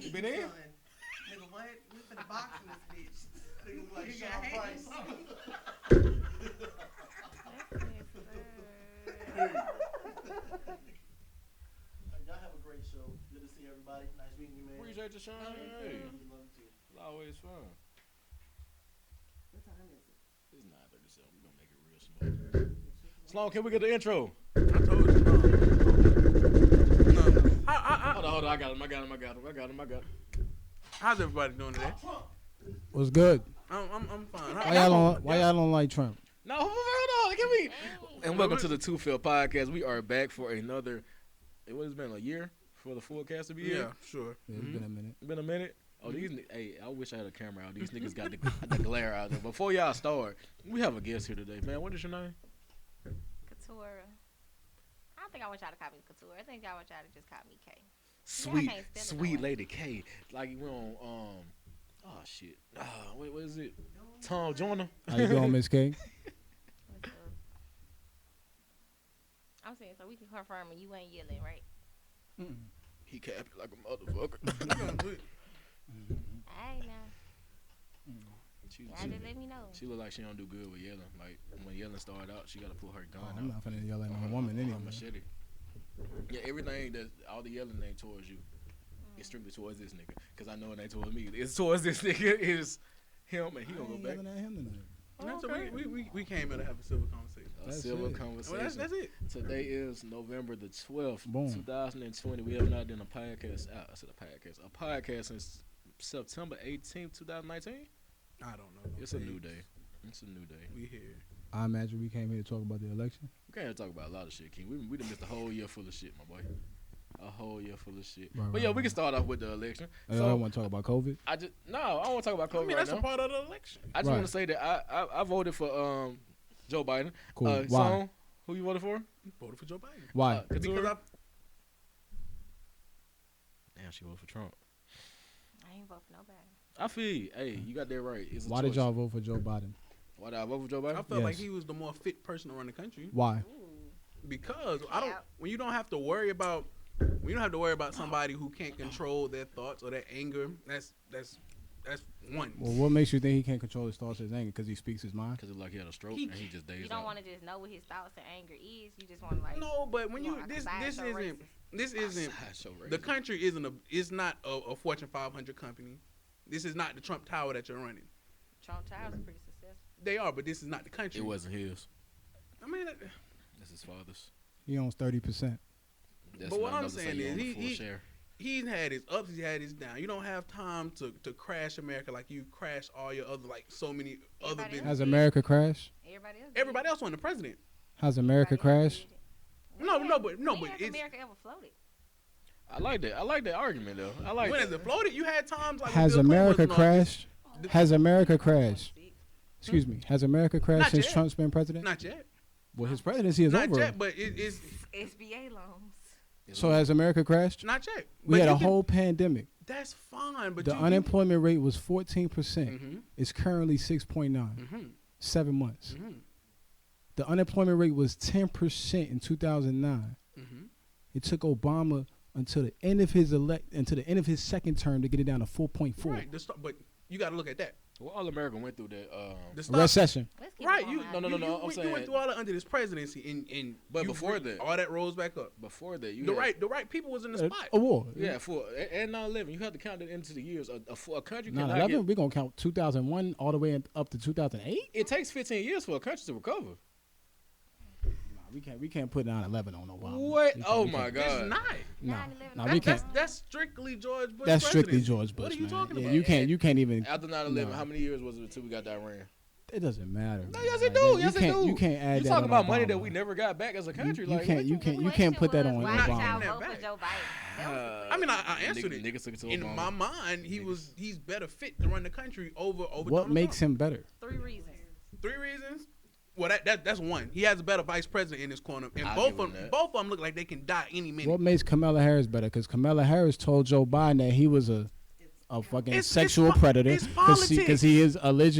You been in? Nigga, what? We finna box in this bitch. Nigga was like Sean Price. Y'all have a great show. Good to see everybody. Nice meeting you, man. Appreciate you, Sean. Hey, Love you too. it's always fun. What time is it? It's 9:37. We're gonna make it real smooth. Sloan, can we get the intro? I told you. No. Hold on. I got him. How's everybody doing today? What's good? I'm fine. Why y'all don't like Trump? No, hold on. Can we? And welcome to the Two Field Podcast. We are back for another. What has been a year for the full cast to be here? Yeah, sure. Yeah, it's been a minute. Been a minute. Oh, hey, I wish I had a camera out. These niggas got the glare out there. Before y'all start, we have a guest here today, man. What is your name? Couture. I don't think I want y'all to call me Couture. I think I want y'all to just call me K. Sweet lady K. Like we on oh shit. What is it? Tom Joyner. How you doing, Miss K? I'm saying so we can confirm you ain't yelling, right? He capped like a motherfucker. Alright now. Y'all just let me know. She look like she don't do good with yelling. Like when yelling started out, she gotta pull her gun out. I'm not finna yell at no woman anyway. Machete. Yeah, everything that all the yelling ain't towards you. It's strictly towards this nigga. Cause I know it ain't towards me. It's towards this nigga. Is him and he gonna go back. Yelling at him tonight. So we came here to have a civil conversation. Conversation. Well, that's it. Today is November the 12th, Boom. 2020. We have not done a podcast. I said a podcast since September 18th, 2019. I don't know. It's a new day. We here. I imagine we came here to talk about the election. We can't talk about a lot of shit, King. We done missed a whole year full of shit, my boy. A whole year full of shit. Right, but yeah, we can start off with the election. I don't want to talk about COVID. I don't want to talk about COVID I mean, that's right a part of the election. now. I just want to say that I voted for Joe Biden. Cool. Why? So, who you voted for? Voted for Joe Biden. Why? Because Damn, she voted for Trump. I ain't vote for nobody. I feel you. Hey, you got that right. It's a Why choice. did y'all vote for Joe Biden? Why did I vote for Joe Biden? I felt like Yes. he was the more fit person to run the country. Why? Because when you don't have to worry about somebody who can't control their thoughts or their anger. That's one. Well, what makes you think he can't control his thoughts or his anger? Because he speaks his mind? Because it's like he had a stroke and he just dazed You don't out. want to just know what his thoughts and anger is. You just want to like. No, but when want, like, this sideshow isn't Sideshow the racist. country is not a Fortune 500 company. This is not the Trump Tower that you're running. Trump Towers are pretty successful. They are, but this is not the country. It wasn't his. I mean, That's his father's. He owns 30%. That's But what not I'm enough to say saying you is own a he- full he- share. he's had his ups, he's had his downs. You don't have time to crash America like you crash all your other, like so many other Everybody businesses. Has America crashed? Everybody else. Else won the president. Has America crashed? No, but When it's has America ever floated? I like that argument though. I like when that. has it floated? You had times like Has when Bill Clinton America was in office. crashed? Has America crashed? Excuse me. Has America crashed Not since yet. Trump's been president? Not yet. Well, his presidency is Not over. yet, but it's SBA loans. So has America crashed? not yet. We But had you a can- whole pandemic. That's fine, but The you unemployment rate was 14%. Mhm. It's currently 6.9. Mhm. 7 months. Mhm. The unemployment rate was 10% in 2009. Mhm. It took Obama until the end of his second term to get it down to 4.4. Right. But you got to look at that. Well, all America went through that. The A stop- recession. Let's keep Right. it You on No, line. I'm You saying- went through all that under this presidency, and But you before that- all that rose back up. Before that, you The had, right people was in the spot. A war. Yeah, and 9/11. You have to count it into the years. A country cannot 9/11, get. we're going to count 2001 all the way up to 2008? It takes 15 years for a country to recover. We can't put 9/11 on Obama. What? We can't- Oh we my can't. It's God. not. No, 9/11. no, we can't. That's strictly George Bush. That's strictly presidency. George Bush. What are you man. talking Yeah, about? you can't even. After 9/11, No. how many years was it until we got to Iran? It doesn't matter. No, man. yes, it Like, do. you Yes, it can't, do. You can't add You that talking on about money Obama. that we never got back as a country. You like, can't. what You can't put that on Why did Obama. y'all that vote back. for Joe Biden? That was I mean, I answered it. Niggas took it to In Obama. my mind, he's better fit to run the country over. What Donald makes Trump. him better? 3 reasons. 3 reasons. Well, that's one. He has a better vice president in his corner, and I'll both give of him them, that. both of them look like they can die any minute. What makes Kamala Harris better? Because Kamala Harris told Joe Biden that he was a fucking It's sexual predator it's politics. because he is alleged.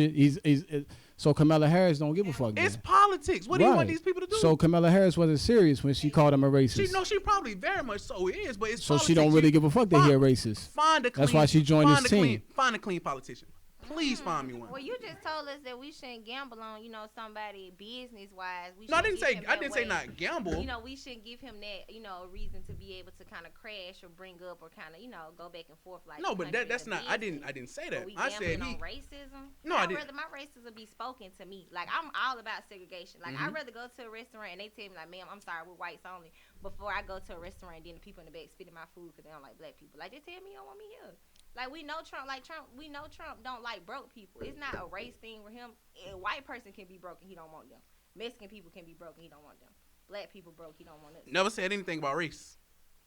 So Kamala Harris don't give a fuck. It's then. politics. What do you want Right. these people to do? So Kamala Harris wasn't serious when she called him a racist. She probably very much so is, but it's So politics. she don't really give a fuck that he a racist. Find a clean, That's why she joined his team. Find a clean politician. Please find me one. Well, you just told us that we shouldn't gamble on, somebody business wise. No, I didn't say not gamble. We shouldn't give him that, a reason to be able to kind of crash or bring up or kind of, go back and forth like. No, but that's not. I didn't say that. I said on racism. No, I didn't. I'd rather my racism be spoken to me. Like I'm all about segregation. Like I'd rather go to a restaurant and they tell me like, ma'am, I'm sorry, we're whites only. Before I go to a restaurant, then the people in the back spitting my food because they don't like black people. Like just tell me you don't want me here. Like we know Trump. We know Trump don't like broke people. It's not a race thing with him. A white person can be broke and he don't want them. Mexican people can be broke and he don't want them. Black people broke, he don't want them. Never said anything about race.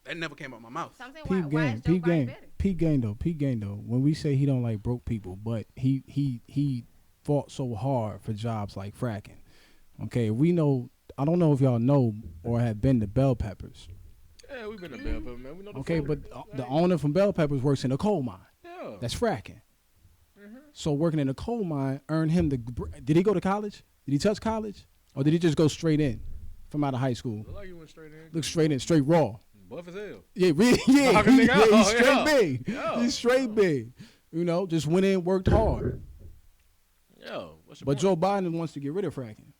That never came out my mouth. So I'm saying, why is Joe Biden better? Peep game though. When we say he don't like broke people, but he fought so hard for jobs like fracking. Okay, we know. I don't know if y'all know or have been to Bell Peppers. Yeah, we've been to Bell Pepper, man. We know the Okay, food. but the owner from Bell Peppers works in a coal mine. Yeah. That's fracking. So working in a coal mine earned him the. Did he go to college? Did he touch college, or did he just go straight in from out of high school? Look like you went straight in. Look straight in, straight raw. Buff as hell. Yeah, really, yeah, Knocking nigga out. he's straight Yeah. big. Yeah. He's straight big. Just went in, worked hard. Yo, what's your But point? Joe Biden wants to get rid of fracking.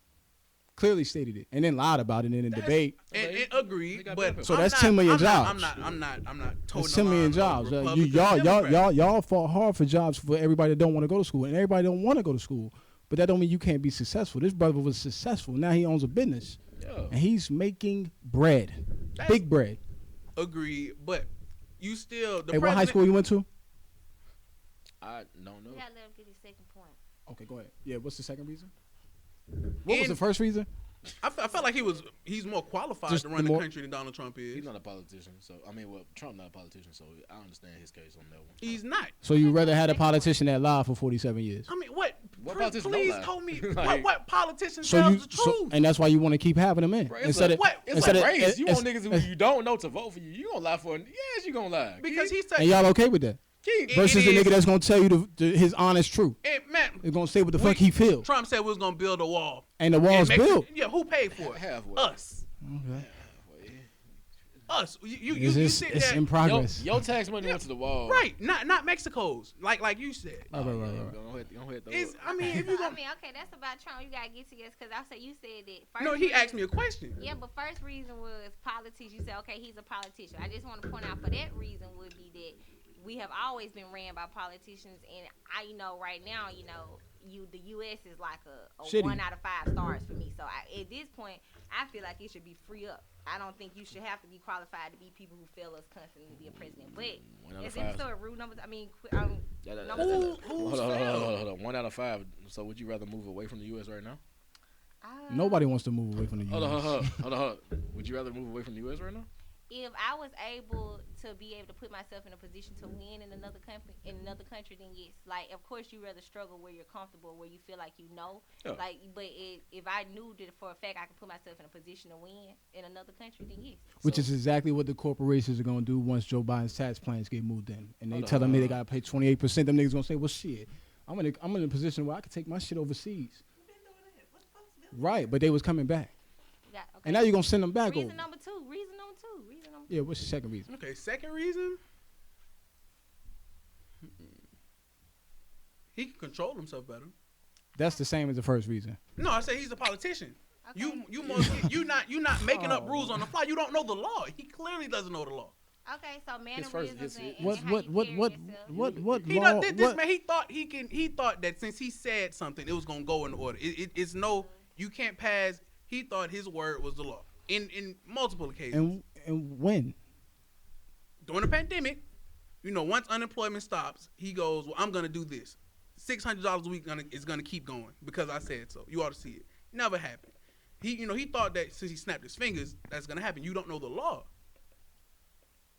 Clearly stated it, and then lied about it in a debate. And agreed, but So I'm that's not- 10 million I'm jobs. not. I'm not. That's 10 million jobs. Y'all fought hard for jobs for everybody that don't want to go to school, and everybody don't want to go to school. But that don't mean you can't be successful. This brother was successful. Now he owns a business, and he's making bread, big bread. Agreed, but you still. Hey, what high school you went to? I don't know. You gotta let him get his second point. Okay, go ahead. Yeah, what's the second reason? What was the And- first reason? I felt like he's more qualified Just to run the more- country than Donald Trump is. He's not a politician, so Trump not a politician, so I understand his case on that one. He's not. So you rather had a politician that lied for 47 years? I mean, what? What politician Please don't lie? tell me Like- what politician So tells you, the truth. and that's why you want to keep having them in Bro, it's instead like, of it's instead like of race. You it's- want niggas who you don't know to vote for you. You gonna lie for it? Yes, you gonna lie. because he said, and y'all okay with that Keith, versus it the is- nigga that's gonna tell you his honest truth. man, He's gonna say what the fuck he feel, Trump said we was gonna build a wall. and the wall's And built. Yeah, who paid for it? halfway. Us. Okay. Us. You It's said it's that. in progress. Your tax money went to the wall. Right, not Mexico's. Like you said. Right. Go ahead, It's, I mean, if you I gonna, mean, okay, that's about Trump. You gotta get to this because you said that first. no, he reason- asked me a question. Yeah, but first reason was politics. You said, okay, he's a politician. I just want to point out for that reason would be that we have always been ran by politicians, and right now, the U.S. is like a Shitty. 1 out of 5 stars for me. So at this point, I feel like it should be free up. I don't think you should have to be qualified to be people who fail us constantly to be a president. But 1 out of is 5. it still a rude number? I mean, Hold Who's on. 1 out of 5. So would you rather move away from the U.S. right now? Nobody wants to move away from the Hold U.S. on. Would you rather move away from the U.S. right now? If I was able to be able to put myself in a position to win in another country, then yes. Like, of course, you rather struggle where you're comfortable, where you feel like you know. Yeah. Like, but if I knew that for a fact I could put myself in a position to win in another country, then yes. Which is exactly what the corporations are gonna do once Joe Biden's tax plans get moved in, and they Hold tell on. them they gotta pay 28%. Them niggas gonna say, "Well, shit, I'm in a position where I can take my shit overseas." Right, but they was coming back, Yeah, okay. and now you're gonna send them back Reason over. number two. Yeah, what's the second reason? Okay, second reason. He can control himself better. That's the same as the first reason. No, I say he's a politician. Okay. You not making up rules on the fly. You don't know the law. He clearly doesn't know the law. Okay, so first- mannerisms and What how you carry yourself. what He law? this What, man. He thought that since he said something, it was gonna go in order. It's no. You can't pass. He thought his word was the law in multiple occasions. and when? During the pandemic, once unemployment stops, he goes, "Well, I'm gonna do this. $600 a week is gonna keep going because I said so. You ought to see it." Never happened. He thought that since he snapped his fingers, that's gonna happen. You don't know the law.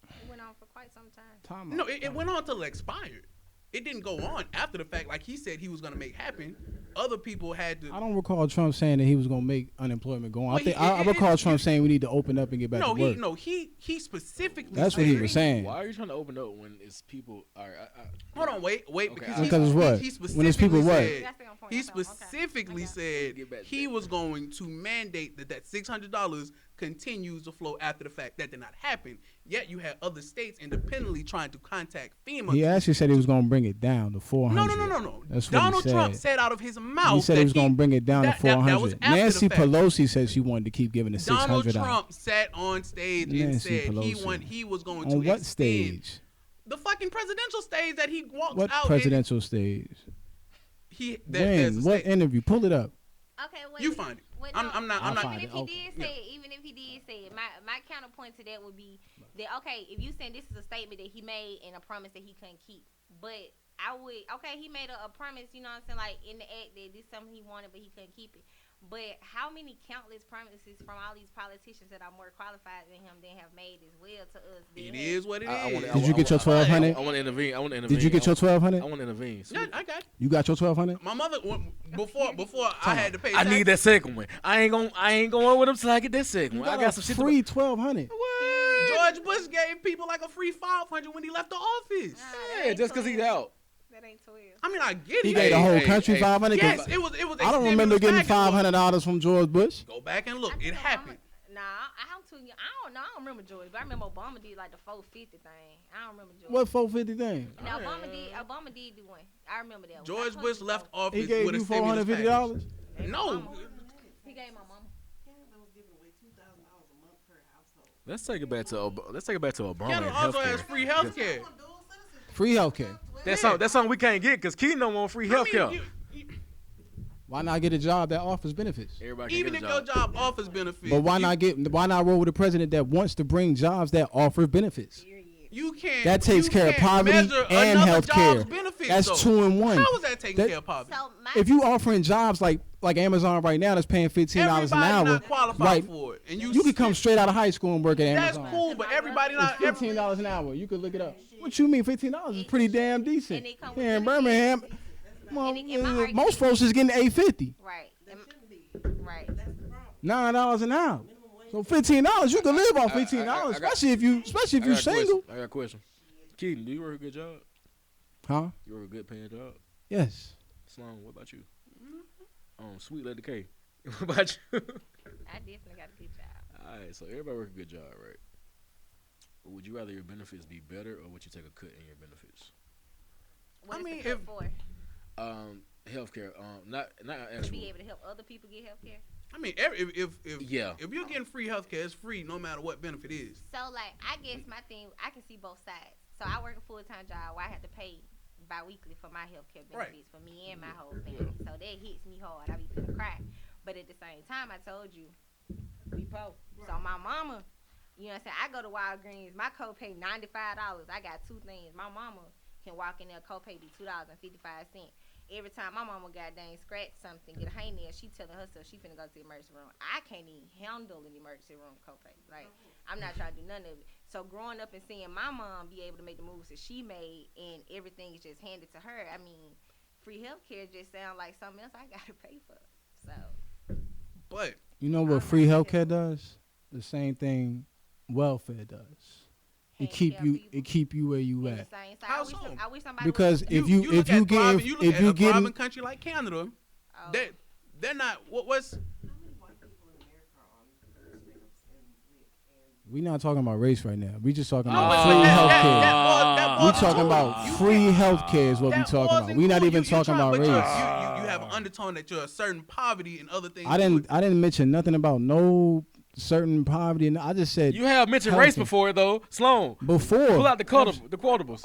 It went on for quite some time. No, it went on till it expired. It didn't go on after the fact like he said he was gonna make happen. other people had to. I don't recall Trump saying that he was going to make unemployment go on. Well, I recall Trump saying we need to open up and get back to work. He specifically. That's what he was saying. Why are you trying to open up when it's people? All right, Hold on, wait, Okay, because it's what? He When it's people what? He specifically said he was going to mandate that $600 continues to flow after the fact. That did not happen. Yet you had other states independently trying to contact FEMA. He actually said he was going to bring it down to 400. No. That's what Donald he said. Trump said out of his mouth. He said he was going to bring it down to 400. That was after Nancy the fact. Pelosi said she wanted to keep giving the $600. Donald Trump sat on stage and Nancy said Pelosi. he was going On to what extend stage? the fucking presidential stage that he walks What out. presidential stage? There's a When? What stage. interview? Pull it up. Okay, wait. You find it. Wait, I'm not. find Even it. if he Okay. did say it, my counterpoint to that would be that okay, if you saying this is a statement that he made and a promise that he couldn't keep, but I would he made a promise, you know what I'm saying, like in the act that this is something he wanted but he couldn't keep it. But how many countless promises from all these politicians that are more qualified than him then have made as well to us? It is what it is. Did you get your 1,200? I want to intervene. Did you get your 1,200? I want to intervene. Yeah, I got it. You got your 1,200? My mother before I had to pay. I need that second one. I ain't going with him till I get that second You one. I got got a some shit. free 1,200. What? George Bush gave people like a free 500 when he left the office. Yeah, just because he's out. That ain't 12. I mean, I get it. He gave the whole hey, country hey. 500. Yes, it was. I don't remember getting $500 from George Bush. Go back and look. I It think happened. Nah, I'm too young. I don't know. I don't remember George, but I remember Obama did like the 450 thing. I don't remember George. What 450 thing? No, Obama did do one. I remember that one. George I told Bush you left so. office He gave with a you stimulus package. $450? No. He gave my mama. Canada was giving away $2,000 a month per household. Let's take it back to Obama. Canada and also healthcare. has free health care. Free healthcare. That's something we can't get because Keaton don't want free healthcare. Why not get a job that offers benefits? Everybody can Even get if a your job. job offers benefits, But why not roll with a president that wants to bring jobs that offer benefits? you can't. That takes you care of can't poverty measure and another health job's care. benefits, That's though. 2 in 1. How is that taking care of poverty? So my If you offering jobs like Amazon right now that's paying $15 an Everybody hour, not qualified right? for it, and You could come straight out of high school and work at That's Amazon. cool, but everybody not. It's $15 an hour. You could look it up. What you mean $15 is pretty damn decent. And it come with Here in benefits. Birmingham, well, And in my argument- most folks is getting $8.50, right, right. $9 an hour. So $15, you can live off I $15, got- especially if you I got a single. I got a question. Keaton, do you work a good job? Huh? You work a good paying job? Yes. Sloan, what about you? Sweet Lady K. What about you? I definitely got a good job. All right, so everybody work a good job, right? Would you rather your benefits be better or would you take a cut in your benefits? What I is mean, the cut if- for? Healthcare. Not To actual. be able to help other people get health care. I mean, if Yeah. if you're getting free health care, it's free no matter what benefit is. So like, I guess my thing, I can see both sides. So I work a full-time job where I have to pay bi-weekly for my health care benefits for me and my whole family. So that hits me hard. I be finna cry. But at the same time, I told you, we broke. So my mama, you know what I'm saying? I go to Walgreens. My copay $95. I got 2 things. My mama can walk in there, copay be $2.55. Every time my mama got dang scratch something, get a hangnail, she telling herself she finna go to the emergency room. I can't even handle an emergency room copay. Like, I'm not trying to do none of it. So growing up and seeing my mom be able to make the moves that she made and everything is just handed to her, I mean, free health care just sound like something else I gotta pay for. So But You know what free healthcare does? The same thing welfare does. It keep you where you in the at. same side. How so? I wish somebody Because would, if you you look at thriving- you look if at you a thriving getting country like Canada, oh, they're not. What's How many white people in America are on food stamps and we not talking about race right now. We just talking No, about but free that healthcare. boils We talking into about it. You free can't- healthcare is what we that talking boils about. into We not it. even You talking try- about but race. You have an undertone that you're a certain poverty and other things. I didn't mention nothing about no certain poverty, and I just said You have mentioned race Healthy. before though, Sloan. before. Pull out the quotables.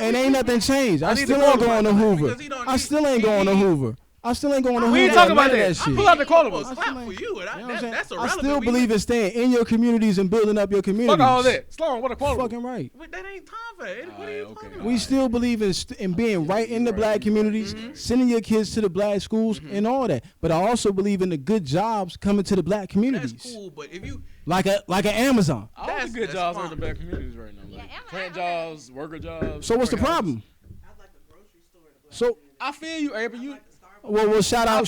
And ain't nothing changed. I need still the ain't going to quotables, Hoover. because he don't- I still ain't going to Hoover. I still ain't going to Hoover. We ain't or talking none about of that. shit. Pull out the Well, quotables. clap for you. And You know what I'm saying? that's I irrelevant. still We believe in staying in your communities and building up your communities. Fuck all that. Sloan, what a quotable. Fucking right. But that ain't time for that. What are you okay. talking about? We still believe in being right in the black communities, sending your kids to the black schools and all that. But I also believe in the good jobs coming to the black communities, That's cool, but if you like an Amazon. All the good that's jobs are fine. in the black communities right now. Like plant jobs, worker jobs. So what's the work jobs. problem? I'd like a grocery store in the black So I feel you, Abe. You like the Starbucks Well, shout out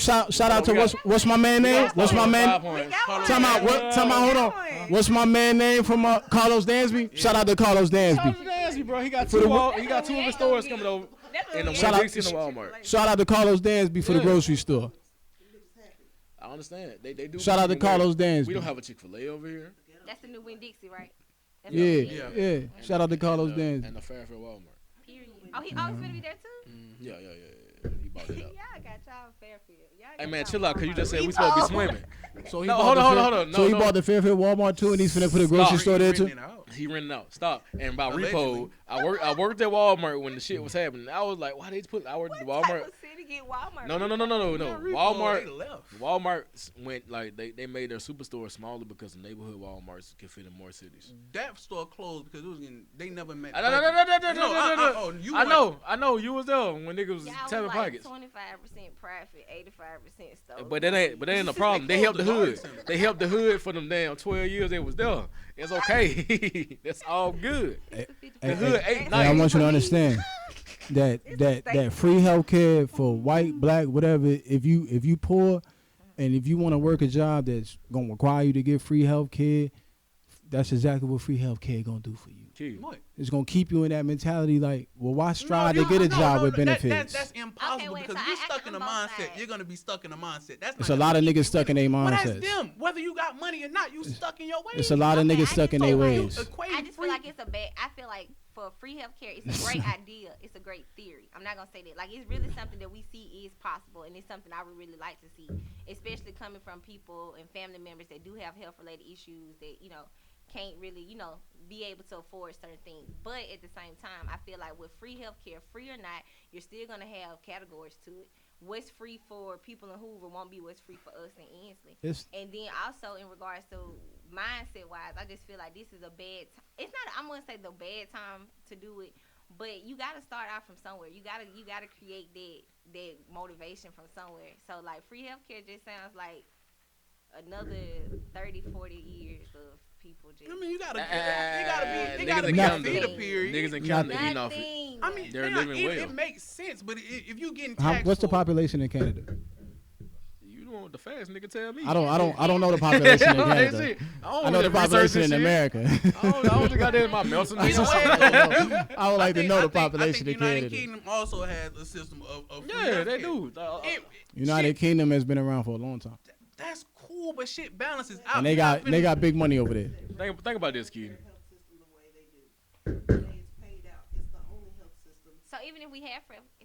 to what's my man name? What's my man? Time out. Hold on. What's my man name from Carlos Dansby? Yeah. Shout out to Carlos Dansby. Carlos Dansby, bro. He got two of his stores coming over. In the Walmart. Shout out to Carlos Dansby for the grocery store. I understand. They do. Shout out to Carlos Dansby. We don't have a Chick-fil-A over here. That's the new Winn-Dixie, right? Yeah. Shout out to Carlos Dansby. And the Fairfield Walmart. Period. Oh, he's going to be there too? Yeah. He bought it up. Y'all got y'all Fairfield. Hey man, chill out, cause you just said we supposed to be swimming. So he hold on. So he bought the Fairfield Walmart too, and he's finna put a grocery store there too. He renting out. Stop. And about repo, I worked at Walmart when the shit was happening. I was like, why they put? I worked at Walmart. Walmart. No. Walmart went like they made their superstore smaller because the neighborhood Walmarts could fit in more cities. That store closed because it was they never met. No. I know. You was there when niggas was tapping pockets. 25% profit, 85% stolen. But that ain't the problem. They helped the hood. They helped the hood for them damn 12 years they was there. It's okay. That's all good. The hood ain't nice. I want you to understand that free healthcare for white, black, whatever. If you poor, and if you want to work a job that's gonna require you to get free healthcare, that's exactly what free healthcare gonna do for you. It's gonna keep you in that mentality. Like, well, why strive to get a job with benefits? That's impossible because if you're stuck in a mindset, you're gonna be stuck in a mindset. It's a lot of niggas stuck in their mindsets. But that's them. Whether you got money or not, you stuck in your ways. It's a lot of niggas stuck in their ways. I just feel like it's a bad. I feel like for free healthcare, it's a great idea. It's a great theory. I'm not gonna say that. Like, it's really something that we see is possible, and it's something I would really like to see, especially coming from people and family members that do have health-related issues that can't really be able to afford certain things. But at the same time, I feel like with free healthcare, free or not, you're still gonna have categories to it. What's free for people in Hoover won't be what's free for us in Ansley. And then also in regards to mindset wise, I just feel like this is a bad it's not I'm gonna say the bad time to do it, but you gotta start out from somewhere. You gotta create that motivation from somewhere. So like free healthcare just sounds like another 30-40 years of people just. I mean, you gotta be a feeder period. Niggas in Canada eating off it. I mean, they're living well. It makes sense, but if you getting taxed, what's the population in Canada? You know what the fast nigga tell me? I don't know the population in Canada. I know the population in America. I don't think I did my Melson. I would like to know the population in Canada. United Kingdom also has a system of they do. United Kingdom has been around for a long time. That's cool, but shit balances out. And they got big money over there. Think about this, kid. So even if we have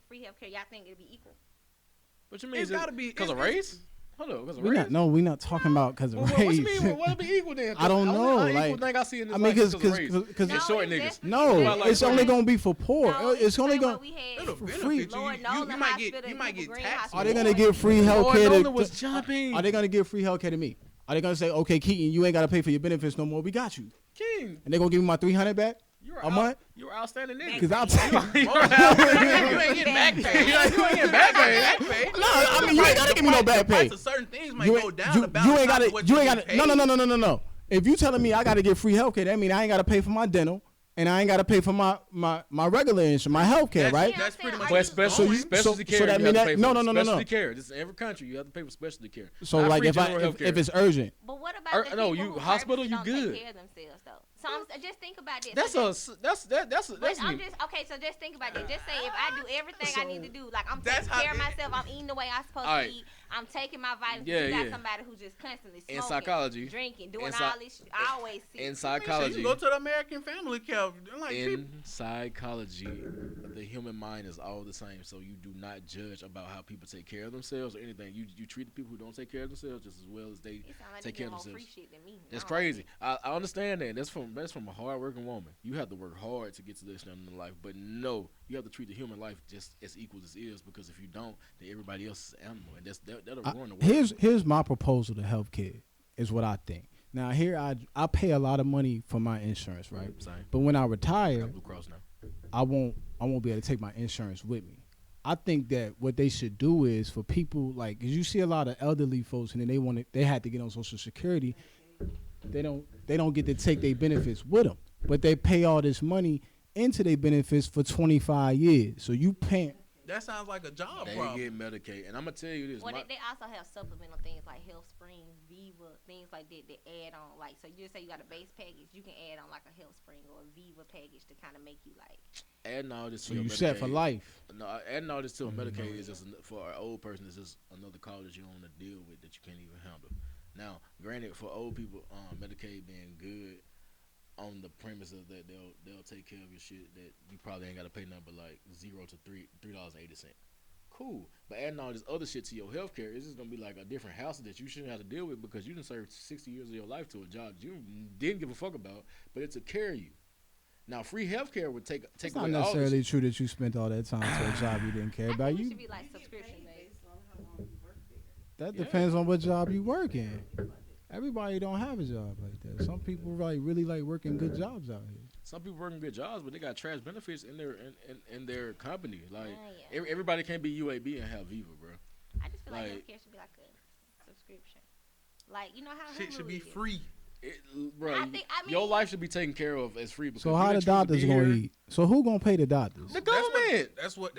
free healthcare, y'all think it'd be equal? What you mean? It's gotta be because of race. Hold on, because of race. We're not talking about because of race. What you mean? What'll be equal then? I don't know. Like, thing I see in this because it's short niggas. No, it's only gonna be for poor. It's only gonna free. You might get taxed. Are they gonna get free healthcare? Was jumping. Are they gonna give free healthcare to me? Are they gonna say, okay, Keaton, you ain't gotta pay for your benefits no more. We got you. King. And they gonna give me my $300 back? A month? You're outstanding nigga. Because I'll take you ain't getting back pay. You ain't getting back pay. No, I mean, you ain't gotta give me no back pay. Certain things might go down. You ain't gotta. No. If you telling me I gotta get free healthcare, that mean I ain't gotta pay for my dental. And I ain't got to pay for my regular insurance, my health care, right? That's pretty much specialty care. So that mean that no. Specialty care. This is every country. You have to pay for specialty care. So like if it's urgent. But what about the people who hospital? You good? Take care of themselves though. So just think about this. That's I'm just okay. So just think about it. Just say if I do everything I need to do, like I'm taking care of myself, I'm eating the way I'm supposed to eat, I'm taking my vitamins. You got somebody who just constantly smoking, in psychology, drinking, doing all this. I always see. In psychology, you go to the American Family Care. In psychology, the human mind is all the same. So you do not judge about how people take care of themselves or anything. You treat the people who don't take care of themselves just as well as they take care of themselves. That's crazy. I understand that. That's from a hard-working woman. You have to work hard to get to this in life, but no, you have to treat the human life just as equal as it is. Because if you don't, then everybody else is an animal, and that'll ruin the world. Here's my proposal to healthcare. Is what I think. Now here I pay a lot of money for my insurance, right? Same. But when I retire, Blue Cross now. I won't be able to take my insurance with me. I think that what they should do is for people like, cause you see a lot of elderly folks and then they had to get on Social Security. They don't get to take their benefits with them, but they pay all this money into their benefits for 25 years. So you pay. That sounds like a job they problem. get Medicaid, and I'm gonna tell you this. Well, they also have supplemental things like Health Spring, Viva, things like that add on. Like, so you just say you got a base package, you can add on like a Health Spring or a Viva package to kind of make you like. Adding all this So to you your set Medicaid, for life. No, adding all this to a Medicaid is just for an old person. It's just another cost that you don't want to deal with that you can't even handle. Now, granted, for old people, Medicaid being good on the premise of that they'll take care of your shit that you probably ain't got to pay nothing but like $0 to $3.80. Cool, but adding all this other shit to your healthcare, it's just gonna be like a different house that you shouldn't have to deal with because you done served 60 years of your life to a job that you didn't give a fuck about, but it took care of you. Now, free healthcare would take It's away not all necessarily this. true that you spent all that time to a job you didn't care I about. think it You should be like subscription based. Based on how long you work there. that depends on what job you work in. Everybody don't have a job like that. Some people really like working good jobs out here. Some people working good jobs, but they got trash benefits in their company. Like Yeah. everybody can't be UAB and have Viva, bro. I just feel like Like- healthcare should be like a subscription. Like, you know how Shit Hulu should be is. free. Bro, I mean- your life should be taken care of as free. Because So you how done the choose to doctors be gonna here. eat? So who gonna pay the doctors? The government. That's what.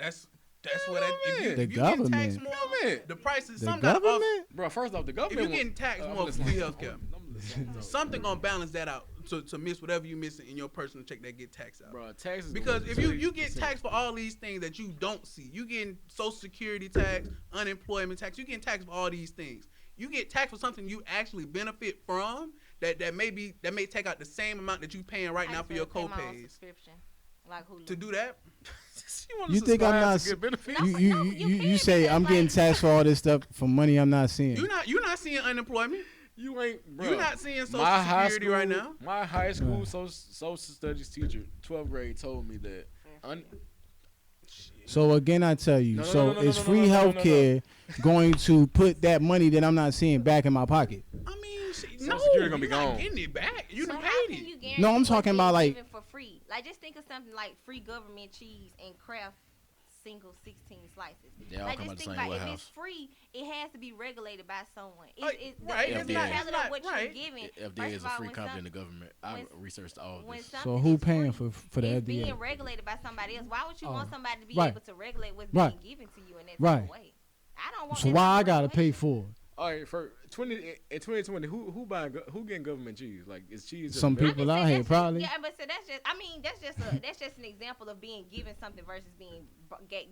If The you get taxed government. more, Government. the prices. The Some got off. government? Bro, first off, the If government. you're getting taxed I'm more for listening. healthcare, I'm listening. something gonna balance that out to miss whatever you missing in your personal check that get taxed out. Bro, taxes. Because gonna if be you get 30%. taxed for all these things that you don't see, you getting Social Security tax, unemployment tax, you getting taxed for all these things. You get taxed for something you actually benefit from that may take out the same amount that you paying right I now just for your wanna pay my own co-pays. subscription, like Hulu. To do that, wanna You think I'm subscribe not? to get benefits? No, You can't say because, I'm getting like- taxed for all this stuff for money I'm not seeing. you're not seeing unemployment. You ain't, bro. You're not seeing Social My high Security school, right now. My high school Right. social studies teacher, 12th grade, told me that. So again, I tell you, No, so no, is no, free no, no, health no. care going to put that money that I'm not seeing back in my pocket? I mean, shit, Social no, Security gonna be you're not gone. getting it back. You So done how paid can it. you guarantee No, I'm what's talking being about, like- given for free? Like, just think of something like free government cheese and Kraft single 16 slices. They all Like, come just out the think same about if warehouse. it's free, it has to be regulated by someone. Right, It's right, the it's not- totality it's not- of what right. you're giving. FDA First is of a all, free when company in some- the government. I when- researched all of when this. So something who is paying free, for the it's FDA? being regulated by somebody else. Why would you want somebody to be Right. able to regulate what's Right. being given to you in that Right. same way? I don't want So that why type I of gotta pay regulation. for it? All right, for 2020, who getting government cheese? Like, is cheese just Some available? people I'm out just here saying probably. Yeah, but so that's just. I mean, that's just an example of being given something versus being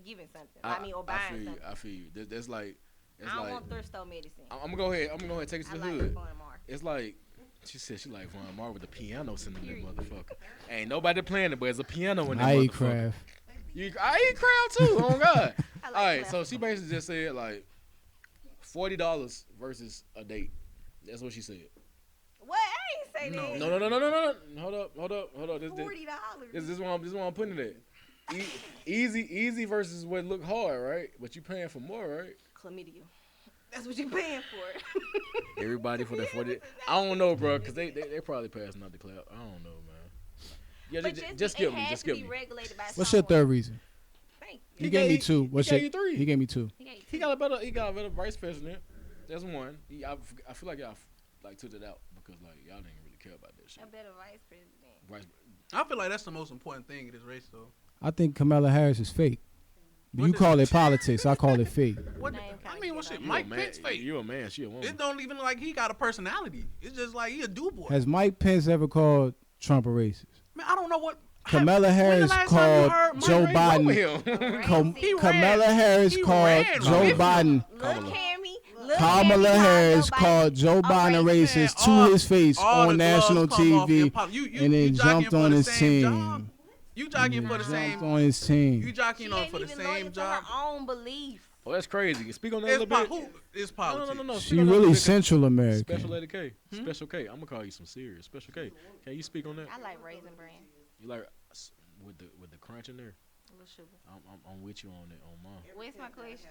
given something. I mean, or buying feel you. something. I feel you. That's like. It's I don't like. want thrift store medicine. I'm gonna go ahead. Take it to I the like hood. Fun Market. It's like she said she like Von Mar with the piano sitting in that Period. motherfucker. Ain't nobody playing it, but it's a piano in that I eat motherfucker. craft. I eat crowd too. Oh God. I like All right, Kraft. so she basically just said like $40 versus a date. That's what she said. What? I ain't say that. No. Hold up. This $40. this is where I'm putting it at. Easy versus what look hard, right? But you paying for more, right? Chlamydia. That's what you paying for. Everybody for that 40. I don't know, bro, because they probably passing out the clap. I don't know, man. Yeah, But just skip it me. has Just to skip be me. regulated by What's your someone. third reason? Thank He you. gave me gave- two. he What's gave your? you three. He gave me two. He gave you He two. got a better vice president. That's one. I feel like y'all like took it out because like y'all didn't really care about that shit. A better vice president. Vice, I feel like that's the most important thing in this race, though. I think Kamala Harris is fake. But What you the- call it politics. I call it fake. What? Name I kinda mean, what get shit? on. Mike you a man, Pence fake. You a man. She a woman. It don't even like he got a personality. It's just like he a do boy. Has Mike Pence ever called Trump a racist? Man, I don't know what. Kamala when the Harris last time you called heard Mike Joe Ray Wrong Biden. with him. He Kamala ran. Harris He called ran Joe with him. Biden. Look, Kamala. Cammy. Look, Kamala Cammy Harris called called Joe Biden a racist. racist Man, to his face all the on gloves national come off TV, in pop- you and then jockeying jumped for on the his same team. job. You jockeying for the Jumped same. on his You team. She jockeying on ain't for the even loyal same to job. her own belief. Oh, that's crazy. Speak on that a It's, little bit. it's politics. No. She Speak on that a really little bit. Central American. Special Lady K. Special K. I'm gonna call you some serious. Special K. Can you speak on that? I like Raisin Bran. You like with the crunch in there? A little sugar. I'm with you on it on mine. What's my question?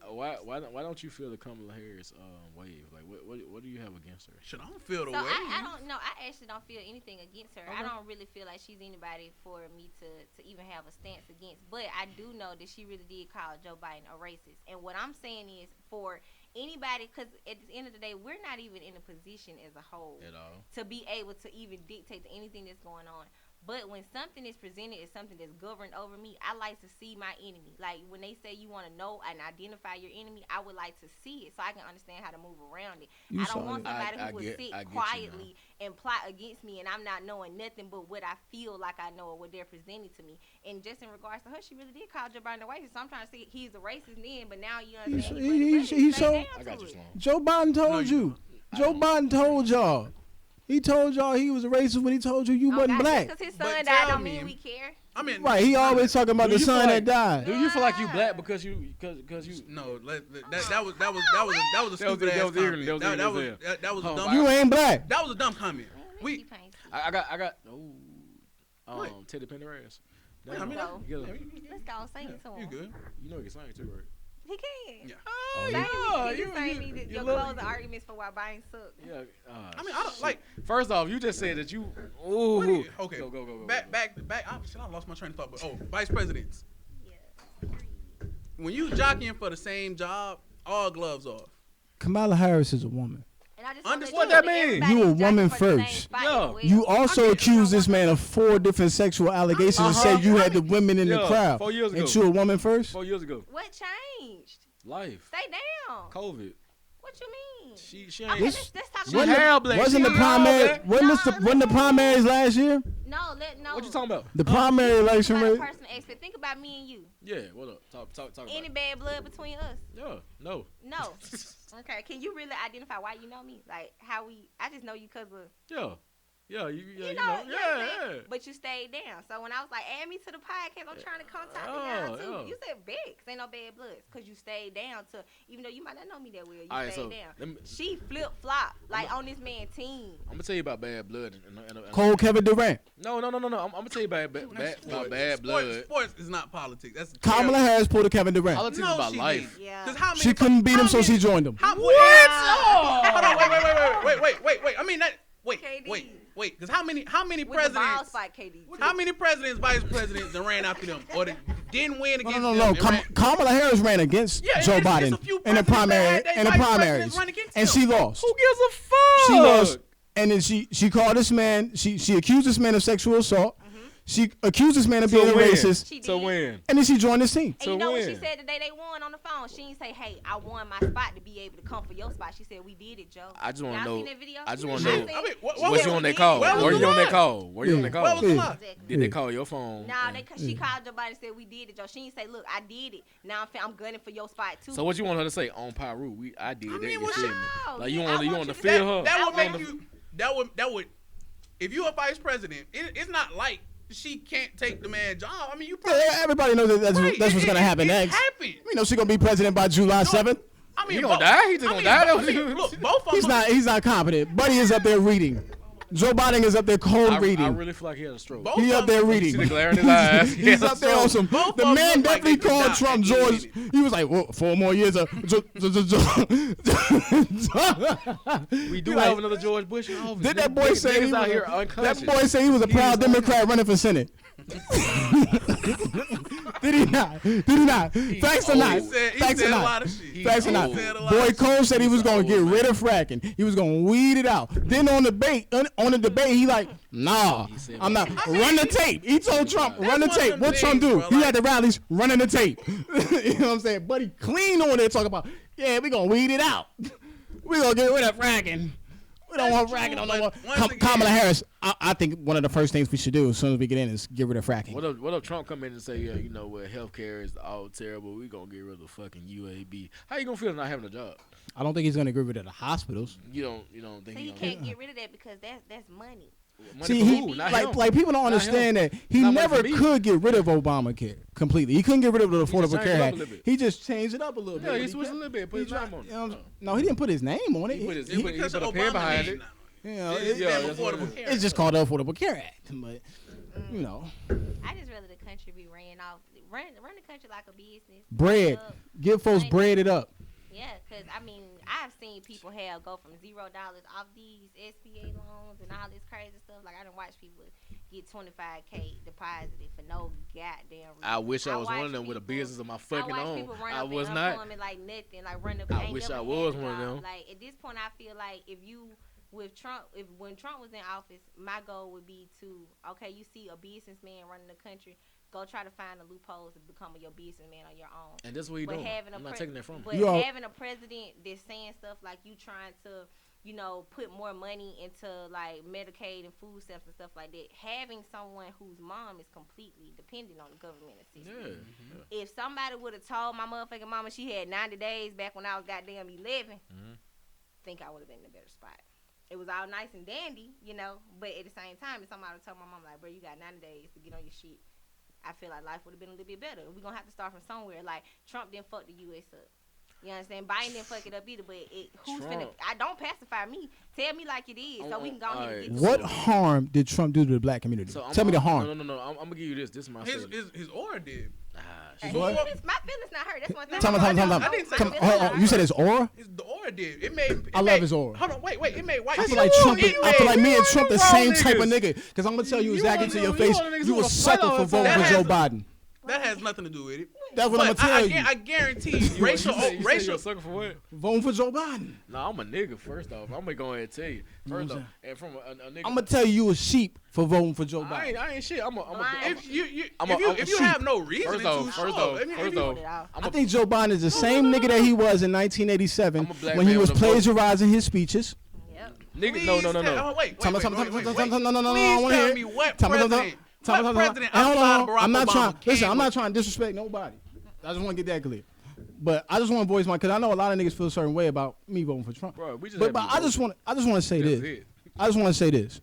Why don't you feel the Kamala Harris wave? Like what do you have against her? Shit, I don't feel the So way. I don't know. I actually don't feel anything against her. I don't really feel like she's anybody for me to even have a stance against. But I do know that she really did call Joe Biden a racist. And what I'm saying is for anybody, because at the end of the day, we're not even in a position as a whole At all. to be able to even dictate to anything that's going on. But when something is presented as something that's governed over me, I like to see my enemy. Like when they say you want to know and identify your enemy, I would like to see it so I can understand how to move around it. I don't want somebody who would sit quietly and plot against me, and I'm not knowing nothing but what I feel like I know or what they're presenting to me. And just in regards to her, she really did call Joe Biden a racist. So I'm trying to say he's a racist then, but now you understand. Joe Biden told you. Joe Biden told y'all. He told y'all he was a racist when he told you wasn't black. Because his son died don't mean we care. I mean, right? He always talking about the son that died. Do you feel like you black because you? No, that was a stupid ass comment. That was a dumb. You ain't black. That was a dumb comment. I got Teddy Pendergrass. Let's go sing it to him. You good? You know he can sing too, right? He can. Yeah. You sang me your closing arguments for why Biden sucks. Yeah. I mean, I don't like. First off, you just said that you. Okay. Go. Back. I lost my train of thought. But vice presidents. Yeah. When you jockeying for the same job, all gloves off. Kamala Harris is a woman. What that mean? You a woman first. You also accused this man of 4 different sexual allegations and said you had the women in the crowd. 4 years ago. Ain't you a woman first? 4 years ago. What changed? Life. Stay down. COVID. What you mean? She ain't. Okay, let's talk She about hair black. Wasn't the primary? Wasn't the primaries last year? No. What you talking about? The primary election rate. Person expert. Think about me and you. Yeah. What up? Talk about Any bad blood between us? Yeah. No. No. Okay. Can you really identify why you know me? Like how we? I just know you because of. Yeah. Yeah, you know. Yeah. But you stayed down. So when I was like, add me to the podcast, I'm trying to contact y'all too. Yeah. You said big, ain't no bad bloods, because you stayed down to, even though you might not know me that well, you stayed down. She flip-flop, like on this man's team. I'm going to tell you about bad blood. Cole Kevin Durant. No. I'm going to tell you about bad blood. Sports is not politics. That's Kamala Harris pulled a Kevin Durant. Politics is about life. Yeah. She couldn't beat him, so she joined him. What? Hold on, wait. I mean, wait. Because how many presidents? How many presidents, vice presidents, that ran after them or didn't win against them? No. Kamala Harris ran against Joe Biden in the primaries, and she lost. Who gives a fuck? She lost, and then she called this man. She accused this man of sexual assault. She accused this man of being a racist. To win. And then she joined this team. And you know what she said the day they won on the phone? She didn't say, hey, I won my spot to be able to come for your spot. She said, we did it, Joe. I just want to know. Seen that video? I just want to know. Was you on that call? Were you on that call? Did they call your phone? Nah, she called Joe Biden and said, we did it, Joe. She didn't say, look, I did it. Now I'm gunning for your spot, too. So what you want her to say? On Pyru, I did that. You feel me? Like you want to her? feel That would make you. That would. If you're a vice president, it's not like she can't take the man's job. I mean, you probably... everybody knows that's what's going to happen next. We know she's going to be president by July 7th. I mean, he going to die? He's going to die? Look, both of them... He's not competent. Buddy is up there reading. Joe Biden is up there cold reading. I really feel like he had a stroke. He up there reading. See the glare in his eyes. He's up there on some... The man definitely called Trump George. He was like, well, 4 more years of... We do have another George Bush in office. Did that boy say he was a proud Democrat running for Senate? Did he not? Facts or not? Facts or not? Facts or not? Boy Cole said he was going to get rid of fracking. He was going to weed it out. Then on the debate, he like, nah, I'm not. Run the tape. He told Trump, run the tape. What Trump do? He had the rallies running the tape. You know what I'm saying? Buddy clean on there talking about, yeah, we going to weed it out. We going to get rid of fracking. We don't want fracking on no more. Kamala Harris, I think one of the first things we should do as soon as we get in is get rid of fracking. What if Trump come in and say, yeah, you know what, healthcare is all terrible. We gonna get rid of the fucking UAB. How you gonna feel not having a job? I don't think he's gonna get rid of the hospitals. You don't think so he can't get rid of that because that's money. See, like people don't understand that he never could get rid of Obamacare completely. He couldn't get rid of the Affordable Care Act. He just changed it up a little bit. Yeah, he switched a little bit. Put his name on it. No, he didn't put his name on it. He put a pen behind it. It's just called the Affordable Care Act. But you know, I just rather the country be ran the country like a business. Bread, give folks breaded up. Yeah, because, I mean, I've seen people go from $0 off these SBA loans and all this crazy stuff. Like, I done watched people get $25K deposited for no goddamn reason. I wish I was one of them with a business of my fucking own. I was not. Like nothing, like run up. I wish I was one of them. Like, at this point, I feel like if you with Trump, when Trump was in office, my goal would be to, okay, you see a businessman running the country, go try to find the loopholes to become your businessman on your own. And that's what you're doing. I'm not taking that from you. But having a president that's saying stuff like you trying to, you know, put more money into like Medicaid and food stamps and stuff like that. Having someone whose mom is completely dependent on the government assistance. Yeah. Mm-hmm. If somebody would have told my motherfucking mama she had 90 days back when I was goddamn 11, think I would have been in a better spot. It was all nice and dandy, you know, but at the same time, if somebody would tell my mom like, bro, you got 90 days to get on your shit, I feel like life would have been a little bit better. We're going to have to start from somewhere. Like, Trump didn't fuck the U.S. up. You understand? Biden didn't fuck it up either, but who's finna... I don't pacify me. Tell me like it is, so we can go ahead and get What harm did Trump do to the black community? So Tell me the harm. No. I'm going to give you this. This is my His aura did. My feelings not hurt. That's one thing. Time. You said his aura? The aura did. It I love his aura. Hold on, wait. It made white I people. I feel like me and Trump the same type of nigga. Because I'm going to tell you exactly to your face, you a sucker for voting for Joe Biden. That has nothing to do with it. That's what I'm gonna tell you. I guarantee racial. You a sucker for what? Voting for Joe Biden. No, I'm a nigga. First off, I'm gonna go ahead and tell you. First off, and from a nigga, I'm gonna tell you a sheep for voting for Joe Biden. I ain't shit. If you have no reason to, first off, I think Joe Biden is the same nigga that he was in 1987 when he was plagiarizing his speeches. Nigga, no. Wait. No. Please tell me what president. I'm not trying. Listen, I'm not trying to disrespect nobody. I just want to get that clear. But I just want to voice my, because I know a lot of niggas feel a certain way about me voting for Trump. Bro, we just but I just want to say this. I just want to say this.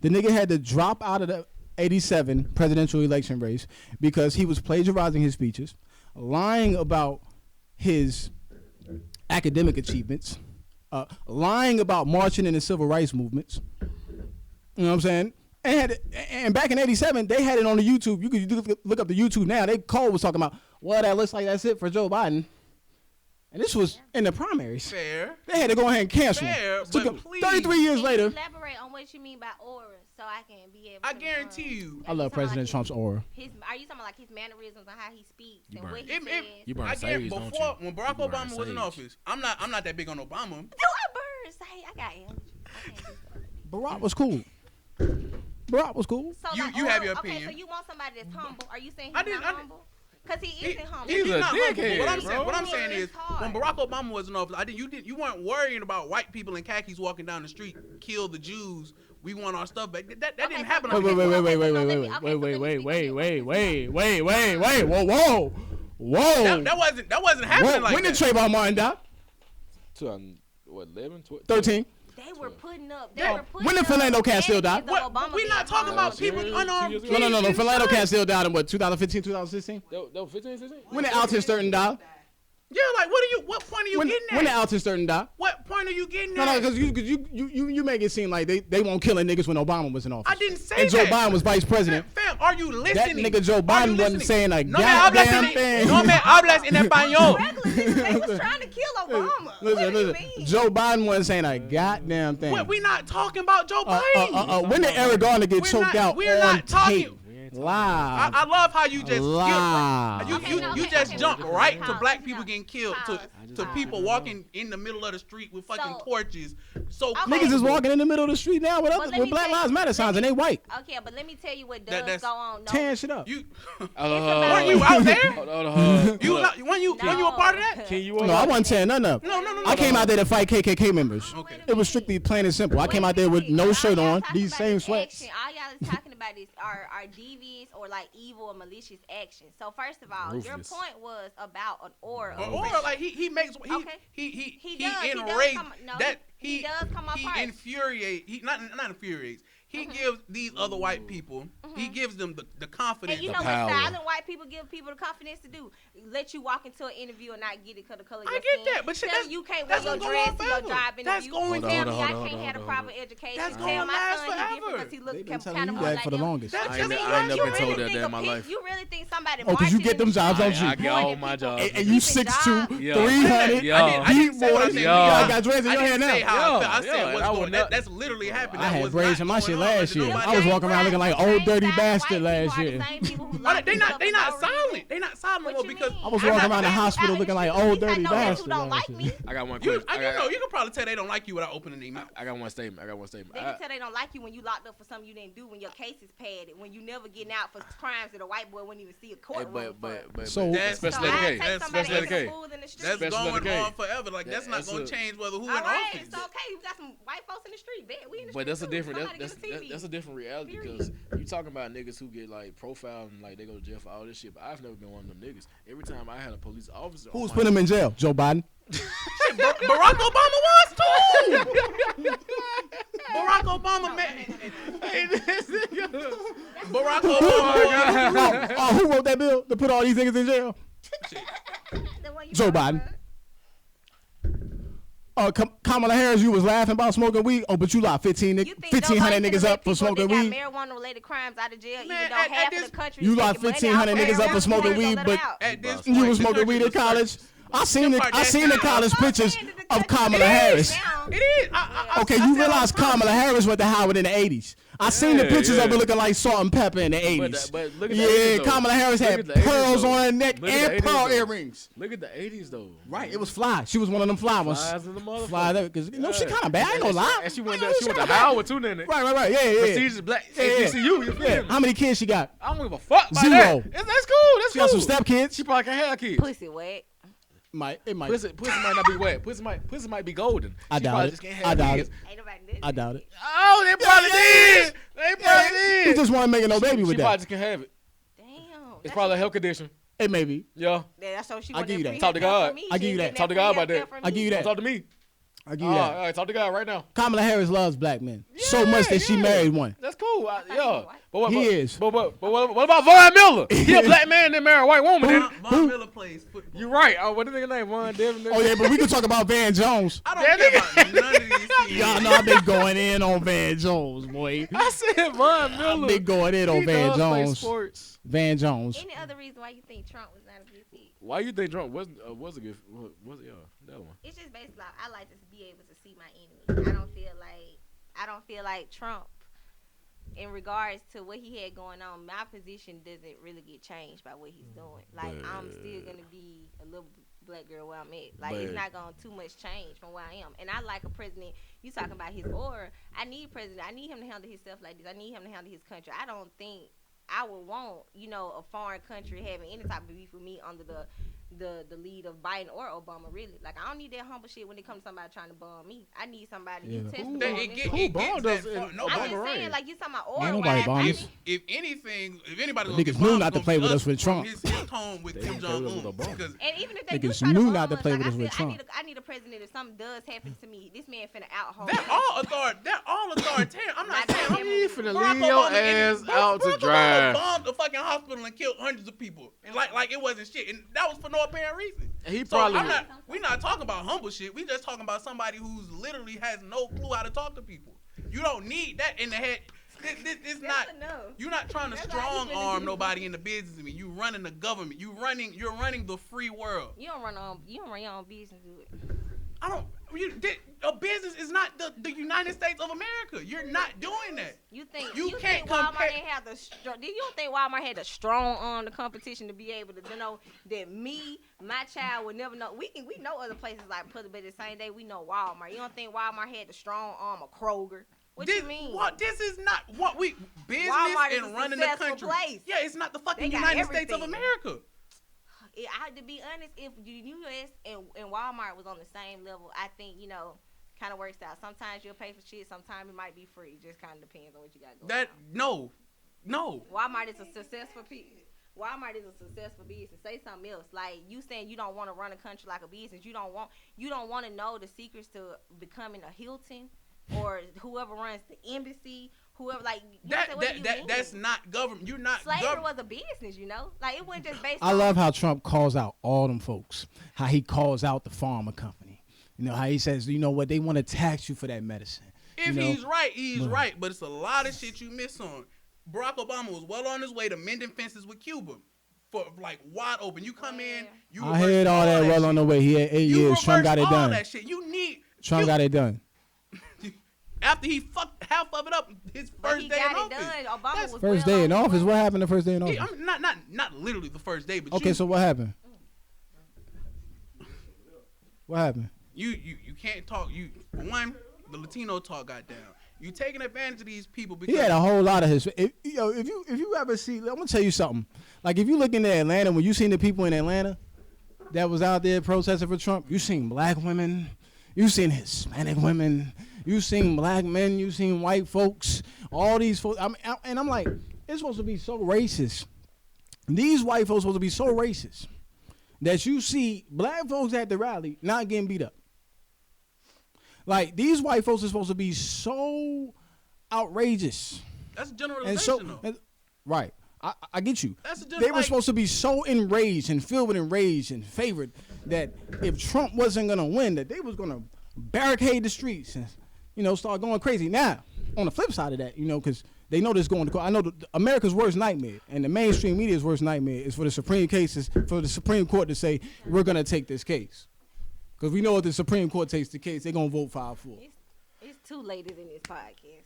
The nigga had to drop out of the 87 presidential election race because he was plagiarizing his speeches, lying about his academic achievements, lying about marching in the civil rights movements. You know what I'm saying? And back in 87, they had it on the YouTube. You could look up the YouTube now. Cole was talking about, well, that looks like that's it for Joe Biden. And this was in the primaries. Fair. They had to go ahead and cancel. Fair, but please. 33 years later. Elaborate on what you mean by aura so I can be able to... I guarantee you. I love President Trump's aura. Are you talking about like his mannerisms and how he speaks and what he says? You burn sage, don't you? When Barack Obama was in office, I'm not that big on Obama. Do I burn sage? I got allergies. I can't do stuff. Barack was cool. Barack was cool. So you have your opinion. Okay, so you want somebody that's humble. Are you saying he's not humble? Because he isn't humble. He's not humble. What I'm saying is, when Barack Obama was in office, you weren't worrying about white people in khakis walking down the street, kill the Jews. We want our stuff back. That didn't happen. Wait. Whoa. That wasn't happening like that. When did Trayvon Martin die? 11, 13. They were putting up. When did Philando Castile die? We're not talking about people unarmed. No. Philando Castile died in what, 2015, 2016? That was 15, 16? When did Alton Sturton die? Yeah, like what point are you getting at? When did Alton Sturton die? What point are you getting at? No, because you make it seem like they won't killing niggas when Obama was in office. I didn't say and that. And Joe Biden was vice president. Fam, are you listening? That nigga Joe Biden wasn't saying a no goddamn thing. No me hablas en español. They was trying to kill Obama. Listen. Joe Biden wasn't saying a goddamn thing. What, we not talking about Joe Biden. When did Eric Garner get choked out on tape? Live. I love how you just you just jump right to black people getting killed, to people walking in the middle of the street with fucking torches. So niggas is walking in the middle of the street now with Black Lives Matter signs and they white. Okay, but let me tell you what does go on. Tearing shit up. Weren't you out there? When you a part of that? No, I wasn't tearing nothing up. No. I came out there to fight KKK members. Okay. It was strictly plain and simple. I came out there with no shirt on, these same sweats. All y'all is talking about this are devious or like evil or malicious actions. So first of all, your point was about an aura. Like he makes he infuriates. Not infuriates. He gives these other white people, he gives them the confidence. And you know what silent white people give people the confidence to do? Let you walk into an interview and not get it because the color of your skin. I get that, but shit, you can't wear your dress to your job interview. That's going tell me I can't have a proper education. That's tell my son forever. he different because he looks They've been kind telling of you more that like for the them. longest. I ain't never been told that in my life. You really think somebody Oh, because you get them jobs, don't you? I get all my jobs. And you 6'2", 300, Yo. deep voice. You got dreads in your hair now. I said what's going on. That's literally happening. I had braids in my shit last year. I was walking around looking like old dirty bastard last year. They not silent. They not silent no more because I was walking around the hospital looking like old dirty bastard. I got one question. You can probably tell they don't like you without opening their mouth. I got one statement. They can tell they don't like you when you locked up for something you didn't do, when your case is padded, when you never getting out for crimes that a white boy wouldn't even see a courtroom for. So that's special education. special education. That's going on forever. Like that's not going to change whether who in office. It's okay. You got some white folks in the street. Bet we in the street. But that's a too. different. Somebody That's a different reality because you talking about niggas who get like profiled and like they go to jail for all this shit. But I've never been one of them niggas. Every time I had a police officer, who's putting him in jail? Joe Biden. Barack Obama was too. Barack Obama, man. Barack Obama. Oh, who wrote that bill to put all these niggas in jail? Joe Biden. Kamala Harris, you was laughing about smoking weed. Oh, but you locked 1,500 niggas up for smoking weed. Marijuana-related crimes out of jail, Man, even though half of the country. You locked 1,500 niggas up for smoking weed, but you was smoking weed in college. I seen the college pictures of Kamala Harris. It is. Okay, you realize Kamala Harris went to Howard in the 80s. I seen the pictures of her looking like salt and pepper in the 80s. But look at the 80s, though. Kamala Harris had pearls on her neck and pearl earrings. Look at the 80s though. Right, it was fly. She was one of them fly ones. Flies in the motherfucker. Fly there, because she kind of bad. I ain't gonna lie. And she went to Howard too, then. Right. Yeah. Prestigious black HBCU. You feel me? How many kids she got? I don't give a fuck about 0. that. That's cool. She got some step kids. She probably can have kids. Pussy wet. It might. Pussy might not be wet. Pussy might be golden. I doubt it. I doubt it. Oh, they probably did. They probably did. He just wasn't making no baby with She that. probably just can have it. Damn. It's probably a health condition. It may be. Yeah. That's so she I give you that. Talk to God. I give you that. Talk to God about that. I give you that. Talk to me. I give you that. All right, talk to God right now. Kamala Harris loves black men so much that she married one. That's cool. Yeah. But He is. But what about Von Miller? He a black man that married a white woman. Von Miller plays football. You right. What the nigga name? Von Devin. Oh yeah, but we can talk about Van Jones. I don't care about none of these things. Y'all know I've been going in on Van Jones, boy. I said Von Miller. I've been going in on Van Jones. Sports. Van Jones. Any other reason why you think Trump was not a good fit? Why you think Trump was a good? Was it that one? It's just basically like, I like to be able to see my enemy. I don't feel like Trump, in regards to what he had going on, my position doesn't really get changed by what he's doing. Like, I'm still gonna be a little black girl where I'm at. Like, it's not gonna too much change from where I am. And I like a president. You talking about his aura? I need president. I need him to handle his stuff like this. I need him to handle his country. I don't think I would want, a foreign country having any type of beef with me under the lead of Biden or Obama, really. Like, I don't need that humble shit when it comes to somebody trying to bomb me. I need somebody to test me. Who bombed us? I'm just saying, like, you talking about aura. Ain't nobody bombed us. If anybody niggas knew not to play with us with Trump. His tone with Kim Jong-un. And even if they do Niggas try to knew bomb not to us, play like with us with I Trump. I need a president. If something does happen to me, this man finna out-hold They're all authoritarian. I'm not saying You finna Barack leave your Obama ass out to Barack Obama dry. bombed the fucking hospital and killed hundreds of people. Like it wasn't shit. And that was for no apparent reason. And he So probably. we're not talking about humble shit. We just talking about somebody who's literally has no clue how to talk to people. You don't need that in the head. It's not. You're not trying to strong arm nobody in the business. I mean, you running the government. You're running the free world. You don't run your own business, do it. A business is not the United States of America. You're not doing that. You think can't Walmart compare. didn't have do you don't think Walmart had the strong arm the competition to be able to know that my child would never know? We know other places like Publix, but the same day we know Walmart. You don't think Walmart had the strong arm of Kroger? What you mean? This is not what we business Walmart is and a running the successful country. place. Yeah, it's not the fucking They got United States of everything. America. I had to be honest. If the U.S. and Walmart was on the same level, I think kind of works out. Sometimes you'll pay for shit. Sometimes it might be free. It just kind of depends on what you got going on. No. Walmart is a successful piece. Walmart is a successful business. Say something else. Like, you saying you don't want to run a country like a business. You don't want to know the secrets to becoming a Hilton or whoever runs the embassy. Whoever, like, that's not government. You're not. Slavery was a business, Like, it wasn't just based. I love how Trump calls out all them folks. How he calls out the pharma company. How he says, what, they want to tax you for that medicine. If he's right, he's right. But it's a lot of shit you miss on. Barack Obama was well on his way to mending fences with Cuba. for like wide open. You come in, you I had all that well on the way. He had 8 years. Trump got it all done. That shit. Trump got it done. After he fucked half of it up, his first day in office. Obama was first day in office. What happened the first day in office? I mean, not literally the first day, but okay. So what happened? What happened? You can't talk. For one, the Latino talk got down. You taking advantage of these people because he had a whole lot of his. If you ever see, I'm gonna tell you something. Like if you look into Atlanta, when you seen the people in Atlanta that was out there protesting for Trump, you seen black women, you seen Hispanic women, you seen black men, you seen white folks, all these folks. And I'm like, it's supposed to be so racist. These white folks supposed to be so racist that you see black folks at the rally not getting beat up. Like, these white folks are supposed to be so outrageous. That's a generalization, though. Right. I get you. That's a they were supposed to be so enraged and filled with enraged and favored that if Trump wasn't going to win, that they was going to barricade the streets and, start going crazy. Now, on the flip side of that, because they know this going to court. I know America's worst nightmare and the mainstream media's worst nightmare is for the Supreme Court to say, we're going to take this case. Because we know if the Supreme Court takes the case, they're going to vote 5-4. It's two ladies in this podcast.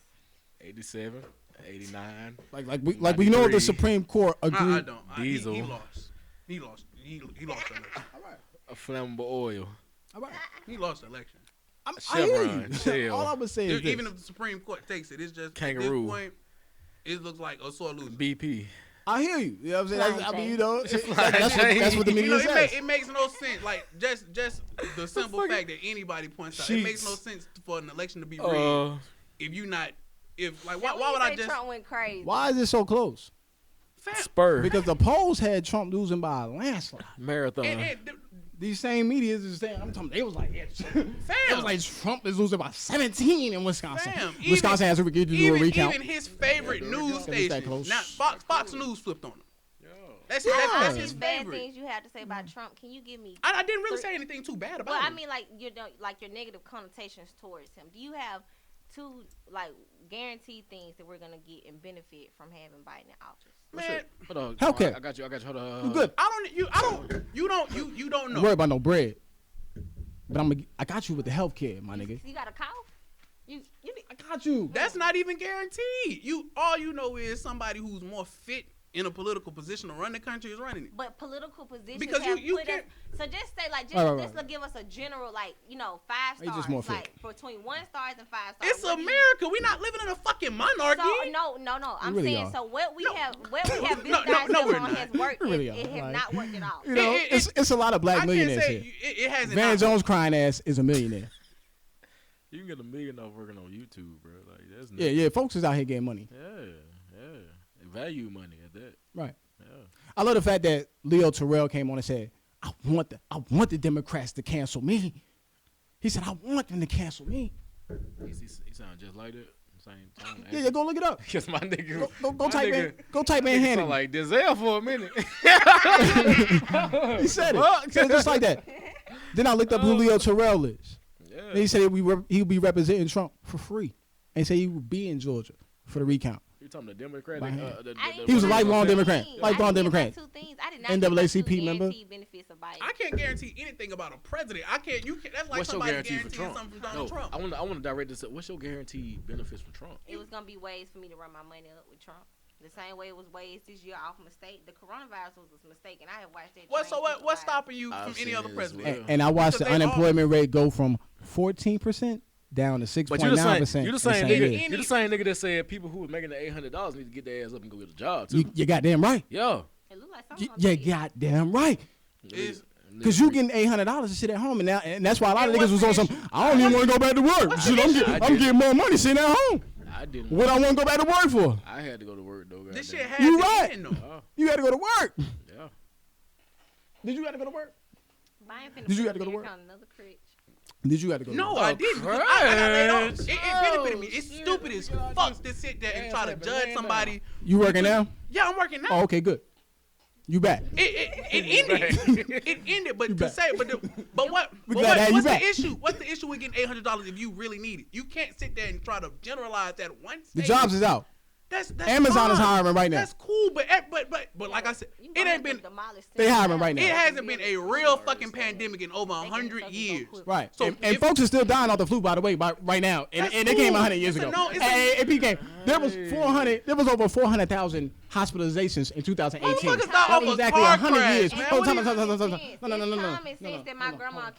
87, 89. Like we know if the Supreme Court agreed. I don't. Diesel. He lost. He lost the election. All right. A flammable oil. All right. He lost the election. I hear you. All I would say is even if the Supreme Court takes it, it's just kangaroo. At this point, it looks like a sore loser. BP. I hear you. You know what I'm saying? That's that's what the media says. It makes no sense. Like just the simple fact that anybody points out, it makes no sense for an election to be rigged why would I just? Trump went crazy. Why is it so close? Spur. Because the polls had Trump losing by a landslide. Marathon. These same media is saying, I'm talking. They was like, it was like Trump is losing by 17 in Wisconsin. Wisconsin has to do a recount. Even his favorite news station, not Fox News, flipped on him. That's his favorite. Things you have to say about Trump. Can you give me? I didn't really say anything too bad about him. Well, I mean, like your negative connotations towards him. Do you have two guaranteed things that we're gonna get and benefit from having Biden in office? Man, hold on. Healthcare. I got you. Hold on. You good? You don't know. Don't worry about no bread. But I got you with the healthcare, my nigga. You got a cough? I got you. That's not even guaranteed. All you know is somebody who's more fit in a political position to run the country is running it. But political positions because have you put can't. us. So just say just give us a general 5 stars. Just more fit. Like between 1 star and 5 stars. It's America. We're not living in a fucking monarchy. So, no. I'm really saying are. so what we have built ourselves on has worked. It has not worked at all. It's a lot of black millionaires here. It hasn't. Van Jones crying ass is a millionaire. You can get $1 million off working on YouTube, bro. Like that's yeah. Folks is out here getting money. Yeah. They value money at that. Right. Yeah. I love the fact that Leo Terrell came on and said, I want the Democrats to cancel me. He said, I want them to cancel me. He sound just like that. Same time. Yeah, go look it up. Because my nigga. Go type in Hannity. Sound like Denzel for a minute. He said it. He said it just like that. Then I looked up who Leo Terrell is. Yeah. And he said he'll be representing Trump for free. And he said he would be in Georgia for the recount. You talking the Democrat? He was a lifelong Democrat. Lifelong Democrat. Two things. I did not NAACP member. Benefits of Biden. I can't guarantee anything about a president. I can't. You can't. That's like What's somebody your guarantee guaranteeing for Trump? something from Donald Trump. I want to direct this. What's your guaranteed benefits for Trump? It was gonna be ways for me to run my money up with Trump. The same way it was ways this year off mistake. The coronavirus was a mistake, and I have watched that. What's stopping you from any other president? Well. And I watched the unemployment rate go from 14% down to 6.9%. You're the same nigga. You're the same nigga that said people who were making the $800 need to get their ass up and go get a job too. You goddamn right. Yo. It looked like something. You goddamn right. Because you getting $800 to sit at home, and that's why a lot of niggas was on some. I don't even want to go back to work. Shit, I'm getting more money sitting at home. I didn't. What I want to go back to work for? I had to go to work though. This shit had you to right. end though. You had to go to work. Yeah. Did you have to go to work? Did you have to go to work? Another crutch. Did you have to go to work? No, I didn't. I got laid off. It benefited me. It's stupid as fuck to sit there and try to judge somebody. You working now? Yeah, I'm working now. Oh, okay, good. You back? It ended, but to say, but what's the issue? What's the issue with getting $800 if you really need it? You can't sit there and try to generalize that one. The jobs is out. That's Amazon is fine. hiring right now. That's cool, but like I said, it ain't been. They hiring right now. It hasn't been a real fucking pandemic in over 100 years. Right. So and folks are still dying off the flu, by the way, right now. And it came 100 years ago. It became there was over 400,000 hospitalizations in 2018. That was exactly 100 years. No. It's common sense that my grandma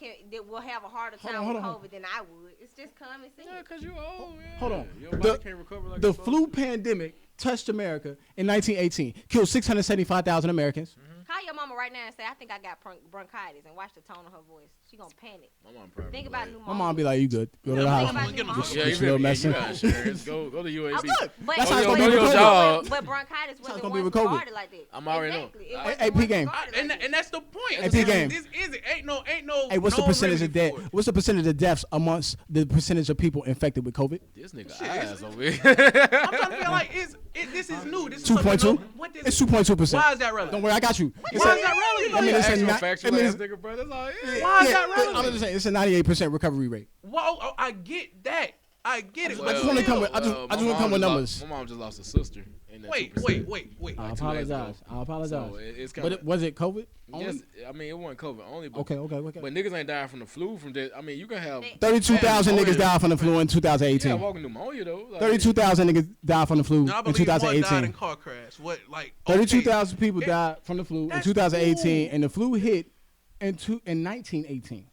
will have a harder time with COVID than I would. It's just common sense. Yeah, because you're old. Yeah. Hold on. Your body can't recover like the flu pandemic touched America in 1918, killed 675,000 Americans. Call your mama right now and say, I think I got bronchitis, and watch the tone of her voice. She gonna panic. My mom probably Think about pneumonia. My mom be like, you good. Go to the hospital. you got insurance. Go to UAB. I'm good. But, That's how it's go gonna be to your with COVID. job. But bronchitis wasn't gonna be with once COVID. started like that. I'm already know. Exactly. Hey, P game. And that's the point. Hey, P game. This is it. Ain't no. Hey, what's the no percentage of remedy death? for it. What's the percentage of deaths amongst the percentage of people infected with COVID? This nigga Shit, eyes over here. I'm trying to feel like this is new. This is 2.2. It's 2.2%. Why is that relevant? Don't worry, I got you. Why is that relevant? I mean, it's a Actual not- factual I mean, ass nigga, bro. That's all it is. Why is that relevant? I'm just saying, it's a 98% recovery rate. Whoa, I get that. I get it. I just want to come with. I just want to come with numbers. My mom just lost a sister. In that Wait. 2%. I Like 2 days ago. apologize. I apologize. So it's kind But was it COVID? Only? Yes, I mean it wasn't COVID only. But, Okay. But niggas ain't dying from the flu from that. I mean you can have 32,000 niggas died from the flu in yeah 2018. walking pneumonia though. Like, 32,000 niggas died from the flu No, I in believe one died in 2018. car crash. What like 32,000 people died from the flu in That's 2018, cool. and the flu hit in 1918.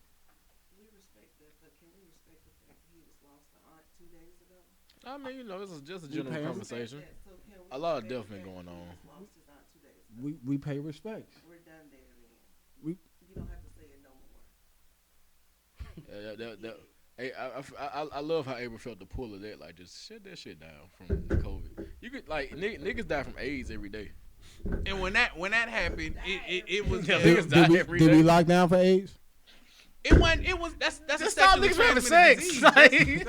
We respect that, but can we respect the fact that he just lost an aunt 2 days ago? I mean you know this is just a We general pay him. conversation. So can we A lot of respect death been the going fact that on. he just lost his aunt 2 days ago? We pay respect. We're done there then. We- You don't have to say it no more. Hey, I love how Abel felt the pull of that. Like just shut that shit down from the COVID. You could like niggas die from AIDS every day. And when that happened, it was Yeah, it niggas die every Did day. we lock down for AIDS? was that's a Just stop sexually niggas having transmitted sex. disease.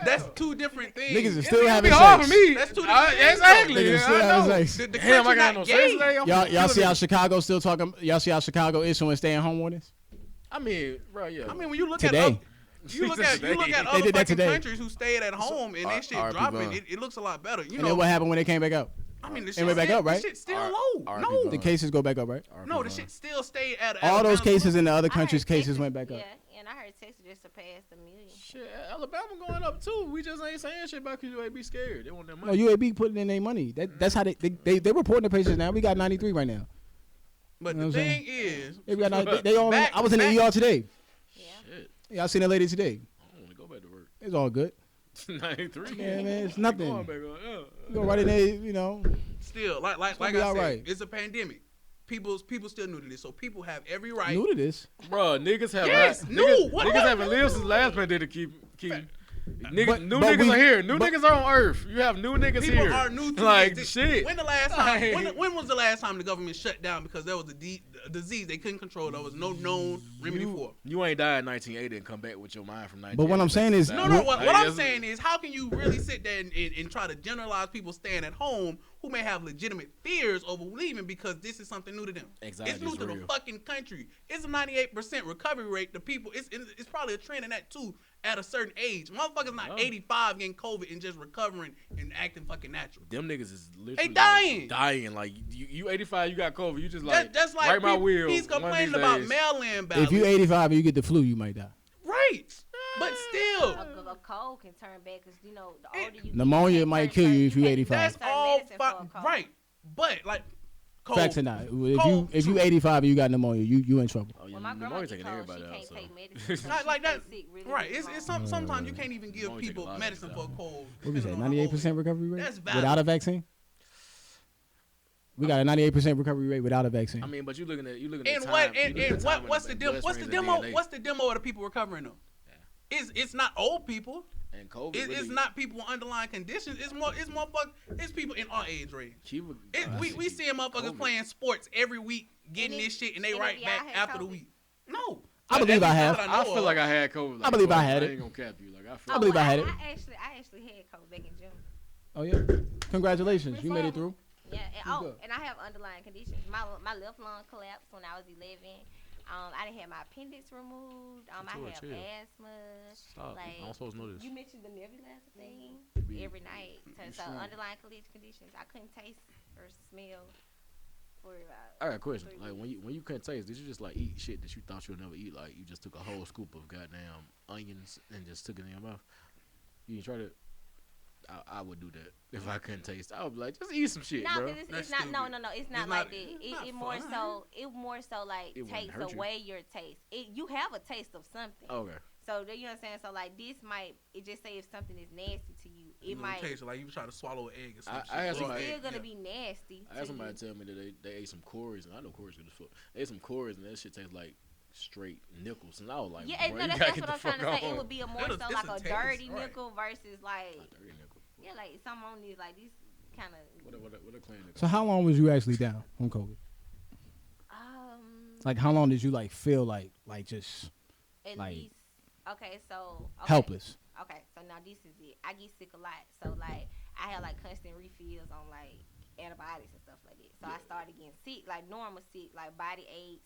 That's two different things. Niggas is It's still gonna having be hard sex. for me. That's two different things, Exactly. Niggas is still I having know. sex. The Damn, I country got not no gay. sex today. I'm Y'all feeling see it. how Chicago still talking? Y'all see how Chicago issuing stay-at-home orders? I mean, bro, yeah. I mean, when you look Today. at you look at Today. other They did that fucking today. countries who stayed at home and that shit R.I.P. dropping, Von. it looks a lot better. You And know, then what happened when they came back up? I mean, the It shit went back up, right? The shit's still R- low. R.I.P. No, Von. The cases go back up, right? no, the shit still stayed at All those Alabama. cases in the other I heard countries' cases Texas- went back up. Yeah, and I heard Texas just surpassed 1 million. Shit, Alabama going up too. We just ain't saying shit about because you ain't be scared. They want that No, money. UAB putting in their money. That's how they reporting the patients now. We got 93 right now. But You know the what I'm thing is, They got they all. Back- I was in the back- ER today. Yeah. Shit, Yeah, I seen that lady today. I don't want to go back to work. It's all good. 93. Yeah, man, it's Going nothing. back on, You go right in there, you know. still, like gonna I be said, all right. it's a pandemic. People still new to this, so people have every right. New to this. Bro, niggas have Yes, not, new. niggas, What- niggas what- haven't lived since last pandemic. Keep. Niggas, But- new but niggas we- are here. New but- niggas are on Earth. You have new niggas People here. are new to like this. shit. When the last time? Like- when was the last time the government shut down because there was a disease they couldn't control? There was no known remedy for. You ain't died in 1980 and come back with your mind from 1980. But what I'm saying is- No. What I'm saying is, how can you really sit there and try to generalize people staying at home who may have legitimate fears over leaving because this is something new to them? Anxiety It's new is to real. the fucking country. It's a 98% recovery rate. The people, it's probably a trend in that too. At a certain age, motherfuckers not Oh. 85 getting COVID and just recovering and acting fucking natural. Them niggas is literally dying. Like, dying. Like you 85, you got COVID. You just like That's like right my people- wheel. he's one of complaining these about days. mail-in ballots. If you 85 and you get the flu, you might die. Right, but still, A cold can turn bad because the older you Pneumonia get, might kill you if you 85. that's certain all medicine for a cold. right. But like, cold, Facts or not. cold, If you true. 85 and you got pneumonia, you in trouble. Oh, yeah, When my grandma pneumonia get taking cold, everybody she out. can't So. take medicine. so Like she that, stay sick really, right? really It's long. sometimes you can't even give Pneumonia take a people lot of medicine shit for a out. cold. What was that? depending on how old 98% recovery rate That's valid. without a vaccine. We got a 98% recovery rate without a vaccine. I mean, but you looking at And time. what? you And looking at time what's the when demo? blood What's the strains and demo? DNA. What's the demo of the people recovering though? It's not old people. And COVID. It's really not people with underlying conditions. It's people in our age range. Cuba, We seeing motherfuckers COVID. playing sports every week, getting Any- this shit, and they any of right y'all back had after the COVID? week. No, I believe I have. I feel like I had COVID. Like, I believe I fuck, had I it. ain't gonna cap you. Like I feel. I believe I had it. I actually had COVID back in June. Oh yeah, congratulations, you made it through. Yeah, You good. and I have underlying conditions. My left lung collapsed when I was 11. I done had my appendix removed. I have asthma. Stop. Like, I'm supposed to know this. You mentioned the nebulizer thing every night. So underlying conditions, I couldn't taste or smell for about. I got a question. Like when you couldn't taste, did you just like eat shit that you thought you would never eat? Like you just took a whole scoop of goddamn onions and just took it in your mouth. You didn't try to. I would do that if I couldn't taste. I would be like, just eat some shit, bro. It's not. No. It's not like that. It more so like takes away your taste. You have a taste of something. Okay. So you know what I'm saying. So like this might just say if something is nasty to you, it might taste like you try to swallow an egg or something. It's still gonna be nasty. I had somebody tell me that they ate some Corys, and I know Corys good as fuck. They ate some Corys, and that shit tastes like straight nickels, and I was like, yeah, no, that's what I'm trying to say. It would be more so like a dirty nickel versus like a dirty nickel. Yeah, like some on these like these kind of. What a clean nickel. So how long was you actually down from COVID? Like how long did you like feel like just at like least helpless? Okay, so now this is it. I get sick a lot, so like I had like constant refills on like antibiotics and stuff like that. So I started getting sick, like normal sick, like body aches.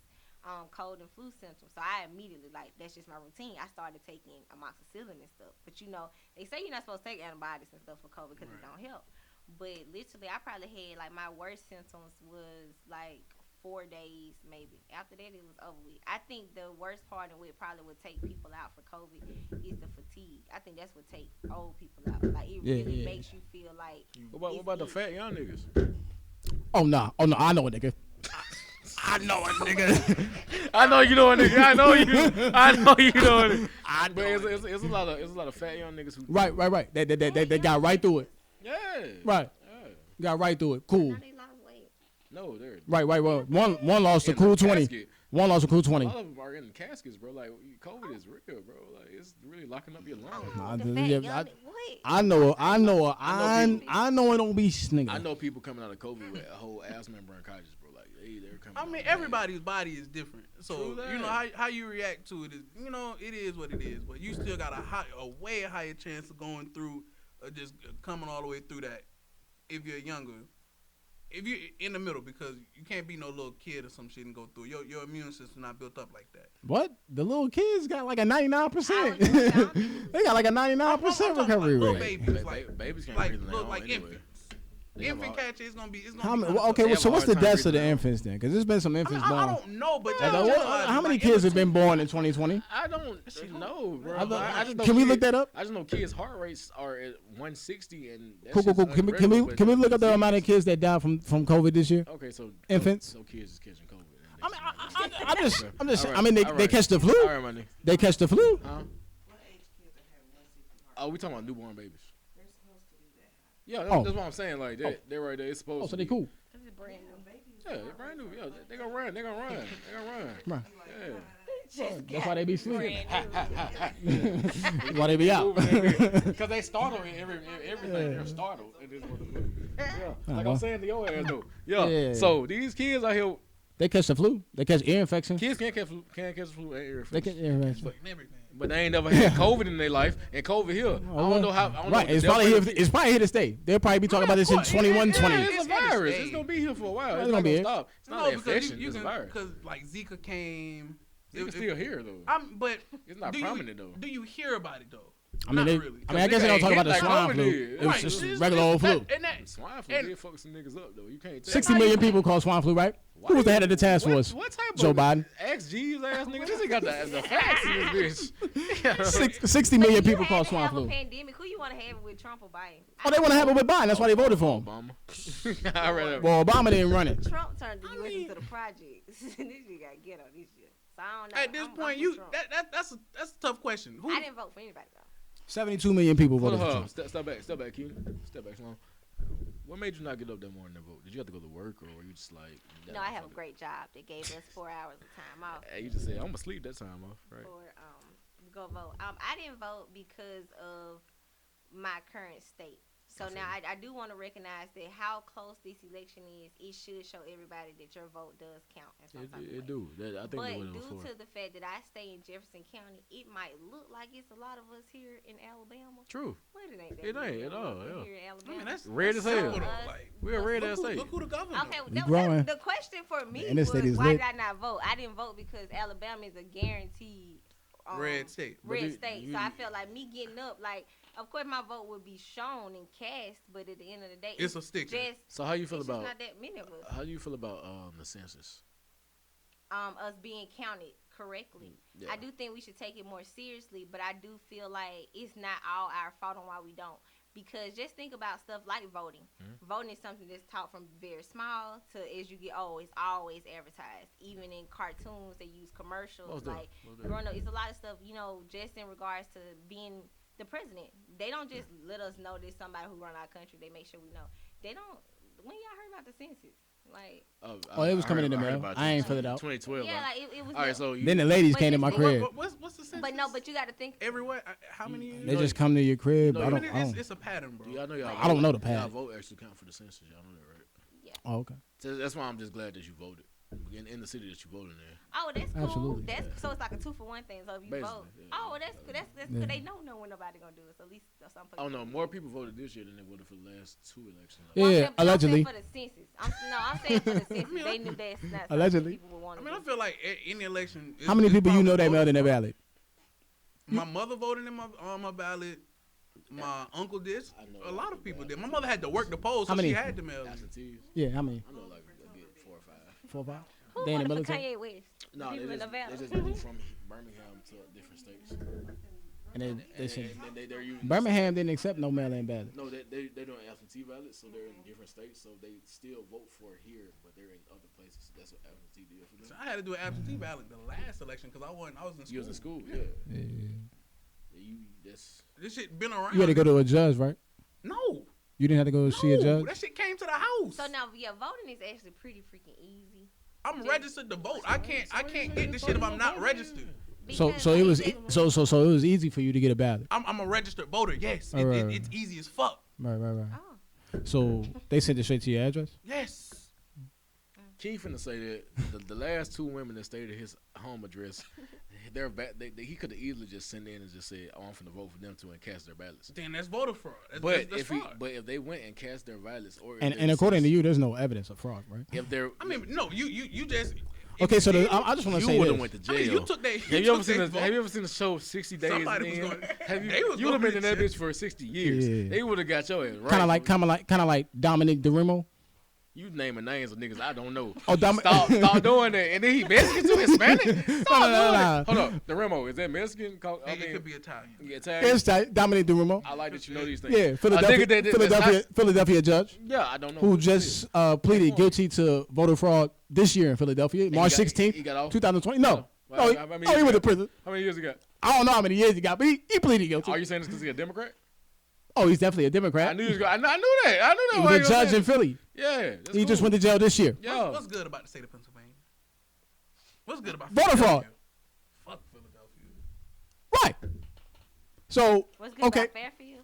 Cold and flu symptoms. So I immediately, like, that's just my routine. I started taking amoxicillin and stuff. But, you know, they say you're not supposed to take antibiotics and stuff for COVID because it don't help. But literally, I probably had, like, my worst symptoms was, like, 4 days maybe. After that, it was over with. I think the worst part of what probably would take people out for COVID is the fatigue. I think that's what take old people out. Like, it really makes you feel like. What about the fat young niggas? Oh, no. I know a nigga. I know a nigga. I know you know a nigga. I know you know a nigga. But it's a lot of fat young niggas who. Right. They got right through it. Yeah. Right. Yeah. Got right through it. Cool. No, they're right. Well, one lost a cool 20. One lost a cool 20. All of them are in the caskets, bro. Like COVID is real, bro. Like it's really locking up your lungs. I know it don't be nigga. I know people coming out of COVID with a whole asthma and bronchitis, bro. Like they're coming. I mean, everybody's body is different, so you know how you react to it is, you know, it is what it is. But you still got a way higher chance of going through, just coming all the way through that if you're younger. If you're in the middle, because you can't be no little kid or some shit and go through. Your immune system not built up like that. What? The little kids got like a 99%. They got like a 99% recovery rate. Babies can't like breathe look like anyway. infants. Infant catch is gonna be. Okay, so what's the deaths of the infants then? Because there's been some infants born. I don't know, but how many kids have been born in 2020? I don't know, bro. I just know can we look that up? I just know kids' heart rates are at 160, and cool. Can we look up the amount of kids that died from COVID this year? Okay, so infants. So kids is catching COVID. I'm just. I mean, they catch the flu. All right, they catch the flu. Huh? What age kids are having 160 heart? Oh, we talking about newborn babies. They're supposed to be that high. Yeah, that's what I'm saying. Like they're right there. It's supposed. So they cool. This is brand new. Yeah, they're brand new. Yeah, they gonna run. Right. Yeah. That's why they be sleeping. Why they be out? Because they startle in everything. They're startled. It is what it is. Yeah. Like I'm saying to your ass though. Yeah. So these kids out here. They catch the flu. They catch ear infection. Kids can't catch flu and ear infection. They catch ear infection. But they ain't never had COVID in their life, and COVID here. I don't know how. Right, it's probably here to stay. They'll probably be talking about this in 2120. It's a virus. It's gonna be here for a while. It's not gonna stop. It's not an infection. It's a virus. Because like Zika came. It's still here though. But it's not prominent though. Do you hear about it though? I mean, I guess they don't talk about the swine flu. It was just regular old flu. Swine flu did fuck some niggas up though. You can't. 60 million people caught swine flu, right? Who was the head of the task force? What type Joe of Biden. XG's ass nigga? This ain't got the facts in this bitch. 60 million people caught swine flu. Pandemic. Who you want to have it with, Trump or Biden? Oh, they want to have it with Biden. That's why they voted for him. Obama. I read it. Well, Obama didn't run it. Trump turned the U.S. into the projects. This shit got to get on this shit. So I don't know. At this point, that's a tough question. I didn't vote for anybody though. 72 million people voted for Trump. Step back, Keenan. Step back, Sloan. What made you not get up that morning and vote? Did you have to go to work, or were you just like? No, I have a great job. They gave us 4 hours of time off. Hey, you just said I'm gonna sleep that time off, right? Or go vote. I didn't vote because of my current state. So now I do want to recognize that how close this election is, it should show everybody that your vote does count. It do. I think but due to the fact that I stay in Jefferson County, it might look like it's a lot of us here in Alabama. True. But it ain't that. It ain't at all. Yeah. Here in Alabama. I mean, that's red as hell. Like, we're a red ass state. Look who the governor. Okay, the question for me, interstate is why lit. did I not vote? I didn't vote because Alabama is a guaranteed red state. Red state. So I felt like me getting up, like, of course my vote would be shown and cast, but at the end of the day, it's a sticker. So how you feel about? Not that many of us. How do you feel about the census? Us being counted correctly. Yeah. I do think we should take it more seriously, but I do feel like it's not all our fault on why we don't. Because just think about stuff like voting. Mm-hmm. Voting is something that's taught from very small to as you get old. It's always advertised. Even in cartoons, they use commercials. Growing up, it's a lot of stuff, just in regards to being the president. They don't just let us know there's somebody who run our country. They make sure we know. They don't. When y'all heard about the census? Like, it was coming in the mail. I ain't fill it out. 2012. Yeah, like it was. All right, so then the ladies came to my crib. What's the census? But you got to think everywhere. How many years? They just come to your crib. I don't. It's a pattern, bro. I know y'all. I don't know the pattern. Y'all vote actually count for the census. Y'all know that, right? Yeah. Oh, okay. So that's why I'm just glad that you voted in the city that you voted in. Oh, that's cool. Absolutely. So it's like a 2-for-1 thing. So if you vote, that's good. That's good. They don't know when nobody gonna do it. So at least some. Oh no, more people voted this year than they voted for the last 2 elections. Yeah, allegedly. I'm saying for the census. I'm saying for the census. They knew that's not. Allegedly. People would want to I feel like any election. How many people you know that mailed in their ballot? My mother voted on my ballot. My uncle did. A lot of people did. My mother had to work the polls, so she had to mail. Yeah, how many? I know like a good 4 or 5. 4 or 5. Who They in the voted for military. Kanye West? No, they just moved from Birmingham to different states. And they said They're using Birmingham didn't accept no mail-in ballot. No, they're doing absentee ballots, so they're in different states, so they still vote for here, but they're in other places. That's what absentee did for them. So I had to do an absentee ballot the last election because I was in school. You was in school, This shit been around. You had to go to a judge, right? No. You didn't have to go see a judge? That shit came to the house. So now, voting is actually pretty freaking easy. I'm registered to vote. I can't get this shit if I'm not registered. So it was easy for you to get a ballot. I'm a registered voter. Yes, it's easy as fuck. Right. Oh. So they sent it straight to your address? Yes. Keith finna say that the last 2 women that stayed at his home address, he could have easily just sent in and just said, "Oh, I'm finna vote for them too," and cast their ballots. Then that's voter fraud. But fraud. if they went and cast their ballots, or and according to you, there's no evidence of fraud, right? If they're, no, you just. Okay, so I just want to say you would have this. went to jail. You took that. Have you ever seen the show 60 Days? Somebody was going. You would have been in that bitch for 60 years. Yeah. They would have got your ass right. Kind of like Dominic DeRimo. You naming names of niggas I don't know. Oh, stop doing that. And then he Mexican too, Hispanic. Stop doing that. Hold up, the Remo, is that Mexican? It could be Italian. Italian. It's Dominic DeRimo. I like that you know these things. Yeah, Philadelphia judge. Yeah, I don't know who just pleaded guilty to voter fraud this year in Philadelphia, March 16th, 2020. No, he went to prison. How many years he got? I don't know how many years he got, but he pleaded guilty. Are you saying this because he's a Democrat? Oh, he's definitely a Democrat. I knew he was I knew that. He was a judge in Philly. Yeah, he just went to jail this year. What's good about the state of Pennsylvania? What's good about voter fraud? Fuck Philadelphia. Right. So what's good about Fairfield?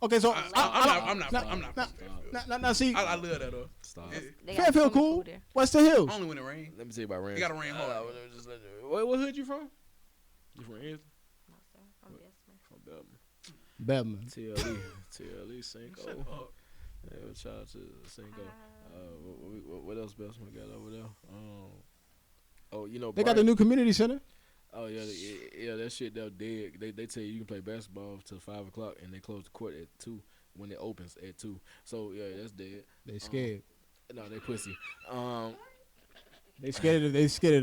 Okay, so I'm not. Now see, I live that though. Stop. Fairfield cool. What's the hills? Only when it rains. Let me tell you about rain. It gotta rain hard. What hood you from? You from Ansley? No, sir. I'm From Belmont. Batman. TLE Cinco. Yeah, shout out to Cinco. What else Bessemer got over there? They got the new community center. Oh yeah, that shit that dead. They tell you can play basketball till 5 o'clock and they close the court at 2 when it opens at 2. So yeah, that's dead. They scared. No, they pussy. They scared of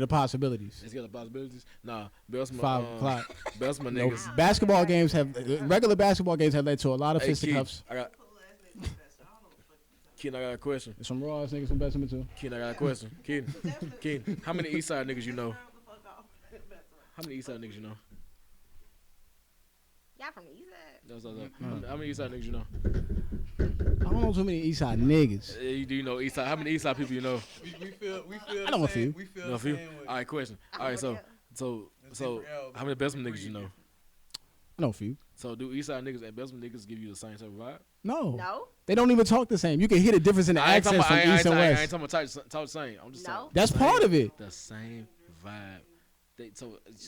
the possibilities. They scared of the possibilities. Nah, Bessemer. 5 o'clock. Bessemer niggas. Basketball games regular basketball games have led to a lot of fisticuffs. Ken, I got a question. There's some raw ass niggas from Bessemer too. Ken, I got a question. Ken, how many Eastside niggas you know? How many Eastside niggas you know? Y'all from the Eastside? How many Eastside niggas you know? I don't know too many Eastside niggas. Do you know Eastside? How many Eastside people you know? We feel. I know a few. We feel a few. All right, question. All right, so how many Bessemer niggas you know? I know a few. So do Eastside niggas and Bessemer niggas give you the same type of vibe? No. They don't even talk the same. You can hear the difference in the accents from East and West. I ain't talking about talk the same. I'm just saying. That's part of it. The same vibe. The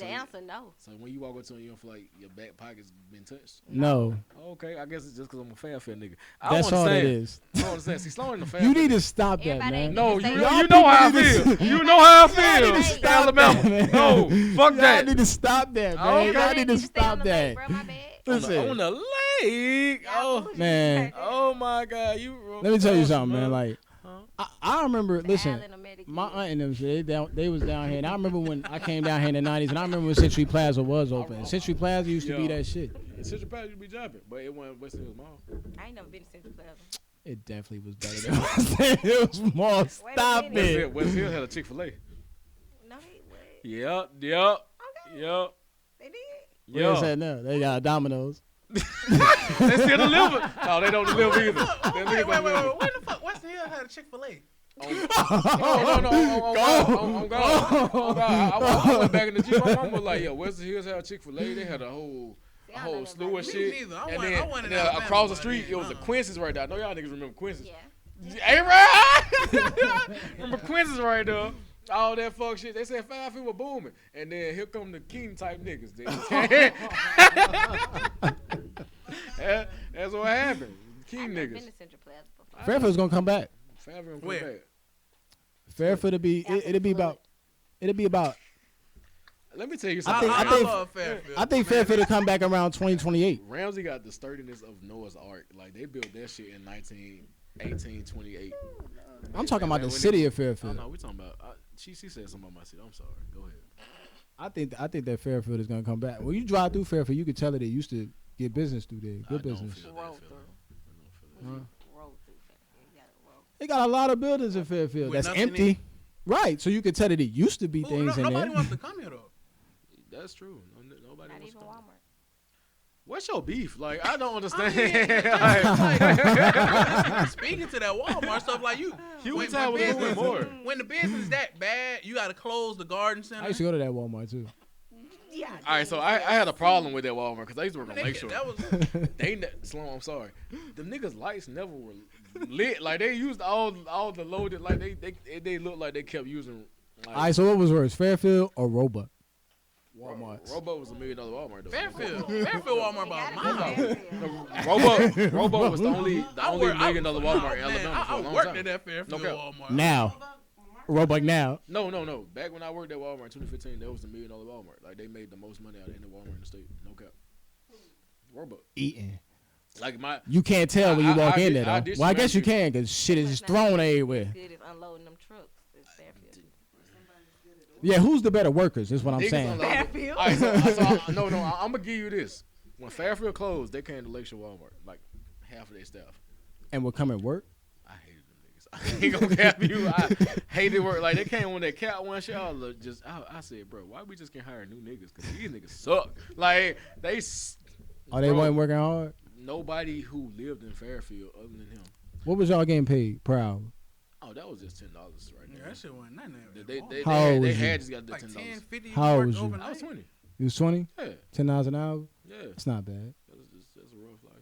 answer no. So when you walk into it, you don't feel like your back pocket's been touched? No. Okay, I guess it's just because I'm a Fairfield nigga. That's all it is. I don't understand. See, slowing the Fairfield. You need to stop that, Everybody man. ain't No, Say you y'all know how I people need feel. to- You know how I Y'all feel. need to stop Alabama. that, man. No, fuck Y'all that. need to stop that, man. Okay. Y'all need to stop that. Bro, my bad. Listen. On the leg. Y'all Oh, bougie man. right there. oh my God. Let me tell you something, man. Like, Huh? I remember. The Listen, Allen American my kid. aunt and them, they was down here, and I remember when I came down here in the '90s, and I remember when Century Plaza was open. Century Plaza used to be that shit. Central Plaza used to be jumping, but it wasn't West Hills Mall. I ain't never been to Central Plaza. It definitely was better than West Hills Mall. Wait a Stop minute. it. West Hills had a Chick-fil-A. No, they what? Yep. Okay. Yep. They did. What they said now? They got Domino's. They still deliver. No, they don't deliver either. Wait. When the fuck Western Hill had a Chick-fil-A? No. I'm gone. I went back in the Jeep. My mom was like, yo, Western Hills had a Chick-fil-A. They had a whole slew of Me shit. neither. I And went- then, I went in and then Alabama across the by street, then. it was the Quincy's right there. I know y'all niggas remember Quincy's. Yeah. Hey, right? Remember Quincy's right there. All that fuck shit. They said 5 feet were booming. And then here come the king type niggas. That's what happened. King I've never niggas. been to Central Plaza before. Fairfield's gonna come back. Fairfield come Where? back. Fairfield will be. After It'll be the flood. about. It'll be about. Let me tell you I something. love Fairfield. I think Fairfield will come back around 2028. Ramsey got the sturdiness of Noah's Ark. Like, they built that shit in 1828. I'm talking about the When city it- of Oh, Fairfield. no, we talking about. She said something about my city. I'm sorry. Go ahead. I think that Fairfield is gonna come back. When you drive through Fairfield, you can tell that they used to get business through there. I Good don't business. feel Roll that feeling. through. I don't feel that. Huh? Roll through Fairfield. You gotta roll. They got a lot of buildings in Fairfield With that's nothing in empty. it. Right, so you can tell that it used to be Ooh, things in nobody there. wants to come here though. That's true. Nobody Not wants even to come. Walmart. What's your beef? Like, I don't understand. Like, speaking to that Walmart stuff, like you Humantown was doing more. when the business is that bad, you got to close the garden center. I used to go to that Walmart too. Yeah. All right, so I had a problem with that Walmart because I used to work on Lakeshore. That was Sloan, I'm sorry. Them niggas' lights never were lit. Like, they used all the loaded. Like, they looked like they kept using. Like, All right, so what was worse, Fairfield or Roebuck? Walmart. Roebuck was $1 million Walmart though. Fairfield about Gotta mine. be Fairfield. Roebuck was the only $1 million Walmart in Alabama for a I long worked time. at that Fairfield No cap. Walmart. Now, Roebuck now. No. Back when I worked at Walmart in 2015, that was the $1 million Walmart. Like, they made the most money out of any Walmart in the state. No cap. Roebuck. Eating. Like, my. You can't tell when you walk in there, I though. Well, I guess you disagree. can because shit is It's just not thrown as everywhere. Good as unloading them trucks. It's Fairfield. Yeah, who's the better workers? Is what I'm Niggas saying. unload- Fairfield. All right, no, I'm gonna give you this. When Fairfield closed, they came to Lakeshore Walmart. Like, half of their staff. And would come and work. I hated them niggas. I ain't gonna cap you. I hated work. Like, they came when they cat one shit. I said, bro, why we just can't hire new niggas? Cause these niggas suck. Like, they. Oh, they bro, weren't working hard. Nobody who lived in Fairfield other than him. What was y'all getting paid per hour? Oh, that was just $10 right Yeah, there. that shit wasn't nothing. How old They was you? had just got the like $10. 10, 50. How old was you? I Overnight. was 20. You was 20? Yeah, $10 an hour? yeah. It's not bad. That's a rough life.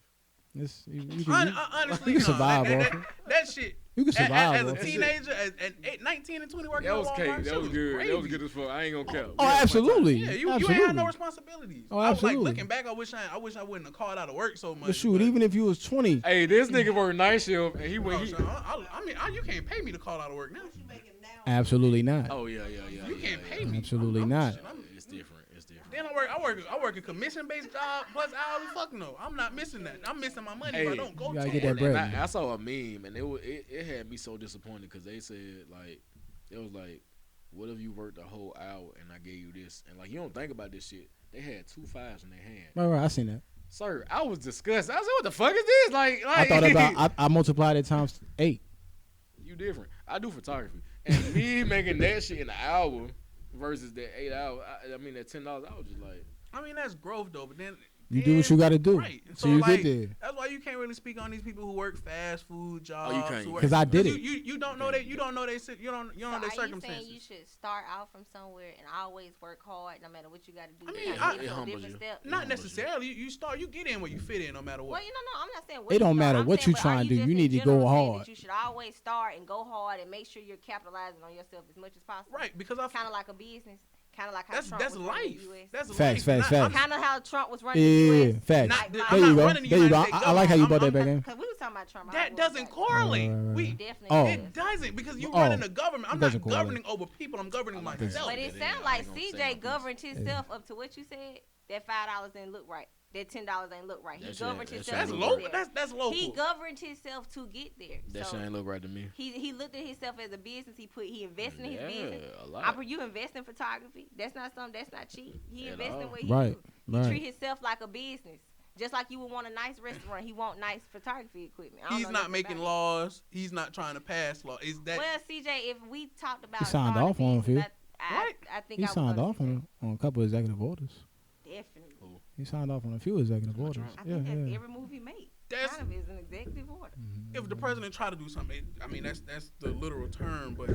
It's, you can, Honestly, you can survive no, off it. that shit. You can survive As a off it. teenager, at 19 and 20 working That at was Walmart, cake. shit That was good. crazy. That was good as fuck. I ain't gonna cap. Oh, absolutely. Yeah, you absolutely. ain't had no responsibilities. Oh, I was absolutely. like looking back, I wish I wouldn't have called out of work so much. But shoot, even if you was 20, Hey, this nigga worked night shift and he went. I mean, you can't pay me to call out of work now. What you making now? absolutely not. Oh yeah. You can't pay me. Absolutely not. It's different. It's different. Then I work a commission based job plus hours. Fuck no, I'm not missing that. I'm missing my money, but I don't go You gotta to get it. that bread. And I saw a meme and it had me so disappointed because they said like it was like, what if you worked a whole hour and I gave you this, and like you don't think about this shit. They had 2 5s in their hand. Right, I seen that. Sir, I was disgusted. I said, what the fuck is this? Like I thought about, I multiplied it times 8. You different. I do photography, and me making that shit in an hour versus that 8 hours. I mean that $10. I was just like, I mean that's growth though, but then You do what you gotta do. Right. So you like, get there. That's why you can't really speak on these people who work fast food jobs. you can't. who work- 'Cause I did it. You don't know that. You don't know they. You don't know their So are you circumstances. saying you should start out from somewhere and always work hard no matter what you got to do? I to mean, kinda get it some humbles different you. steps? Not necessarily. You get in where you fit in, no matter what. Well, I'm not saying. It don't matter what you but trying are to do. just You in need to go general saying hard. that you should always start and go hard and make sure you're capitalizing on yourself as much as possible. Right, because I Kind of like a business. Kind of like how Trump that's was running life. the U.S. That's Facts, life. facts. Kind of how Trump was running the U.S. Facts. Not- There I'm you not go. running the There you go. United States I like how you government. brought that back in. Because we was talking about Trump. That doesn't correlate. Right. Definitely Oh. does. It doesn't because you're Oh. running the government. I'm It not doesn't correlate. governing over people. I'm governing like that. myself. But it Yeah, sounds I like ain't gonna say CJ nothing. governed himself up to what you said. That $5 didn't look right. That $10 ain't look right. He That shit- governed that himself. shit That's to ain't get local. there. That's local. He governed himself to get there. That So shit ain't look right to me. he looked at himself as a business. He invested in his Yeah, business. a lot. You invest in photography. That's not something. That's not cheap. He At invested in all. what he Right, do. He right. treat himself like a business. Just like you would want a nice restaurant, he want nice photography equipment. I don't He's know not nothing making about it. laws. He's not trying to pass law. Is that Well, CJ, if we talked about signed starting off on a few. business, I think He I signed would go off to on a couple of executive orders. definitely. He signed off on a few executive orders. I Yeah, think that's yeah. every move he made. That's- Kind of is an executive order. if the president try to do something? I mean, that's the literal term. But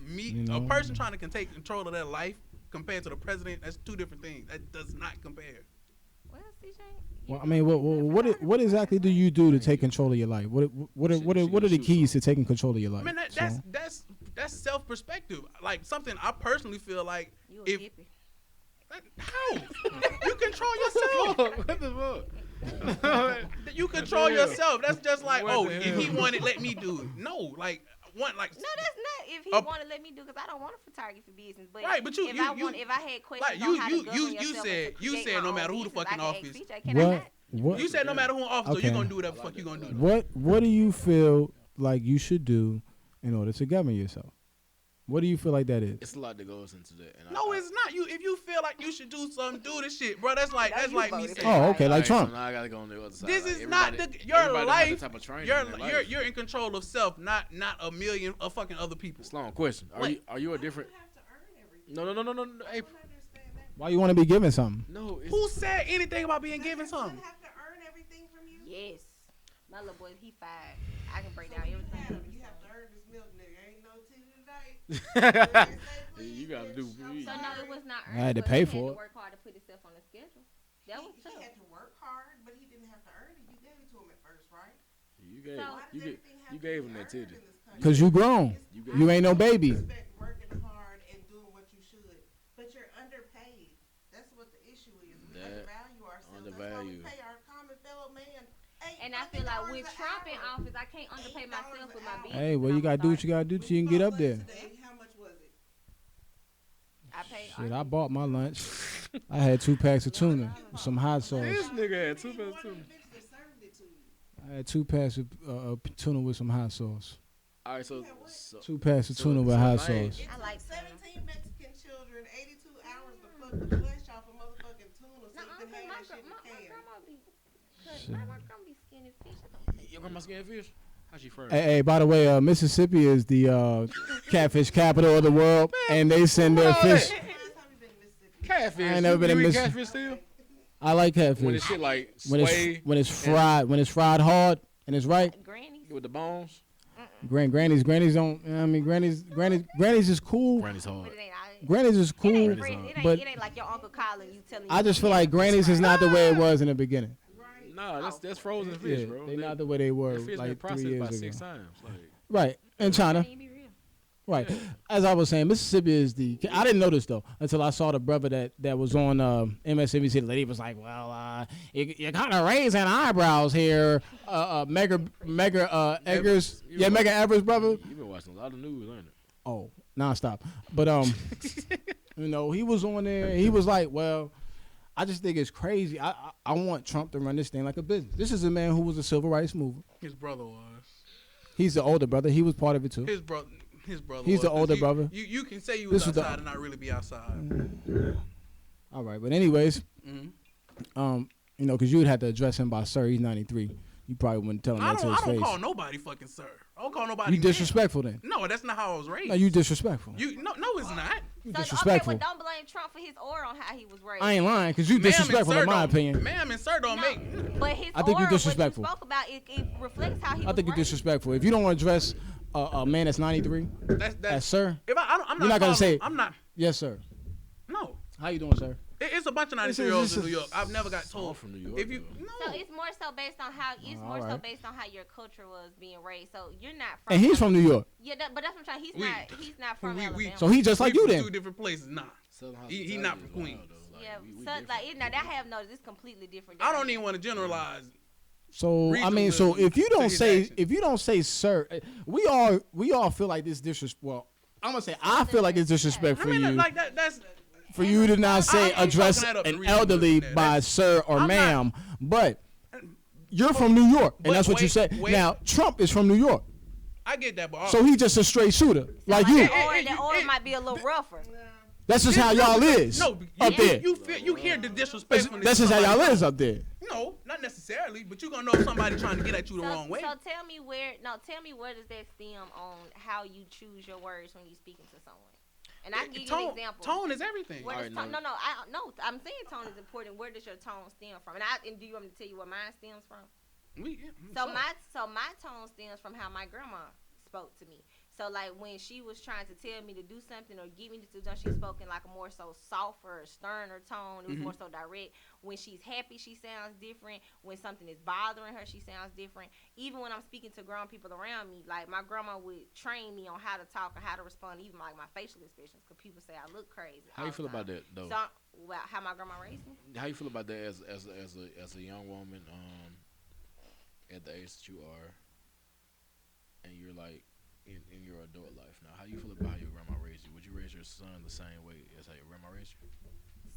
You know? a person trying to take control of their life compared to the president, that's two different things. That does not compare. Well, CJ. Well, I mean, what exactly do you do to take control of your life? What are the keys to taking control of your life? I mean, So, that's self perspective. Like something I personally feel like You a if hippie. how you control yourself. What the fuck? You control yourself. That's just like, What oh, the if hell? he wanted, let me do it. No, like No, that's not. If he Uh, want to let me do, because I don't want a photography business. But Right, but you- if you- I you- want, if I had questions like, on you- how you- to govern you yourself said- and to you create said my no own matter who the business, fucking I can ask office. CJ, can I what not? what you said no matter who in office, so Okay. you're gonna do whatever the fuck you gonna do. what do you feel like you should do in order to govern yourself? What do you feel like that is? It's a lot that goes into that. And No, it's not. If you feel like you should do something, do this shit, bro. That's like No, me you voted saying. Oh, okay, like Alright, Trump. So now I gotta go on the other side. This Like, is not everybody- your everybody don't have life. that type of training in their life. You're in control of self, not a million of fucking other people. Sloan, question. Are you a different? You have to earn everything. No. I April. don't understand that. Why you want to be given something? No. It's, Who said anything about being given Does your son something? have to earn everything from you? Yes. My little boy, he 5. I can break So down when you everything. have him, you have to earn this milk, nigga. Ain't no tea tonight. You gotta do. So no, it was not. I had to earned, but pay he for had it. to work hard to put himself on the schedule. That was He tough. had to work hard, but he didn't have to earn it. You gave it to him at first, right? You gave. So- Why does You gave. everything have You to gave be him that earned titty. in this country? Cause you grown. It's- You ain't no I baby. respect working hard and doing what you should, but you're underpaid. That's what the issue is. We That undervalue ourselves. That's why we undervalue. pay our common fellow man. And I feel like with Trump in office, I can't underpay myself with my business. Hey, well, you gotta do what you gotta do so you can get up there. How much was it? I pay. Shit, I bought my lunch. I had 2 packs of tuna with some hot sauce. This nigga had 2 One minutes of too. the bitches that served it to you. I had 2 packs of tuna with some hot sauce. All right, so 2 packs of So- tuna with so hot man- sauce. It I took like tuna. 17 Mexican children 82 hours to fuck the flesh off of motherfucking tuna so No, you can have that shit in the can. grandma be. Shit. My grandma be skinning fish. your grandma skin fish? How she first? Hey, by the way, Mississippi is the catfish capital of the world, and they send their Who fish. Last time you been in Mississippi? Catfish. I ain't never been you in eat Miss- catfish still? I like When catfish this shit like when sway it's fried hard and it's right. Grannies. with the bones. Grannies don't. You know what I mean, grannies is cool. Granny's hard. But it ain't. Grannies is It cool, ain't, Granny's it, hard. ain't, but it ain't like your uncle calling you telling you. I just feel like grannies is not the way it was in the beginning. Right. Nah, that's frozen fish, Yeah, bro. they not the way they were That fish been like 3 processed years about ago. 6 times. Like, Right, in China. Can't be real. Right. As I was saying, Mississippi is the. I didn't know this though until I saw the brother that was on MSNBC. The lady was like, "Well, you're kind of raising eyebrows here, Mega Eggers. Yeah, Mega Evers, brother. you been watching a lot of news, ain't it? Oh, nonstop. But you know, he was on there. And he was like, "Well, I just think it's crazy. I want Trump to run this thing like a business. This is a man who was a civil rights mover. His brother was. He's the older brother. He was part of it too. His brother. He's the was, 'cause older you- brother. You can say you This was was the- outside and not really be outside. All right, but anyways, hmm you know, because you would have to address him by sir. He's 93. You probably wouldn't tell him I that to don't. his I don't face. call nobody fucking sir. I don't call nobody. You ma'am. disrespectful then. No, that's not how I was raised. No, you disrespectful. You no, it's not. You So, disrespectful. okay, well, don't blame Trump for his aura on how he was raised. I ain't lying, because you Ma'am and disrespectful sir in my don't- opinion. Ma'am and sir don't No, make. but his I think you aura, disrespectful. what you spoke about, it reflects how he I was think you're raised. disrespectful. If you don't address a man that's 93 That's as sir, If I'm not. You're not gonna calling- say- I'm not. yes, sir. No. How you doing, sir? It's a bunch of This 93-year-olds is- in New York. I've never got I'm told. from New York. If you though. So it's more so based on how all right. based on how your culture was being raised. So you're not from. And he's from New York, Yeah, but that's what I'm trying. He's We- not. He's not from we- Alabama. so he just like we you from then. 2 different places. Nah. He not from Queens. Like, Yeah, we so different. like now that I have noticed, it's completely different. I don't even want to generalize. So I mean, so Regionalism if you don't to his say action. sir, we all feel like this disrespect. Well, I'm gonna say I feel like it's disrespect I for mean, you. like that's. For you to not say I'm address talking that up, the an reason elderly that- by sir or I'm not- ma'am, but you're from New York, and But that's what you wait, said. wait. Now Trump is from New York, I get that, but so he's just a straight shooter like you. The order might be a little rougher. That's just how y'all is No, up there. you hear the disrespect. That's just how y'all is up there. No, not necessarily, but you gonna know if somebody trying to get at you the wrong way. So tell me where does that stem on how you choose your words when you speaking to someone? And I can give you an example. Tone is everything. Where does tone, I'm saying tone is important. Where does your tone stem from? And do you want me to tell you where mine stems from? So my tone stems from how my grandma spoke to me. So like when she was trying to tell me to do something or get me to do something, she spoke in like a more so softer, sterner tone. It was more so direct. When she's happy, she sounds different. When something is bothering her, she sounds different. Even when I'm speaking to grown people around me, like my grandma would train me on how to talk and how to respond, even like my facial expressions, because people say I look crazy. How you feel about that though? So, well, how my grandma raised me? How you feel about that as a young woman, at the age that you are, and you're like in your adult life now? How you feel about how your grandma raised you? Would you raise your son the same way as how your grandma raised you?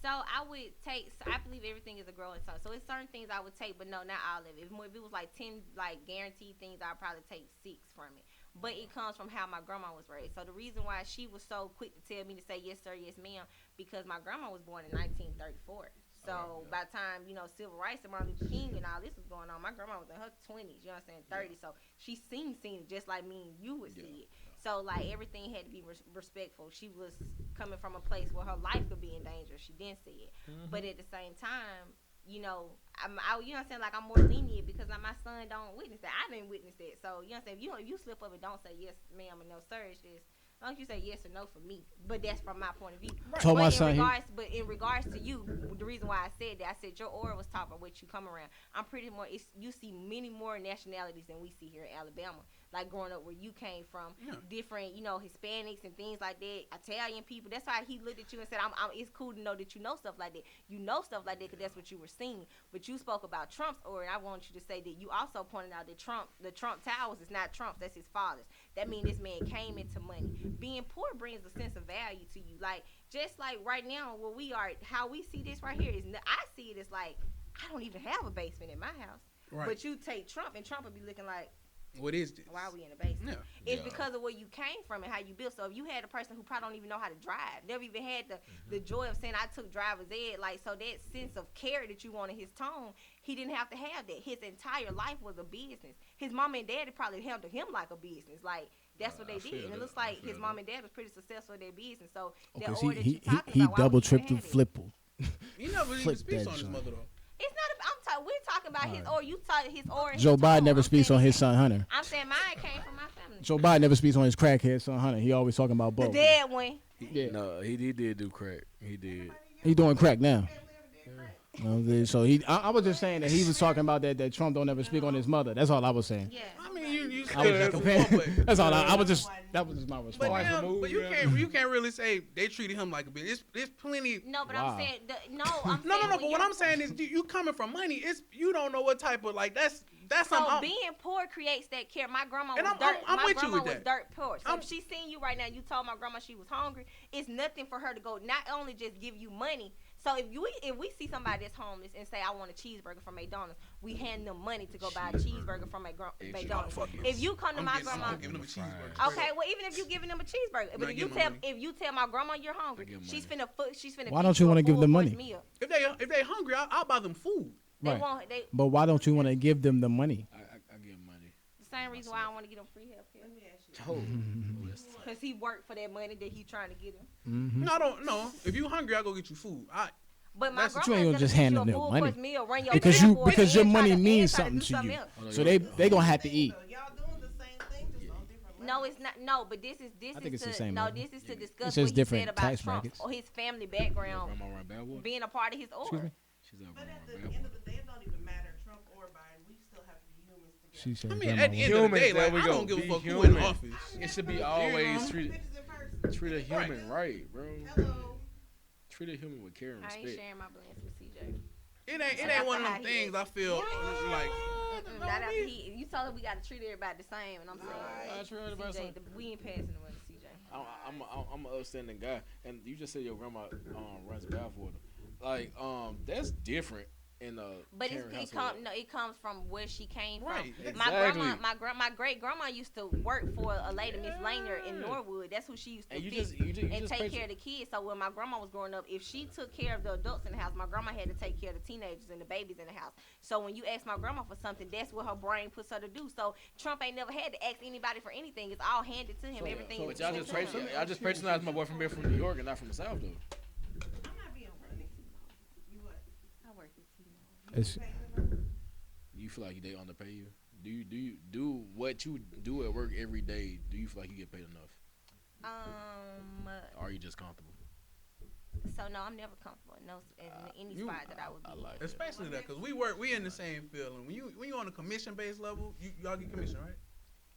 So I would take. So I believe everything is a growing son. So it's certain things I would take, but no, not all of it. If it was like 10 like guaranteed things, I'd probably take 6 from it. But it comes from how my grandma was raised. So the reason why she was so quick to tell me to say yes sir, yes ma'am, because my grandma was born in 1934. So by the time, civil rights and Martin Luther King and all this was going on, my grandma was in her 20s, you know what I'm saying, 30. So she seen it just like me and you would see it. So like everything had to be respectful. She was coming from a place where her life could be in danger. She didn't see it. But at the same time, you know what I'm saying, like I'm more lenient because like my son don't witness that. I didn't witness that. So you know what I'm saying, if you slip up and don't say yes ma'am and no sir, it's just as long as you say yes or no for me, but that's from my point of view. Told my But son but in regards to you, the reason why I said that, I said your aura was talking about what you come around. I'm pretty more. You see many more nationalities than we see here in Alabama. Like growing up where you came from, different, Hispanics and things like that, Italian people. That's why he looked at you and said, it's cool to know that you know stuff like that. You know stuff like that because that's what you were seeing. But you spoke about Trump's aura, and I want you to say that you also pointed out that the Trump Towers is not Trump's, that's his father's. That means this man came into money. Being poor brings a sense of value to you. Like, just like right now where we are, how we see this right here is, I see it as like, I don't even have a basement in my house. Right. But you take Trump, and Trump would be looking like, what is this? Why are we in the basement? It's because of where you came from and how you built. So if you had a person who probably don't even know how to drive, never even had the joy of saying I took driver's ed, like, so that sense of care that you want in his tone, he didn't have to have that. His entire life was a business. His mom and dad probably handled him like a business. Like, that's what they did. And it looks like his mom and dad was pretty successful in their business. So he double triple flipple. He never even speaks on his mother though. It's not. We're talking about his or you talk his or. Joe Biden never speaks on his son Hunter. I'm saying mine came from my family. Joe Biden never speaks on his crackhead son Hunter. He always talking about both. The dead one. Yeah. No, he did do crack. He did. He doing crack now. So I was just saying that he was talking about that Trump don't ever speak on his mother. That's all I was saying. Yeah. I mean, you that's all. That was just my response. But you can't really say they treated him like a bitch. There's plenty. No, but Wow. I'm saying No. But what I'm saying is, you coming from money. It's you don't know what type of that's so something. Being poor creates that care. My grandma was And dirt. I'm My with you grandma with was that. dirt poor. So if she seen you right now, you told my grandma she was hungry. It's nothing for her to go. Not only just give you money. So if we see somebody that's homeless and say I want a cheeseburger from McDonald's, we hand them money to go buy a cheeseburger from McDonald's. If you come to my grandma, I'm giving them a cheeseburger. okay, well even if you giving them a cheeseburger, but if you tell my grandma you're hungry, she's finna. Why don't you want to give them money? If they hungry, I'll buy them food. Right. But why don't you want to give them the money? I give him money. The same reason why I want to get him free health care. Let me ask you. Because he worked for that money that he trying to get him. Mm-hmm. No, I don't know. If you hungry, I'll go get you food. But my you ain't gonna just hand them their money meal, because your money means something to you. So they gonna have to eat. Y'all doing the same thing, just on different levels. No, it's not. No, but this is I think it's the to same no. level. This is to discuss It's what just he different said about tax Trump brackets. or his family background Grandma run bad boy. being a part of his Excuse aura. me? She's a But grandma at the run bad end boy. of the day, it don't even matter Trump or Biden. We still have to be humans together. She said, I mean, grandma at the end of the Humans, day, there like, we I go. don't give a Be fuck who in human. office. It should be always treated Pictures in person. a human right, bro. Hello. treat a human with care and I respect. ain't sharing my blends with CJ. It ain't one of them things I feel like. Not after you told him we got to treat everybody the same, and I'm saying, CJ, we ain't passing the one to CJ. I'm an upstanding guy, and you just said your grandma runs bathwater. Like that's different. But it comes from where she came Right, from. Exactly. My great grandma used to work for a lady, Miss Laner in Norwood. That's who she used to fix and take care of the kids. So when my grandma was growing up, if she took care of the adults in the house, my grandma had to take care of the teenagers and the babies in the house. So when you ask my grandma for something, that's what her brain puts her to do. So Trump ain't never had to ask anybody for anything. It's all handed to him. Everything. But y'all just patronized my boy from here from New York and not from the South though. I'm not being funny. You what? I work with Timo. You feel like they underpay you? Do you do what you do at work every day? Do you feel like you get paid enough? Or are you just comfortable? So no, I'm never comfortable in any spot that I would be. I like Especially that because we in the same field, and when you on a commission based level, y'all get commission, right?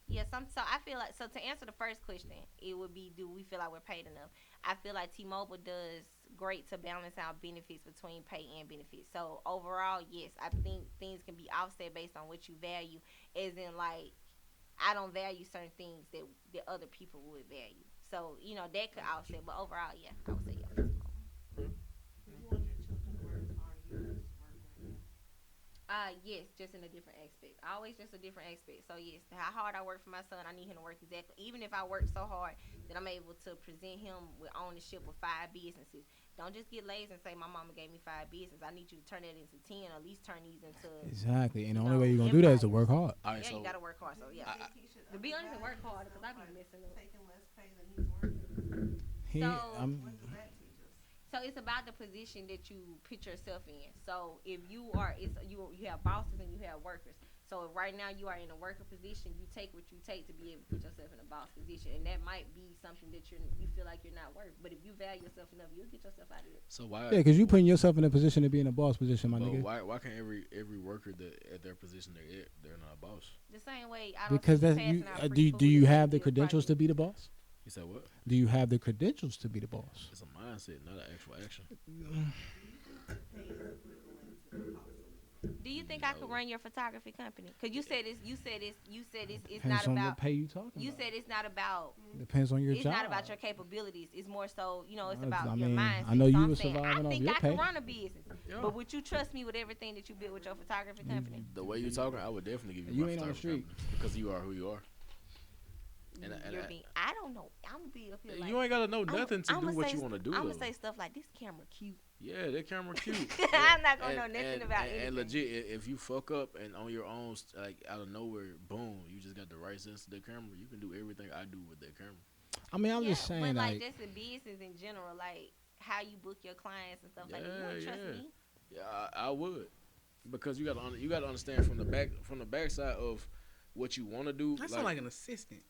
Yes, so I feel like, so to answer the first question, it would be, do we feel like we're paid enough? I feel like T-Mobile does great to balance out benefits between pay and benefits. So overall, yes, I think things can be offset based on what you value, as in like, I don't value certain things that other people would value. So, that could offset, but overall, yeah, I would say yeah. If you want your children to work as hard as you used to work right now. Yes, just in a different aspect. Always just a different aspect. So yes, how hard I work for my son, I need him to work exactly. Even if I work so hard that I'm able to present him with ownership of 5 businesses. Don't just get lazy and say my mama gave me 5 businesses. I need you to turn that into 10, or at least turn these into. Exactly, and the only way you're gonna do that is to work hard. Yeah, you gotta work hard. So yeah, to be honest, work hard because I be messing up. Taking less pay than he's working. What does that teach us? So it's about the position that you put yourself in. So if you have bosses and you have workers. So if right now you are in a worker position, you take what you take to be able to put yourself in a boss position, and that might be something that you feel like you're not worth. But if you value yourself enough, you'll get yourself out of it. So why? Yeah, because you putting yourself in a position to be in a boss position, my nigga. Why can't every worker that at their position they're not a boss? The same way I don't. Because that's you. Do you have the credentials to be the boss? You said what? Do you have the credentials to be the boss? It's a mindset, not an actual action. Do you think I could run your photography company? Because you said it's Depends not on about what pay you talking You about. said it's not about. Depends on your It's job. not about your capabilities. It's more so, it's I about mean, your mindset. I know So you I'm were saying, surviving I off think your I pay. could run a business. Yeah. But would you trust me with everything that you built with your photography company? The way you talking, I would definitely give you. You my ain't on the photography street. company because you are who you are. I don't know. I'm gonna be up here. Like, You ain't gotta know nothing to do what you want to do. I'm gonna though. say stuff like this camera cute. Yeah, that camera cute. I'm not gonna know nothing about anything. And legit, if you fuck up and on your own, like out of nowhere, boom, you just got the right sense of the camera. You can do everything I do with that camera. I mean, I'm just saying, but like just in business in general, like how you book your clients and stuff like that. You don't trust me? Yeah, I would, because you gotta understand from the backside of what you want to do. That sound like an assistant.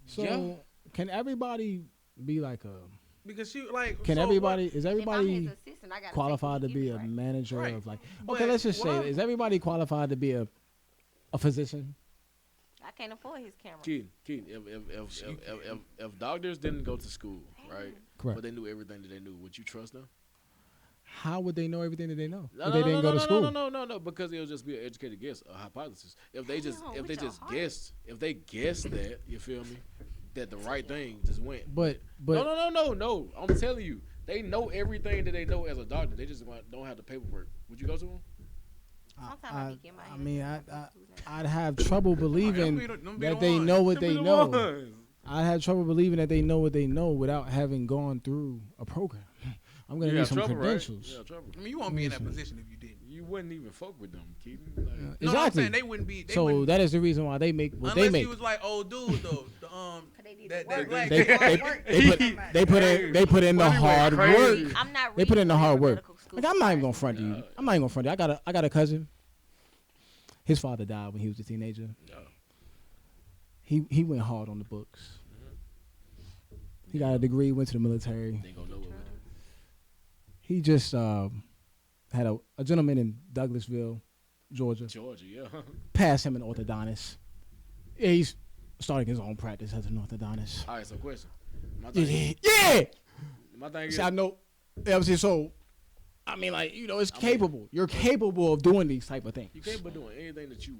So can everybody be like a? Because you like. Can so everybody? what, Is If I'm everybody his assistant, I gotta qualified to take what he be gives a me, right? manager Right. of like? But Okay, let's just what say, I'm- is everybody qualified to be a physician? I can't afford his camera. Kid, if doctors didn't go to school, right? Correct. But they knew everything that they knew, would you trust them? How would they know everything that they know? No, if they didn't go to school. No, because it'll just be an educated guess, a hypothesis. If they just Damn, with your heart. if they guessed that, you feel me, that the right thing just went. But No. I'm telling you, they know everything that they know as a doctor. They just don't have the paperwork. Would you go to them? I mean, I'd have trouble believing them be that the they ones. know what Them they be the know. ones. I had trouble believing that they know what they know without having gone through a program. I'm gonna You need got some trouble, credentials. Right? You got trouble. I mean, you won't be in that position if you didn't. You wouldn't even fuck with them, Keaton. Like, No, I'm Exactly. saying they wouldn't be. They So wouldn't, that is the reason why they make what unless they make. he was like old dude though. That black. They put in the hard crazy. work. I'm not. They put in the hard work. medical school Like I'm not even for gonna front to you. I'm not even gonna front to you. I got a cousin. His father died when he was a teenager. He went hard on the books. He got a degree, went to the military. they gonna know what we do. He just had a gentleman in Douglasville, Georgia, Georgia, yeah. passed him an orthodontist. Yeah, he's starting his own practice as an orthodontist. All right, so question. My thing, Yeah. my thing is, See, I know know what I'm saying? So, I mean, like, you know, it's capable. You're capable of doing these type of things. You're capable of doing anything that you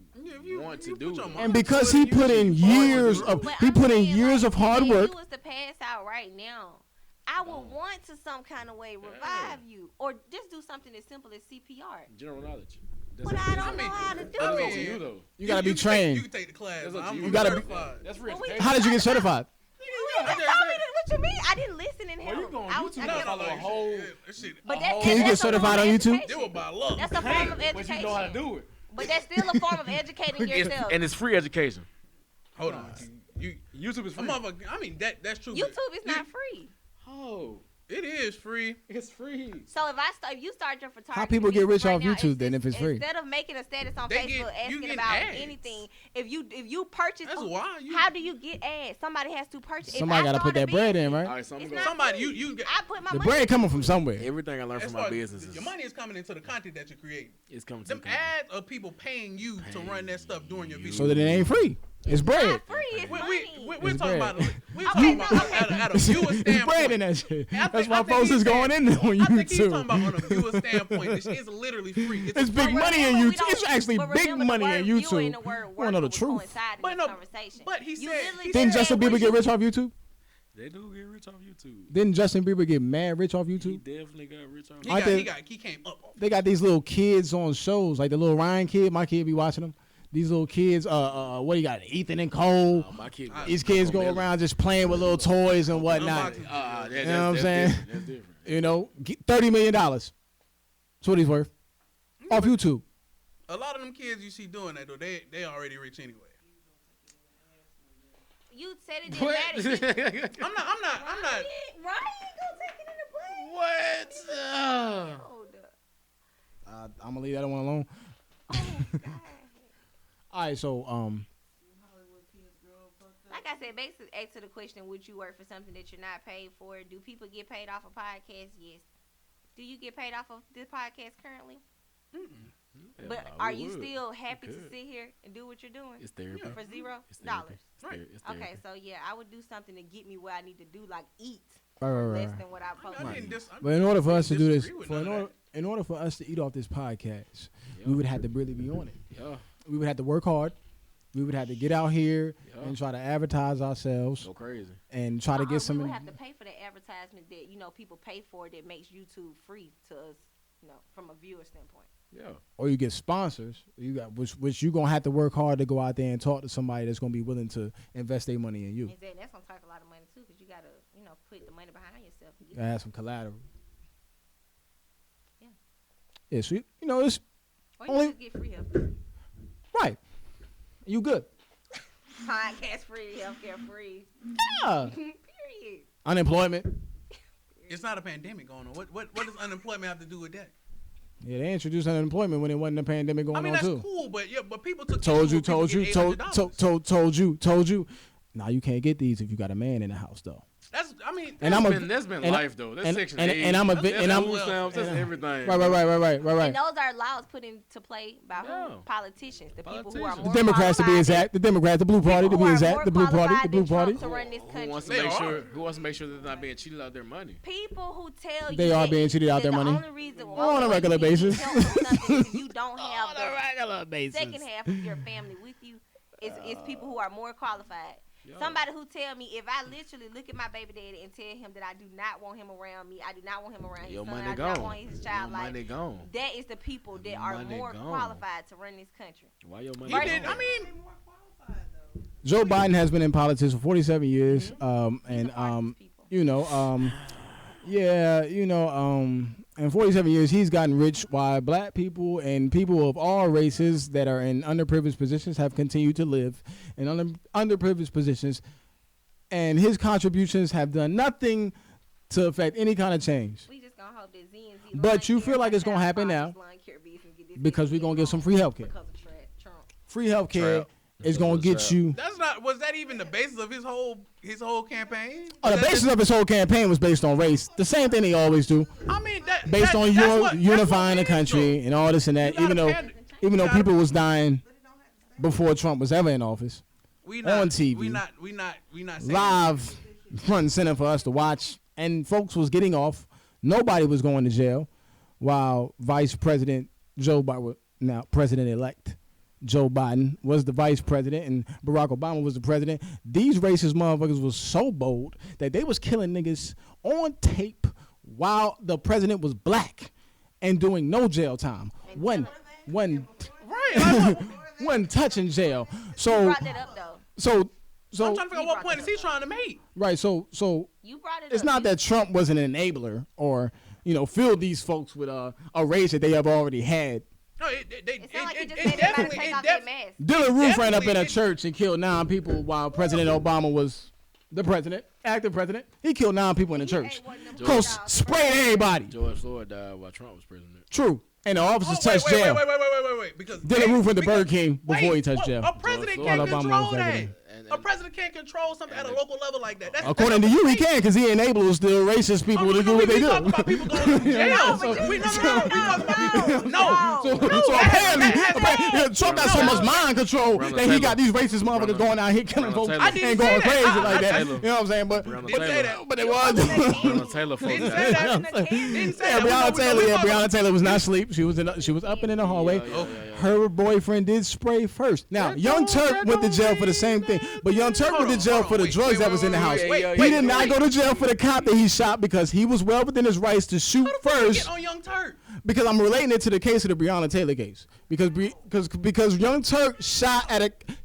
want to do. And because he put in years of hard work. If you was to pass out right now, I would want to some kind of way revive you, or just do something as simple as CPR. General knowledge. But I don't know how to do it. You gotta be trained. You can take the class. You gotta be. That's free. How did you get certified? What you mean? I didn't listen and help. You going YouTube to follow a whole. Can you get certified on YouTube? They were by luck. That's a form of education. But you know how to do it. But that's still a form of educating yourself. And it's free education. Hold on. YouTube is free. I mean, that's true. YouTube is not free. Oh. It is free. It's free. So if you start your photography, how people get rich off now, YouTube then if it's free? Instead of making a status on Facebook asking about anything, if you purchase, that's why. How do you get ads? Somebody has to purchase. Somebody got to put that bread in, right? All right, somebody you. I put my the bread coming from somewhere. Everything I learned from my business. Your money is coming into the content that you create. It's coming. Them ads are people paying you to run that stuff during your video. So that it ain't free. It's bread. Not free. It's money. We're talking about at a viewer standpoint. It's bread in that shit. That's why folks is going in there on YouTube. I think he's talking about on a viewer standpoint. This is literally free. It's big money in YouTube. It's actually big money in YouTube. You want to know the truth? But he said. Didn't Justin Bieber get rich off YouTube? They do get rich off YouTube. Didn't Justin Bieber get mad rich off YouTube? He definitely got rich off YouTube. He came up. They got these little kids on shows, like the little Ryan kid. My kid be watching them. These little kids, what do you got? Ethan and Cole. These kids go around just playing with little toys and whatnot. You know what I'm saying? That's different. You know, $30 million. That's what he's worth. Off YouTube. A lot of them kids you see doing that, though, they already rich anyway. You said it didn't matter. I'm not. Ryan gonna take it in the butt. What? I'm gonna leave that one alone. Oh, God. All right, so like I said, basically answer the question: would you work for something that you're not paid for? Do people get paid off of podcasts? Yes. Do you get paid off of this podcast currently? Mm-mm. But are you still happy to sit here and do what you're doing? It's therapy. For $0? Right. Okay, so yeah, I would do something to get me where I need to do, like eat. Right. Less than what I post. But in order for us to do this, in order for us to eat off this podcast, we would have to really be on it. Yeah. We would have to work hard. We would have to get out here and try to advertise ourselves. Go crazy. And try to get some. We would have to pay for the advertisement that people pay for that makes YouTube free to us, from a viewer standpoint. Yeah. Or you get sponsors. You got which you gonna have to work hard to go out there and talk to somebody that's gonna be willing to invest their money in you. And that's gonna take a lot of money too, because you gotta put the money behind yourself. You gotta have some collateral. Yeah. Yeah. So it's or you only just get free healthcare. Right. You good? Podcast free, healthcare free. Yeah. Period. Unemployment. It's not a pandemic going on. What does unemployment have to do with that? Yeah, they introduced unemployment when it wasn't a pandemic going on too. I mean, that's cool, but people took told you. Now you can't get these if you got a man in the house though. That's been life though. That's Section 8. And I'm that's Right. everything. And those are laws put into play by who? Politicians. The people who are more the Democrats to be exact. The Democrats, the Blue Party to be exact. The Blue Party. To run this country. Who wants to make sure they're not being cheated out of their money? People who tell you they are being cheated out their money. The only reason on a regular basis. You don't have on a regular basis. Second half of your family with you is people who are more qualified. Somebody who tell me, if I literally look at my baby daddy and tell him that I do not want him around me, I do not want him around his son, I do not want his child life, that is the people that are more qualified to run this country. Why your money gone? Joe Biden has been in politics for 47 years, in 47 years, he's gotten rich while black people and people of all races that are in underprivileged positions have continued to live in underprivileged positions. And his contributions have done nothing to affect any kind of change. We just gonna hope that Z and Z. But you feel like it's going to happen now because we're going to get some free health care. Free health care is going to get you. Was that even the basis of his whole campaign? The basis of his whole campaign was based on race. The same thing they always do. I mean, based on unifying the country and all this and that. Even though people was dying before Trump was ever in office, on TV, we not live front and center for us to watch, and folks was getting off nobody was going to jail, while Vice President Joe Biden, now President-elect Joe Biden, was the vice president and Barack Obama was the president. These racist motherfuckers was so bold that they was killing niggas on tape while the president was black and doing no jail time. One touching jail. So You brought that up though. so I'm trying to figure out what point is he trying to make. right. So You brought it it's up. not that Trump was an enabler or filled these folks with a race that they have already had. It No, sounds like he just made everybody take off their mask. Dylan Roof ran up in a definitely- church and killed 9 people while President Obama was the president, active president. He killed 9 people in the church. Cause sprayed everybody. George Floyd died while Trump was president. True. And the officers wait, touched jail. wait. Because Dylan Roof went to Burger King before he touched well, jail. A president George can't Floyd. control Obama was that. president. A president can't control something at a local level like that. That's, According to you, he can because he enables the racist people to do what they we do. talking about people going to jail. We talking about people. No. So that apparently, Trump got so much mind control Breonna that he Taylor. got these racist motherfuckers going out here killing Breonna folks Taylor. I didn't and say going that. crazy I- like that. Taylor. You know what I'm saying? But Breonna Didn't say that. it was. Breonna Taylor folks Didn't died. say that. Didn't say that. Breonna Taylor was not asleep. She was up and in the hallway. Yeah. Her boyfriend did spray first. Now, Young Turk went to jail for the same thing, but Young Turk went to jail for the drugs that was in the house. He did not go to jail for the cop that he shot because he was well within his rights to shoot first. Get on Young Turk. Because I'm relating it to the case of the Breonna Taylor case. Because Young Turk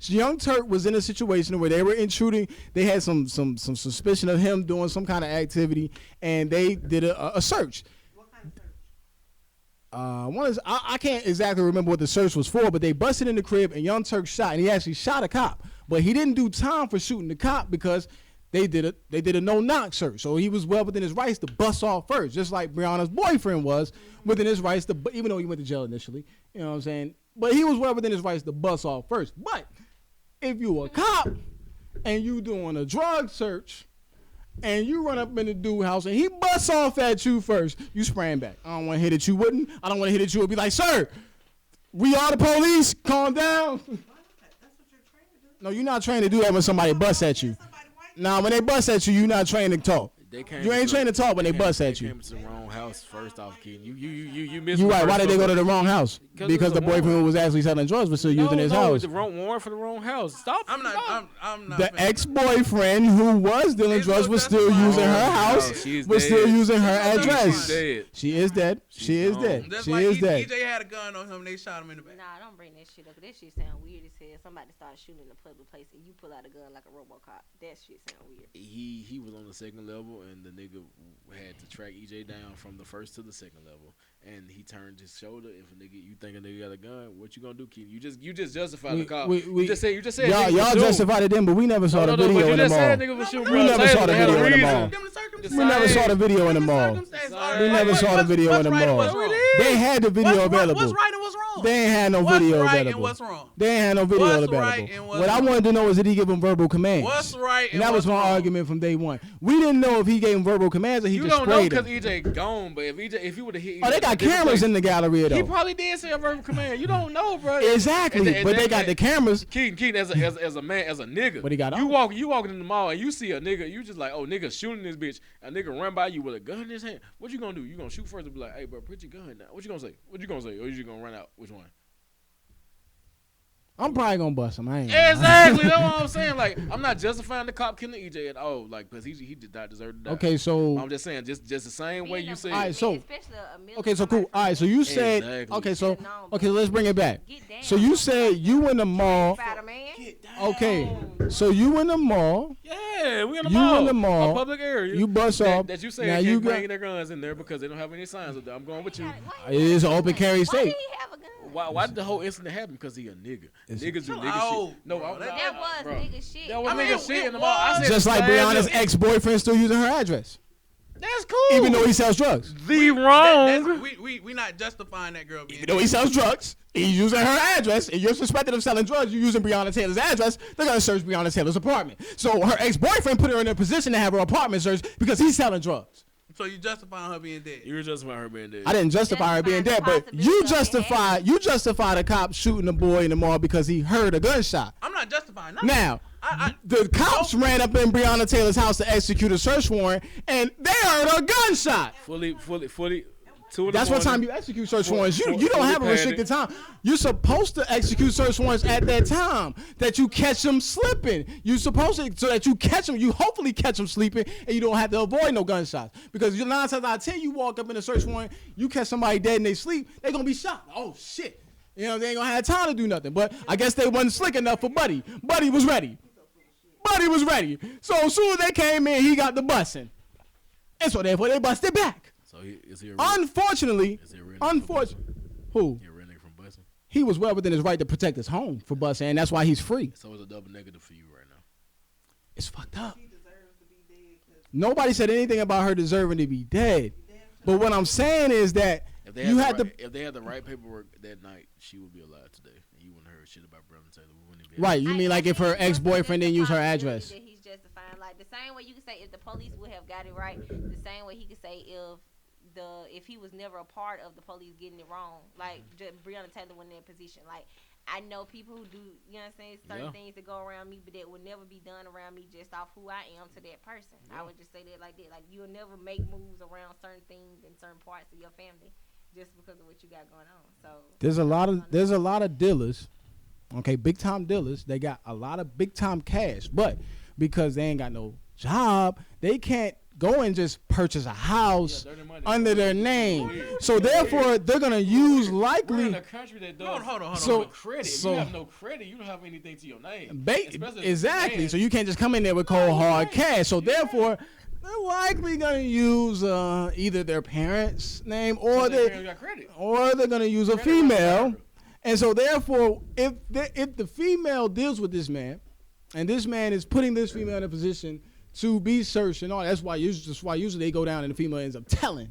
Young Turk was in a situation where they were intruding. They had some suspicion of him doing some kind of activity, and they did a search. What kind of search? I can't exactly remember what the search was for, but they busted in the crib and Young Turk shot, and he actually shot a cop. But he didn't do time for shooting the cop because they did a no-knock search. So he was well within his rights to bust off first, just like Breonna's boyfriend was within his rights to, even though he went to jail initially, you know what I'm saying? But he was well within his rights to bust off first. But if you a cop and you doing a drug search and you run up in the dude house and he busts off at you first, you spraying back. I don't want to hit at you wouldn't. I don't want to hit at you and be like, sir, we are the police. Calm down. That's what you're trained to do. No, you're not trained to do that when somebody busts at you. Somebody white. Nah, when they bust at you, you're not trained to talk. You ain't trained to talk when they bust at They you. came to the wrong house first off, Keaton. You missed. You the right. Why first did they go to one. the wrong house? Because Because it was the a boyfriend warrant. who was actually selling drugs was still using his house. The wrong warrant for the wrong house. Stop. I'm not. Stop. I'm not. The finna- ex-boyfriend who was dealing It's drugs no was still justifying. using her Oh, house. she's Was still dead. using her She's address. dead. She is dead. She is gone. dead. That's She like is dead. EJ had a gun on him. They shot him in the back. Nah, don't bring that shit up. That shit sound weird as hell. Somebody start shooting in a public place and you pull out a gun like a RoboCop. That shit sound weird. He was on the second level, and the nigga had to track EJ down from the first to the second level, and he turned his shoulder. If a nigga, you think a nigga got a gun, what you gonna do, Keaton? You just justified the cop. You just said Y'all justified it then, but we never saw the video but you in the just said mall. nigga was shooting We Breonna never Taylor. saw the They had a video in the reason. mall. Them the circumstances. We never saw the video in the Them mall. circumstances. Sorry. We never saw the video in the What's right and mall. what's wrong? They had the video available. What's right and what's wrong? They ain't had no What's video right available. and what's wrong? They ain't had no video What's available. right and what's What I wrong? wanted to know is did he give him verbal commands? What's right and And that was what's my wrong? argument from day one. We didn't know if he gave him verbal commands or he You just don't know sprayed because him. EJ gone, but if he would have hit, Oh, they got cameras in the gallery He though. probably did say a verbal command. You don't know, bro. Exactly, And but they got the cameras. Keaton, as a man, as a nigga. What he got You on? walking in the mall and you see a nigga, you just like, oh, nigga shooting this bitch. A nigga run by you with a gun in his hand. What you gonna do? You gonna shoot first and be like, hey, bro, put your gun down. What you gonna say? Or you just gonna run out? Which one? I'm probably gonna bust him. I ain't gonna lie. Exactly. That's what I'm saying. Like, I'm not justifying the cop killing EJ at all. Like, because he did not deserve to die. Okay, so I'm just saying, just the same way you said. Alright, so- Especially a million okay, so cool. All right, so you said Exactly. okay, so No, okay, let's bring it back. Get down. So you said you in the mall. Spider-Man. Okay, so you in the mall. Yeah, we in the You mall. in the mall. A public area. You bust that, off. That you say Now they you can't got. bring their guns in there because they don't have any signs of that. I'm going with you. It is an open carry Why state. did he have a gun? Why did the whole incident happen? Because he a nigga. Niggas do nigga out, shit. No, bro. That was bro. nigga shit. That was I mean, nigga shit it in the mall. I was. said Just like the same Brianna's thing. ex-boyfriend still using her address, That's cool. even though he sells drugs. We not justifying that girl being. Even though he sells drugs, he's using her address, and you're suspected of selling drugs. You're using Breonna Taylor's address. They're gonna search Breonna Taylor's apartment. So her ex-boyfriend put her in a position to have her apartment searched because he's selling drugs. So you justifying her being dead? You were justifying her being dead. I didn't justify her being dead, but you justify the cop shooting the boy in the mall because he heard a gunshot. I'm not justifying nothing. Now, the cops ran up in Breonna Taylor's house to execute a search warrant, and they heard a gunshot. Fully. That's what time you execute search warrants. You don't have a restricted time. You're supposed to execute search warrants at that time that you catch them slipping. You're supposed to, so that you catch them, you hopefully catch them sleeping, and you don't have to avoid no gunshots. Because 9 times out of 10, you walk up in a search warrant, you catch somebody dead in they sleep, they're going to be shot. Oh, shit. You know, they ain't going to have time to do nothing. But I guess they wasn't slick enough for Buddy. Buddy was ready. So as soon as they came in, he got the busing. And so therefore, they busted back. So is he unfortunately, who? He a real nigga from busing? He was well within his right to protect his home for busing, and that's why he's free. So it's a double negative for you right now. It's fucked up. She deserves to be dead. Nobody said anything about her deserving to be dead. But what I'm saying is that if they had the right paperwork that night, she would be alive today. And you wouldn't heard shit about Breonna Taylor. We wouldn't be right. You mean like if her ex-boyfriend didn't use her address? That he's justifying. Like the same way you could say if the police would have got it right, the same way he could say if he was never a part of the police getting it wrong, like Breonna Taylor wasn't in that position. Like I know people who do, you know what I'm saying, certain things that go around me, but that would never be done around me just off who I am to that person. I would just say that like that. Like you'll never make moves around certain things in certain parts of your family just because of what you got going on. So there's a lot of dealers, okay, big time dealers. They got a lot of big time cash, but because they ain't got no job, they can't go and just purchase a house under their name. So therefore, they're gonna use likely. We're in a country that does. Hold on. So credit. If you have no credit, you don't have anything to your name. Exactly. So you can't just come in there with cold hard cash. So therefore, they're likely gonna use either their parents' name or they're gonna use a female. And so therefore, if the female deals with this man, and this man is putting this female in a position to be searched and all. That's why usually they go down and the female ends up telling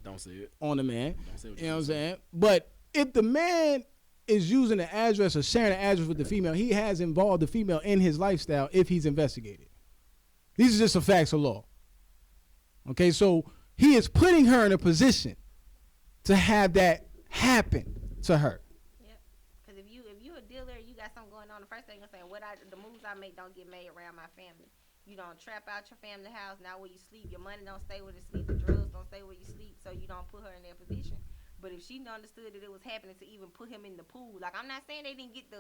on the man. You know what I'm saying? But if the man is using the address or sharing the address with the female, he has involved the female in his lifestyle if he's investigated. These are just the facts of law. Okay, so he is putting her in a position to have that happen to her. Yep. Because if you a dealer, you got something going on. The first thing I'm saying, the moves I make don't get made around my family. You don't trap out your family house. Now where you sleep, your money don't stay where you sleep. The drugs don't stay where you sleep. So you don't put her in that position. But if she understood that it was happening to even put him in the pool, like I'm not saying they didn't get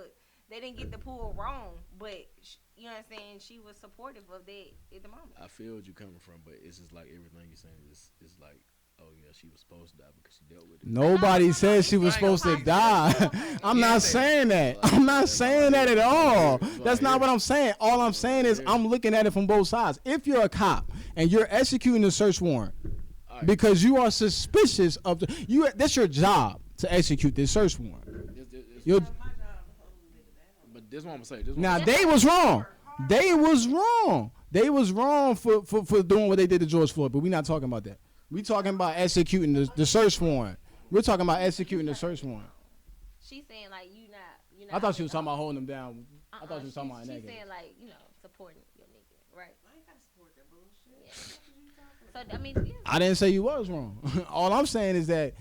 the pool wrong, but you know what I'm saying, she was supportive of that at the moment. I feel what you're coming from, but it's just like everything you're saying is like, oh yeah, she was supposed to die because she dealt with it. Nobody said she was supposed to die. I'm not saying that. I'm not saying that at all. That's not what I'm saying. All I'm saying is I'm looking at it from both sides. If you're a cop and you're executing a search warrant because you are suspicious of that's your job to execute this search warrant. But this is what I'm saying. Now they was wrong. They was wrong for doing what they did to George Floyd. But we're not talking about that. We talking about executing the search warrant. We're talking about executing the search warrant. She's saying like you not. I thought she was talking about holding them down. I thought she was talking about she's negative. saying like supporting your nigga, right? I ain't gotta support that bullshit. Yeah. So I mean, yeah. I didn't say you was wrong. All I'm saying is that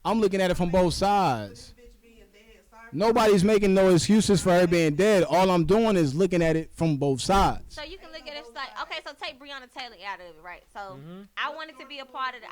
I'm looking at it from both sides. Nobody's making no excuses for her being dead. All I'm doing is looking at it from both sides. So you can look at it like, okay, so take Breonna Taylor out of it, right? So I wanted to be a part of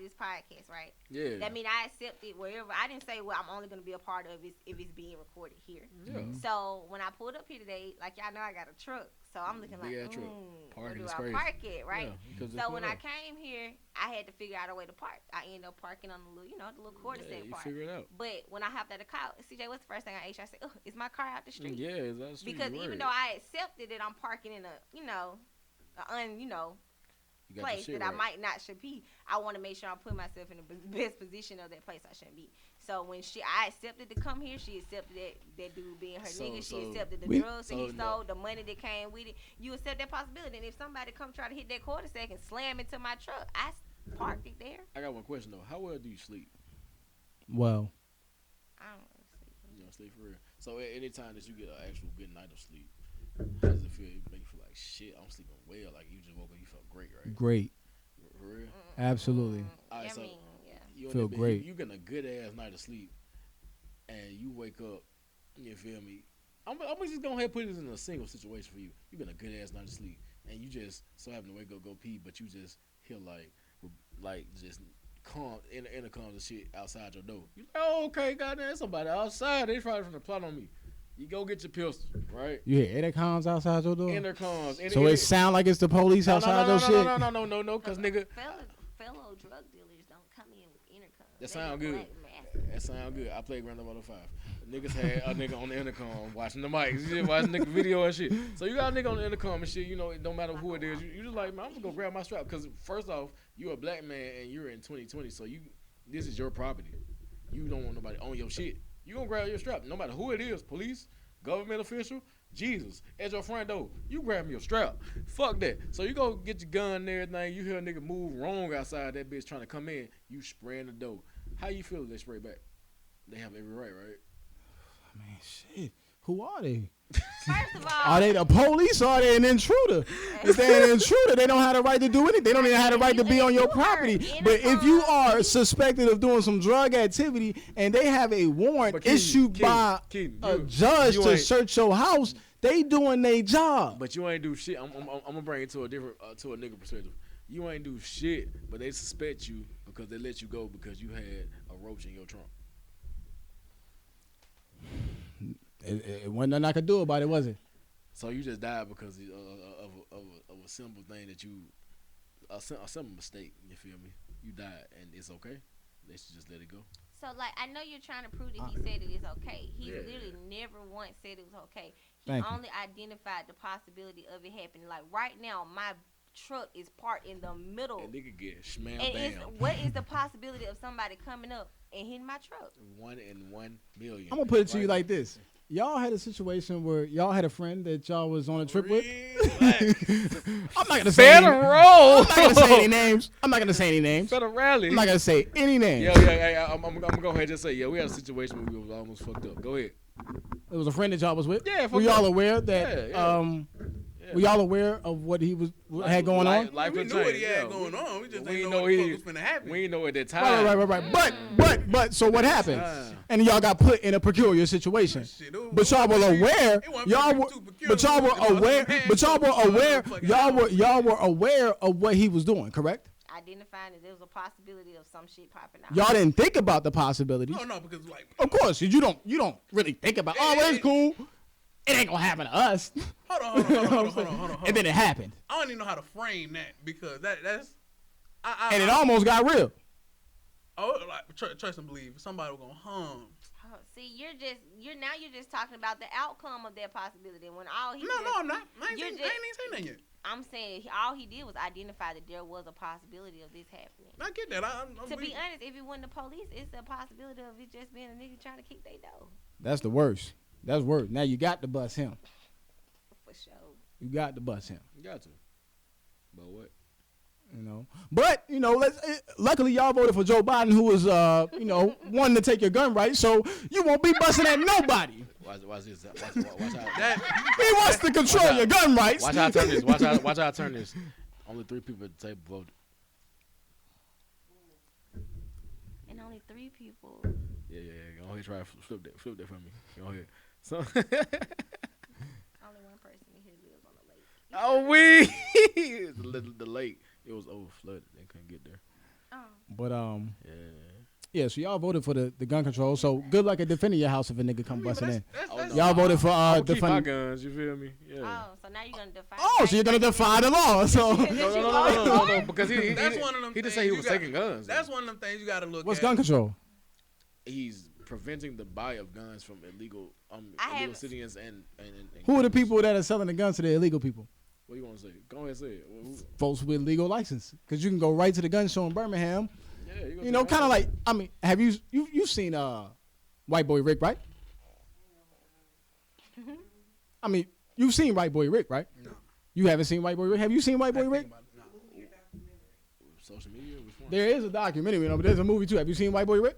this podcast, right? Yeah. That mean I accepted wherever. I didn't say, well, I'm only gonna be a part of it if it's being recorded here. Yeah. So when I pulled up here today, like y'all know, I got a truck. So I'm looking like, where do I park it, right? Yeah, so when I came here, I had to figure out a way to park. I ended up parking on the little quarter-set part. Figure it out. But when I hopped out of the car, CJ, what's the first thing I asked you? I said, oh, is my car out the street? Yeah, is that the street? Because even though I accepted that I'm parking in a, place that I might not should be, I want to make sure I'm putting myself in the best position of that place I shouldn't be. So when I accepted to come here, she accepted that dude being her nigga. She accepted the drugs that he stole, the money that came with it. You accept that possibility. And if somebody come try to hit that quarter sack and slam into my truck, I parked it there. I got one question though. How well do you sleep? Well, I don't really sleep. You don't sleep for real. So at any time that you get an actual good night of sleep, how does it feel? It make you feel like shit. I'm sleeping well. Like you just woke up, you felt great, right? Great. For real? Absolutely. All right, I so mean, yeah. you Feel great. You getting a good ass night of sleep, and you wake up. You feel me? I'm just gonna put this in a single situation for you. You getting a good ass night of sleep, and you just so happen to wake up, go pee, but you just hear like just intercoms and shit outside your door. You like, oh, okay, goddamn, somebody outside. They probably from the plot on me. You go get your pistol, right? You hear intercoms outside your door? Intercoms. So it sound like it's the police outside your shit? No, because nigga. Fellow drug dealers don't come in with intercoms. That sound good. That sound good. I played Grand Theft Auto 5. Niggas had a nigga on the intercom watching the mics, shit, watching nigga video and shit. So you got a nigga on the intercom and shit. You know, it don't matter who it is. You just like, man, I'm gonna go grab my strap because first off, you're a black man and you're in 2020, so this is your property. You don't want nobody on your shit. You gonna grab your strap, no matter who it is, police, government official, Jesus, at your front door. You grab your strap. Fuck that. So you go get your gun and everything. You hear a nigga move wrong outside that bitch trying to come in. You spraying the door. How you feel if they spray back? They have every right, right? Man, shit. Who are they? First of all, Are they the police or are they an intruder? If they're an intruder, they don't have the right to do anything. They don't even have the right to be on your property. But if you are suspected of doing some drug activity and they have a warrant issued by a judge to search your house, they doing their job. But you ain't do shit. I'm gonna bring it to a different to a nigga perspective. You ain't do shit, but they suspect you because they let you go because you had a roach in your trunk. It wasn't nothing I could do about it, was it? So you just died because of a simple thing that a simple mistake. You feel me? You died and it's okay. They should just let it go. So like, I know you're trying to prove that he said it is okay. He literally never once said it was okay. He only identified the possibility of it happening. Like right now, my truck is parked in the middle. And nigga get smacked and down. What is the possibility of somebody coming up and hitting my truck? 1 in 1 million. I'm gonna put it to you like this. Y'all had a situation where y'all had a friend that y'all was on a trip with. I'm not gonna say Federal. I'm not gonna say any names. I'm not gonna say any names. Federally. I'm not gonna say any names. Yeah. I'm gonna go ahead and just say, we had a situation where we was almost fucked up. Go ahead. It was a friend that y'all was with. Yeah. Were y'all aware that? Were y'all aware of what he had going on? We knew what he had going on. We just didn't know what the fuck was finna happen. We didn't know at that time. Right. But so what happened? And y'all got put in a peculiar situation. But y'all were aware. Y'all were aware of what he was doing, correct? Identifying that there was a possibility of some shit popping out. Y'all didn't think about the possibilities. No, because like, of course, you don't really think about. It's cool. It ain't gonna happen to us. Hold on. And then it happened. I don't even know how to frame that because that's. And it almost got real. Oh, like trust and believe somebody was gonna hum. Oh, see, you're just talking about the outcome of that possibility. When all he No, I'm not. I ain't even saying nothing yet. I'm saying all he did was identify that there was a possibility of this happening. I get that. To be honest, if it wasn't the police, it's the possibility of it just being a nigga trying to kick their door. That's the worst. That's worse. Now you got to bust him. For sure. You got to bust him. You got to. But what? But luckily y'all voted for Joe Biden, who was wanting to take your gun right, so you won't be busting at nobody. Watch this. Watch out. He wants to control your gun rights. Watch how I turn this. Watch how I turn this. Only 3 people at the table voted. And only 3 people. Yeah. Go ahead, try to flip that for me. Go ahead. So only 1 person in here lives on the lake. The lake. It was overflooded. They couldn't get there. Oh. But yeah. So y'all voted for the gun control. So good luck at defending your house if a nigga come busting in. Y'all voted for defending my guns. You feel me? Yeah. Oh, so now you're gonna defy. Oh, so you're gonna defy the law. So no. Because that's one of them. He just said he was taking guns. That's one of them things you got to look at. What's gun control? He's preventing the buy of guns from illegal citizens and who are the people that are selling the guns to the illegal people? What do you want to say? Go ahead and say it. Folks with legal license, because you can go right to the gun show in Birmingham. Yeah, kind of like, I mean, have you've seen White Boy Rick, right? I mean, you've seen White Boy Rick, right? No. You haven't seen White Boy Rick? Have you seen White Boy Rick? No. Social media? Which one? There is a documentary, but there's a movie too. Have you seen White Boy Rick?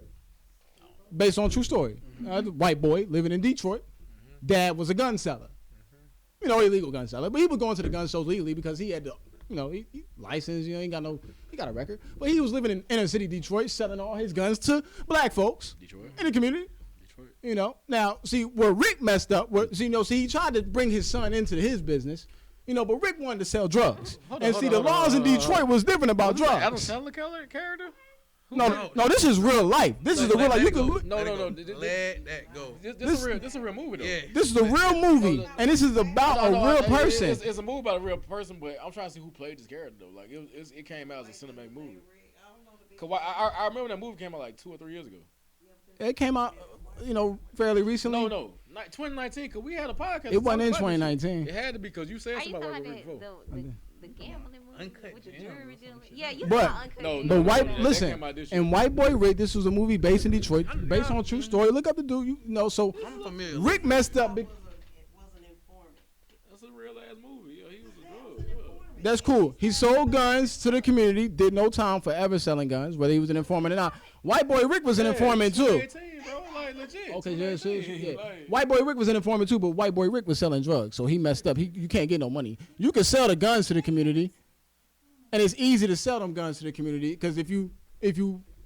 Based on a true story. White boy living in Detroit. Dad was a gun seller. Illegal gun seller. But he was going to the gun shows legally because he had he licensed. He got a record. But he was living in inner city Detroit, selling all his guns to black folks in the community. Now see where Rick messed up. He tried to bring his son into his business. But Rick wanted to sell drugs. The laws in Detroit was different about drugs. Adam Sandler character? No, this is real life. This is a real life. No. Let that go. This is a real movie, though. Yeah. This is a real movie, and this is about a real person. It's a movie about a real person, but I'm trying to see who played this character, though. Like, it came out as a cinematic movie. Cause I remember that movie came out like 2 or 3 years ago. It came out, fairly recently. No, 2019. Cause we had a podcast. It wasn't in 2019. It had to be because you said something about Rick before. The gambling movie Uncut with the Gems. jury dealing. Yeah, you But saw Uncut no, Gems. But White Boy Rick, this was a movie based in Detroit, based on a true story. Look up the dude, So I'm familiar. Rick messed up. It wasn't informant. That's a real ass movie. He was a drug. That's cool. He sold guns to the community. Did no time for ever selling guns, whether he was an informant or not. White Boy Rick was an informant too. 2018, bro. Like, legit. Okay, yeah. Like, White Boy Rick was an informant too, but White Boy Rick was selling drugs, so he messed up. You can't get no money. You can sell the guns to the community, and it's easy to sell them guns to the community because if you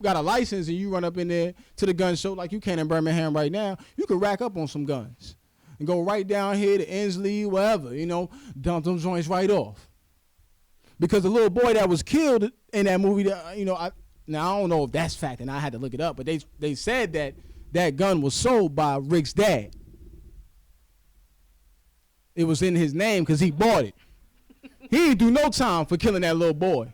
got a license and you run up in there to the gun show like you can in Birmingham right now, you can rack up on some guns and go right down here to Inslee, wherever, dump them joints right off. Because the little boy that was killed in that movie, I don't know if that's fact, and I had to look it up, but they said that gun was sold by Rick's dad. It was in his name because he bought it. He didn't do no time for killing that little boy.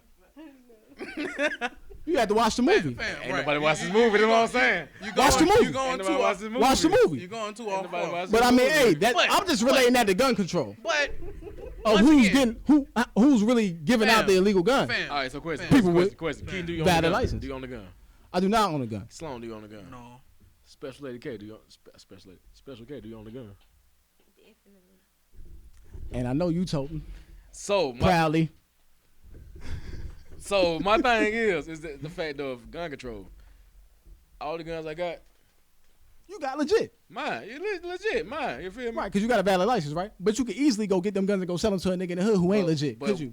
You had to watch the movie. Ain't nobody watch this movie. That's what I'm saying. Watch the movie. Watch the movie. You're going too off. But I mean, I'm just relating that to gun control. But Of who's really giving out the illegal gun. All right, so question. Keaton, do you own valid a gun? license. Do you own a gun? I do not own a gun. Sloan, do you own a gun? no. Special Lady K, do you Special K, do you own a gun? And I know you told me. So Proudly. So my thing is the fact of gun control. All the guns I got, You got legit. mine. Legit, mine. You feel me? Right, because you got a valid license, right? But you could easily go get them guns and go sell them to a nigga in the hood who ain't legit. But you?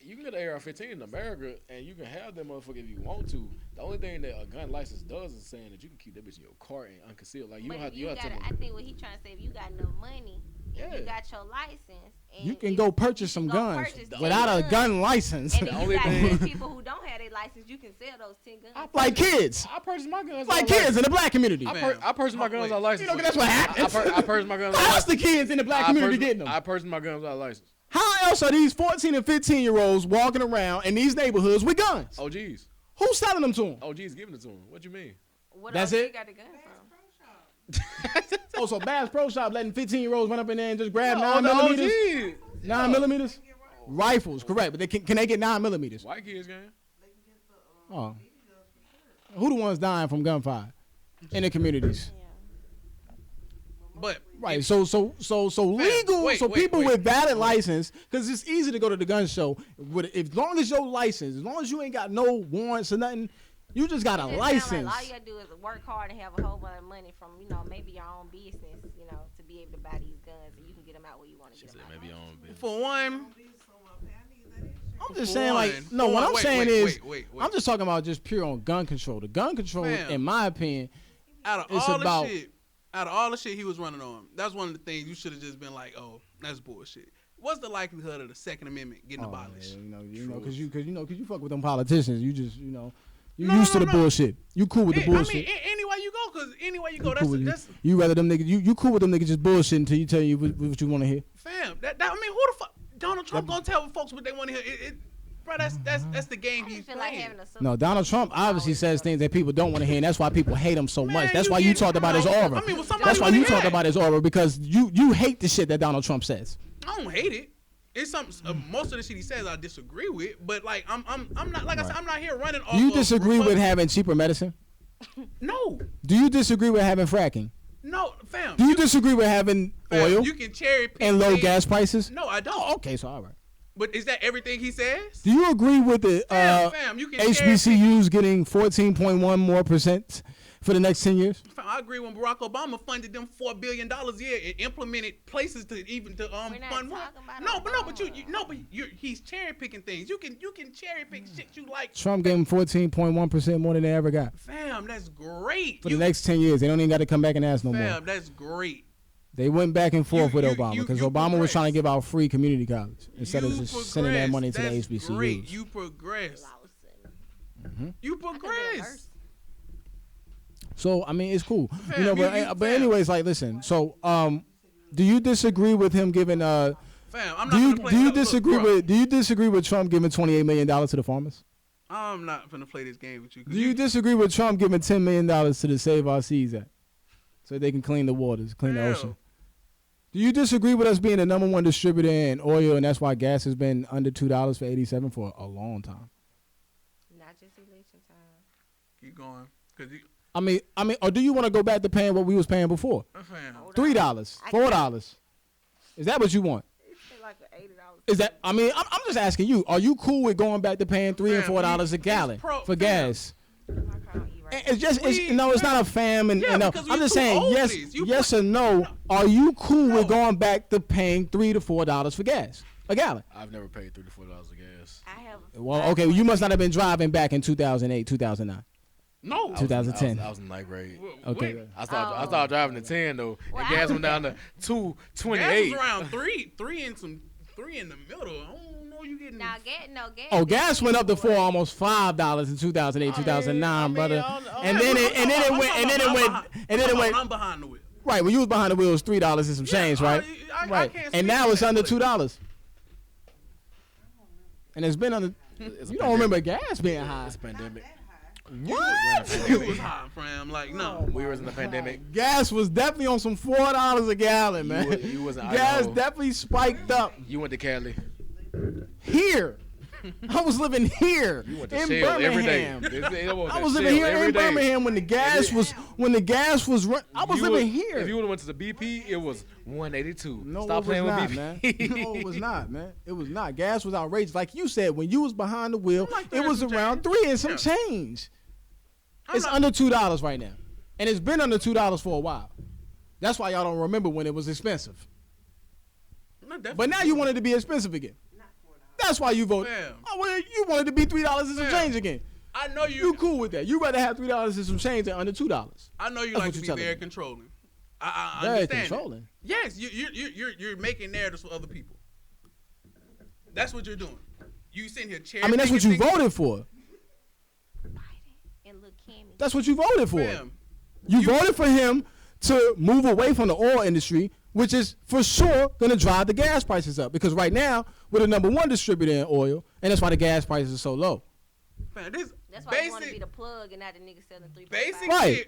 You can get an AR-15 in America, and you can have that motherfucker if you want to. The only thing that a gun license does is saying that you can keep that bitch in your car and unconcealed. Like you don't have to. I think what he trying to say, if you got enough money, and you got your license, and You can go purchase some guns without a gun license. And then you got 10 people who don't have their license, you can sell those 10 guns. Like kids. I purchase my guns. Like kids in the black community. I purchase my guns on license. That's what happens. I purchase my guns. How's the kids in the black community getting them? I purchase my guns on license. How else are these 14 and 15-year-olds walking around in these neighborhoods with guns? OGs. Who's selling them to them? OGs giving it to them. What you mean? That's it? Got the gun from? Oh, so Bass Pro Shop letting 15-year-olds run up in there and just grab 9 millimeters? 9 millimeters? Rifles, correct. But can they get 9 millimeters? White kids can. Oh. Who the ones dying from gunfire in the communities? But right, so legal. People with valid license, because it's easy to go to the gun show. As long as your license, as long as you ain't got no warrants or nothing, you just got a license. Like all you gotta do is work hard and have a whole bunch of money from maybe your own business, to be able to buy these guns, and you can get them out where you want to get them out. Maybe your own business. for one, I'm just saying, what I'm saying is, I'm just talking about just pure on gun control. The gun control, in my opinion, out of all the shit he was running on, that's one of the things you should have just been like, oh, that's bullshit. What's the likelihood of the Second Amendment getting abolished? Because you fuck with them politicians. You just, you used to the bullshit. You cool with the bullshit. I mean, anywhere you go, because anywhere you go, that's you rather them niggas. You cool with them niggas just bullshit until you tell you what you want to hear. Fam, who the fuck? Donald Trump gonna tell folks what they want to hear? Bro, that's the game he's playing. No, Donald Trump obviously says things that people don't want to hear, and that's why people hate him so much. That's why you talked about his aura. That's why you talked about his aura, because you hate the shit that Donald Trump says. I don't hate it. It's something. Most of the shit he says I disagree with, but I'm not like I said. I'm not here running off. Do you disagree with having cheaper medicine? No. Do you disagree with having fracking? No, fam. Do you disagree with having oil? You can cherry pick and low gas prices? No, I don't. Oh, okay, so all right. But is that everything he says? Do you agree with the fam, you can HBCUs getting 14.1% more for the next 10 years? I agree when Barack Obama funded them $4 billion a year and implemented places to fund more. He's cherry picking things. You can cherry pick shit you like. Trump gave him 14.1% more than they ever got. Fam, that's great. For the next 10 years, they don't even got to come back and ask no more. Fam, that's great. They went back and forth with Obama because Obama was trying to give out free community college instead of just sending that money to the HBCUs. Great. You progress. You progress. So I mean, it's cool, but anyways, like, listen. So, do you disagree with him giving? Fam, I'm not. Do you disagree with Trump giving $28 million to the farmers? I'm not gonna play this game with you. Do you disagree with Trump giving $10 million to the Save Our Seas Act, so they can clean the waters, clean the ocean? Do you disagree with us being the number one distributor in oil, and that's why gas has been under $2 for 87 for a long time? Not just election time. Keep going, cause I mean, or do you want to go back to paying what we was paying before? $3, $4. Is that what you want? It's like $80. Is that? I mean, I'm just asking you. Are you cool with going back to paying $3 and $4 a gallon for gas? It's just, it's not a fam, and no. I'm just saying, yes or no. Are you cool with going back to paying $3 to $4 for gas, a gallon? I've never paid $3 to $4 of gas. I have. Well, okay, you must not have been driving back in 2008, 2009. No, 2010. I was in ninth grade. Okay, I started driving to 10 though, and gas went down to 2.28. Gas was around three in the middle. I don't know you getting. gas. Oh, gas went up to almost $5 in 2008, 2009, brother. And then it went. I'm behind the wheel. Right, when you was behind the wheel, it was $3 and some change, right? Right, and now it's under $2. And it's been under. You don't remember gas being high? It's a pandemic. What? It was hot, fam. Like, no. We was in the pandemic. Gas was definitely on some $4 a gallon, man. You wasn't. Gas definitely spiked up. You went to Cali. Here. I was living here you went to in Shell Birmingham. Every day. I was living here in Birmingham when the gas was I was living here. If you would have went to the BP, it was 182. No, Stop playing with BP. Man. No, it was not, man. It was not. Gas was outrageous. Like you said, when you was behind the wheel, it was around $3 and some change. It's under $2 right now, and it's been under $2 for a while. That's why y'all don't remember when it was expensive. But now you want it to be expensive again. That's why you voted. Oh, well, you wanted to be $3 and some change again. I know you. You cool with that? You rather have $3 and some change than under $2. I know you like to be very controlling. I very understand. Controlling. Yes, you're making narratives for other people. That's what you're doing. You sitting here cherry. I mean, that's what you voted for. That's what you voted for. You voted for him to move away from the oil industry, which is for sure going to drive the gas prices up. Because right now, we're the number one distributor in oil, and that's why the gas prices are so low. Man, that's why you want to be the plug and not the nigga selling 3.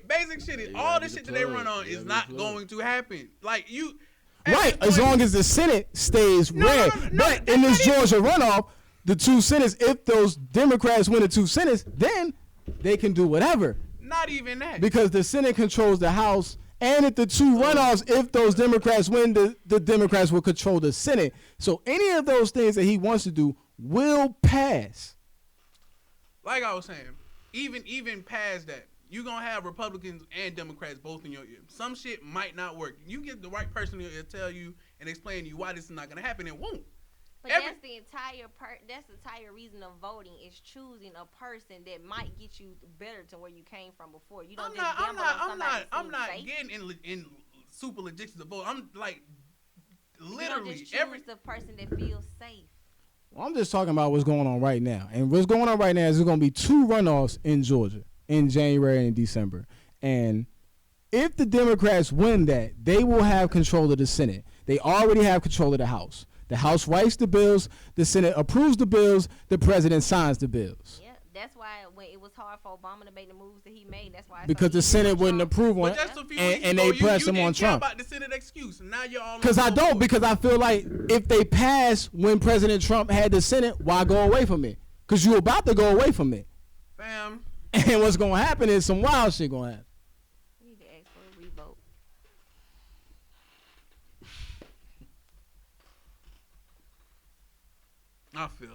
Basic shit is all the shit that they run on is not going to happen. Like you. Right, as long as the Senate stays red. But in this Georgia runoff, the 2 Senates, if those Democrats win the 2 Senates, then they can do whatever. Not even that. Because the Senate controls the House, and if the 2 runoffs, if those Democrats win, the Democrats will control the Senate. So any of those things that he wants to do will pass. Like I was saying, even past that, you're going to have Republicans and Democrats both in your ear. Some shit might not work. You get the right person to tell you and explain to you why this is not going to happen. It won't. But that's the entire reason of voting is choosing a person that might get you better to where you came from before. You don't I'm not getting in super logistics of vote. I'm like literally choose the person that feels safe. Well, I'm just talking about what's going on right now. And what's going on right now is there's going to be 2 runoffs in Georgia in January and December. And if the Democrats win that, they will have control of the Senate. They already have control of the House. The House writes the bills, the Senate approves the bills, the president signs the bills. Yeah, that's why when it was hard for Obama to make the moves that he made. That's why. Because the Senate wouldn't approve on it, and they press him on Trump. About the Senate excuse, and now you're all. Because I don't. Because I feel like if they pass when President Trump had the Senate, why go away from it? Because you're about to go away from it. Fam. And what's gonna happen is some wild shit gonna happen. We need to ask for a revote. I feel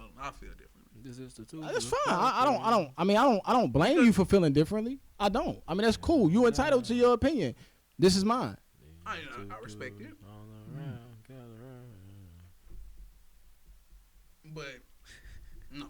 differently. This is the two. That's fine. I don't blame you for feeling differently. I don't. I mean, that's cool. You entitled to your opinion. This is mine. I respect it. But no.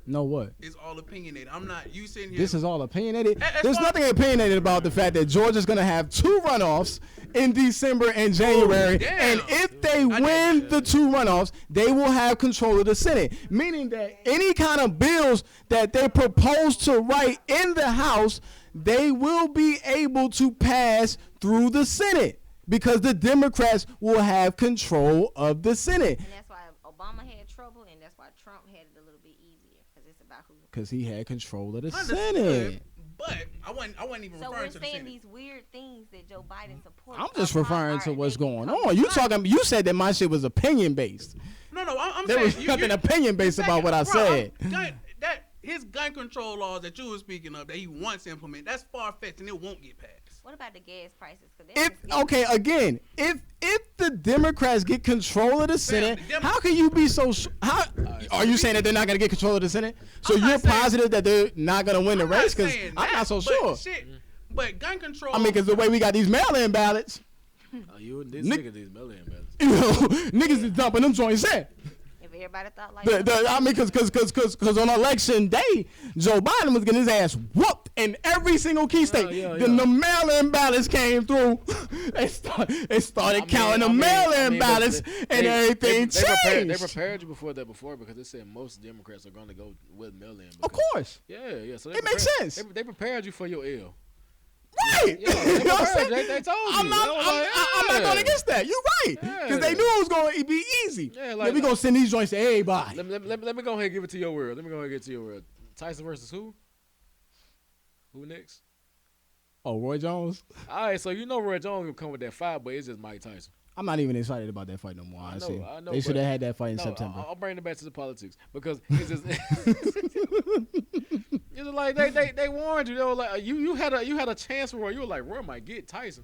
No what? It's all opinionated. I'm not. You sitting here. This is all opinionated. There's nothing opinionated about the fact that Georgia's going to have 2 runoffs in December and January. Ooh, and if they win the 2 runoffs, they will have control of the Senate. Meaning that any kind of bills that they propose to write in the House, they will be able to pass through the Senate. Because the Democrats will have control of the Senate. And that's why Obama had trouble, and that's why Trump had it a little bit easier, because it's about who. Because he had control of the Understood, Senate. But I wasn't even referring to the Senate. So we're saying these weird things that Joe Biden supports. I'm just referring to what's going on. You said that my shit was opinion based. No, I'm there saying was nothing opinion based about what I said. His gun control laws that you were speaking of that he wants to implement, that's far fetched and it won't get passed. What about the gas prices? If the Democrats get control of the Senate, how can you be so? Are you saying that they're not going to get control of the Senate? So you're positive that they're not going to win the race? Because I'm not so sure. But gun control. I mean, because the way we got these mail-in ballots. Oh, you and this nigga these mail-in ballots. You know, niggas is dumping them joints in. Everybody thought like that. I mean, because on election day, Joe Biden was getting his ass whooped in every single key state. Then the mail-in ballots came through. They started counting the mail-in ballots, and everything changed. They prepared you before because they said most Democrats are going to go with mail-in. Of course. Yeah. So it makes sense. They prepared you for your L. Right. Yeah, they told you. I'm not going against that. You're right. Because they knew it was going to be easy. Yeah, we're going to send these joints to everybody. Let me go ahead and give it to your world. Tyson versus who? Who next? Oh, Roy Jones? All right, so you know Roy Jones will come with that fight, but it's just Mike Tyson. I'm not even excited about that fight no more, honestly. I know, they should have had that fight in September. I'll bring it back to the politics because it's just it's like they warned you. They were like you had a chance where you were like Roy might get Tyson.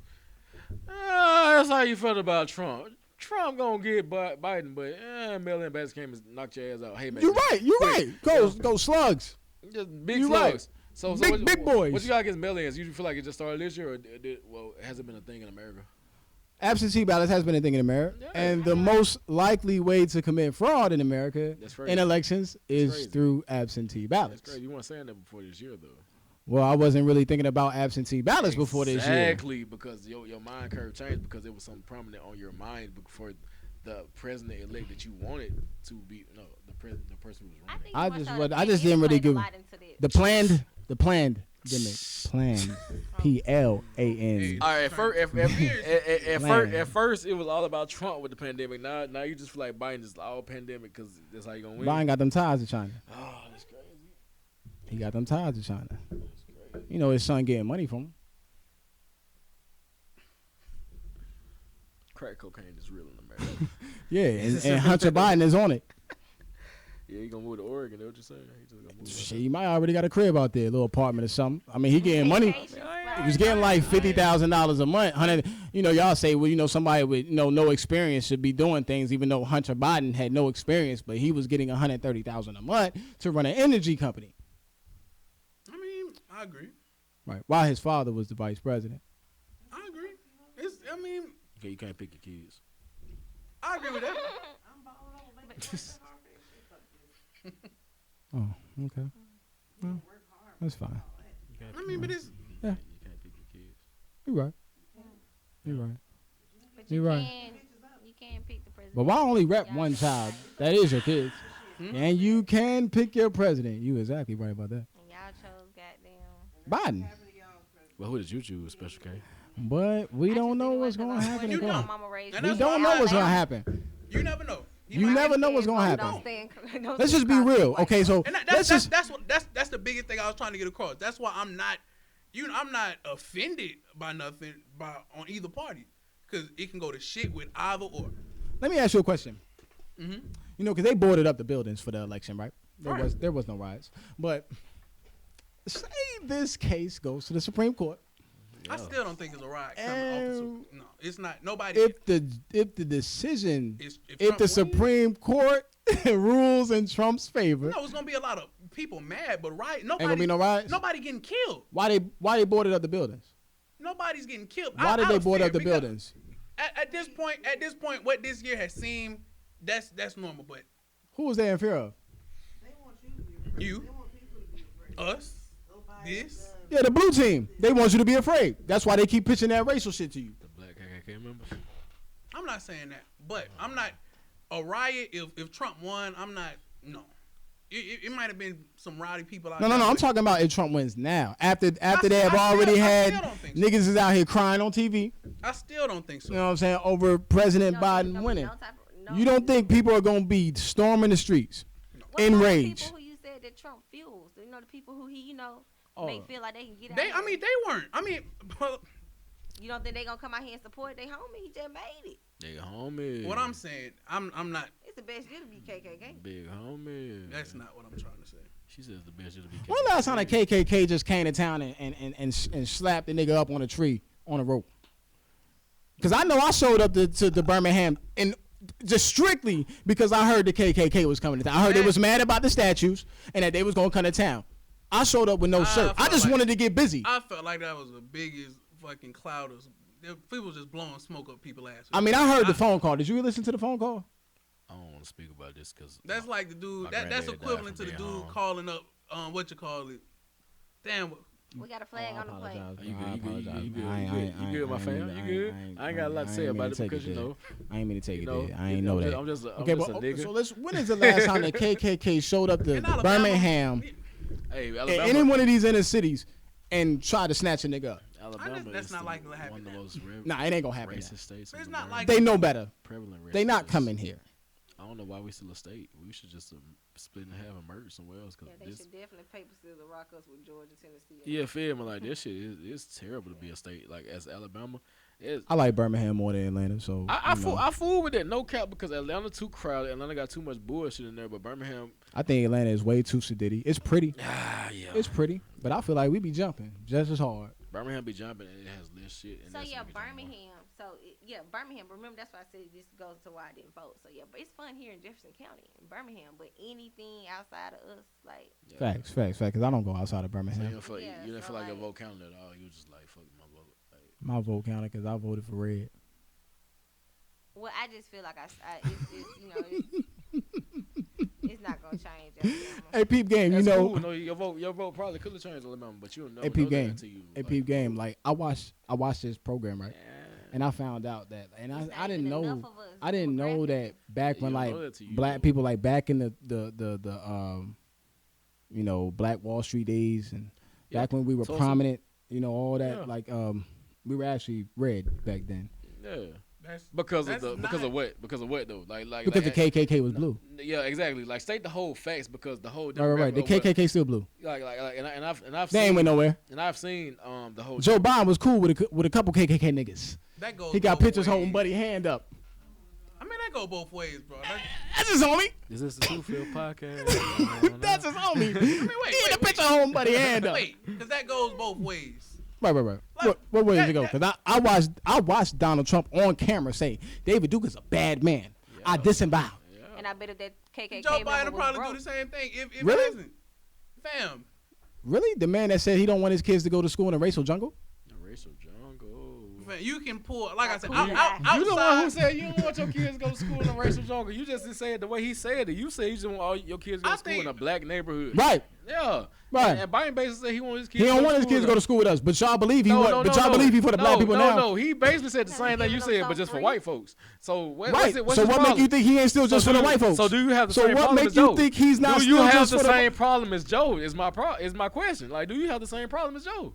That's how you felt about Trump. Trump gonna get Biden, but mail-in ballots came and knocked your ass out. Hey man, you're right. Go slugs. Just big slugs. Right. So big boys. What you got against mail-ins? You feel like it just started this year, or has it been a thing in America? Absentee ballots has been a thing in America, and the most likely way to commit fraud in America in elections is through absentee ballots. That's crazy. You weren't saying that before this year, though. Well, I wasn't really thinking about absentee ballots before this year. Exactly, because your mind curve changed because it was something prominent on your mind before the president-elect that you wanted to be. No, the person who was running. I just didn't really give the planned planned PLAN. All right, at first it was all about Trump with the pandemic. Now you just feel like Biden is all pandemic because that's how you gonna win. Biden got them ties to China. Oh, that's crazy. He got them ties to China. You know his son getting money from him. Crack cocaine is real in America. Yeah, and Hunter Biden is on it. Yeah, he gonna move to Oregon. That's what you're saying? He just gonna move. Shit, he might already got a crib out there, a little apartment or something. I mean, he getting money. He was getting like $50,000 a month. Y'all say, well, somebody with no experience should be doing things, even though Hunter Biden had no experience, but he was getting $130,000 a month to run an energy company. I mean, I agree. Right. While his father was the vice president. I agree. Okay, you can't pick your kids. I agree with that. Oh, okay. Well, that's fine. But it's you can't pick your kids. You're right. You're right. But you can't pick the president. But why only rep one child? That is your kids. And you can pick your president. You exactly right about that. And y'all chose goddamn Biden. Well, who did you choose, Special K? But we don't know what's going to happen. We don't know what's going to happen. You never know. You never know what's gonna happen. Let's just be real, okay? So that's the biggest thing I was trying to get across. That's why I'm not offended by nothing on either party, because it can go to shit with either or. Let me ask you a question. Mm-hmm. Because they boarded up the buildings for the election, right? Right. There was no riots, but say this case goes to the Supreme Court. I still don't think it's a riot. No, it's not. Nobody. If the decision, if the Supreme Court rules in Trump's favor, it's gonna be a lot of people mad, but riot. Ain't gonna be no riots. Nobody getting killed. Why they boarded up the buildings? Nobody's getting killed. Why did they board up the buildings? At this point, what this year has seemed, that's normal. But who was they in fear of? They want you to be afraid. You. They want people to be afraid. Us. This. Yeah, the blue team. They want you to be afraid. That's why they keep pitching that racial shit to you. The black KKK members. I'm not saying that, but I'm not a riot. If Trump won, I'm not. No. It might have been some rowdy people out there. No. I'm talking about if Trump wins now. After they have already had niggas is out here crying on TV. I still don't think so. You know what I'm saying? Over President Biden winning. You don't think people are going to be storming the streets in rage? People who you said that Trump fuels. You know, the people who he, make feel like they can get out. They weren't. You don't think they going to come out here and support their homie? He just made it. They homie. What I'm saying, I'm not. It's the best year to be KKK. Big homie. That's not what I'm trying to say. She says the best year to be KKK. When last time the KKK just came to town and slapped the nigga up on a tree on a rope? Because I know I showed up to Birmingham and just strictly because I heard the KKK was coming to town. I heard they was mad about the statues and that they was going to come to town. I showed up with no shirt. I just wanted to get busy. I felt like that was the biggest fucking cloud of people just blowing smoke up people's asses. I mean, I heard the phone call. Did you listen to the phone call? I don't want to speak about this because that's like the dude. That's equivalent to the dude calling up. What you call it? Damn. We got a flag on the plane. You good, my fam? You good? I ain't got a lot to say about it because I ain't mean to take it there. I ain't know that. I'm just a nigga. So when is the last time the KKK showed up to Birmingham? Hey, Alabama, any one of these inner cities and try to snatch a nigga up. Alabama that's not likely to happen. One of the most nah, it ain't gonna happen. Racist states. It's not like they know better. Prevalent. They not coming here. I don't know why we still a state. We should just split in half and merge somewhere else. Cause they should definitely paper seal the rock us with Georgia, Tennessee. Yeah, feel me? Like this shit is terrible to be a state. Like as Alabama, I like Birmingham more than Atlanta. So I fool with that, no cap, because Atlanta too crowded. Atlanta got too much bullshit in there. But Birmingham, I think Atlanta is way too sedity. It's pretty. Yeah, it's pretty. But I feel like we be jumping just as hard. Birmingham be jumping and it has less shit. And so Birmingham. Birmingham. Remember, that's why I said this goes to why I didn't vote. So but it's fun here in Jefferson County, in Birmingham. But anything outside of us, like facts. Because I don't go outside of Birmingham. So you didn't feel like your vote counted at all. You was just like, fuck my vote. Like, my vote counted because I voted for red. Well, I just feel like it's not gonna change. Alabama. Hey, peep game. That's you know, cool. No, your vote probably could have changed Alabama, but you don't know. Hey, peep game. Hey, peep game. Like I watched this program, right? And I found out that, and I didn't know that back when like black people, like back in the Black Wall Street days, and back when we were prominent, all that, like we were actually red back then. Yeah. Because of what though? Because the KKK was blue. Yeah, exactly. Like state the whole facts because the whole right. The KKK still blue. And I've they ain't went nowhere. And I've seen the whole. Joe Biden was cool with a couple KKK niggas. That goes. He got pictures holding buddy hand up. I mean, that go both ways, bro. That's his homie. Is this the Two Field podcast? That's his homie. I mean, wait. He in a picture holding buddy hand up. Wait, because that goes both ways. Right. Like, what way does it go? Because I watched Donald Trump on camera say David Duke is a bad man. Yeah. I disavow. Yeah. And I bet if that KKK Joe Biden probably do the same thing if really? It isn't. Fam. Really? The man that said he don't want his kids to go to school in a racial jungle? A racial jungle. Fam, you can pull, like I said, you the one who said you don't want your kids to go to school in a racial jungle. You just didn't say it the way he said it. You said you just want all your kids to go to school in a black neighborhood. Right. Yeah. Right. And Biden basically said he wants his kids. He don't want his kids to go to school with us, but y'all believe he want. But y'all believe he for the black people now. No, he basically said the same thing you said, but just for white folks. So what's so what make you think he ain't still just for the white folks? So do you have the same problem as Joe? So what make you think he's not still just for the? Do you have the same problem as Joe? Is my question. Like, do you have the same problem as Joe?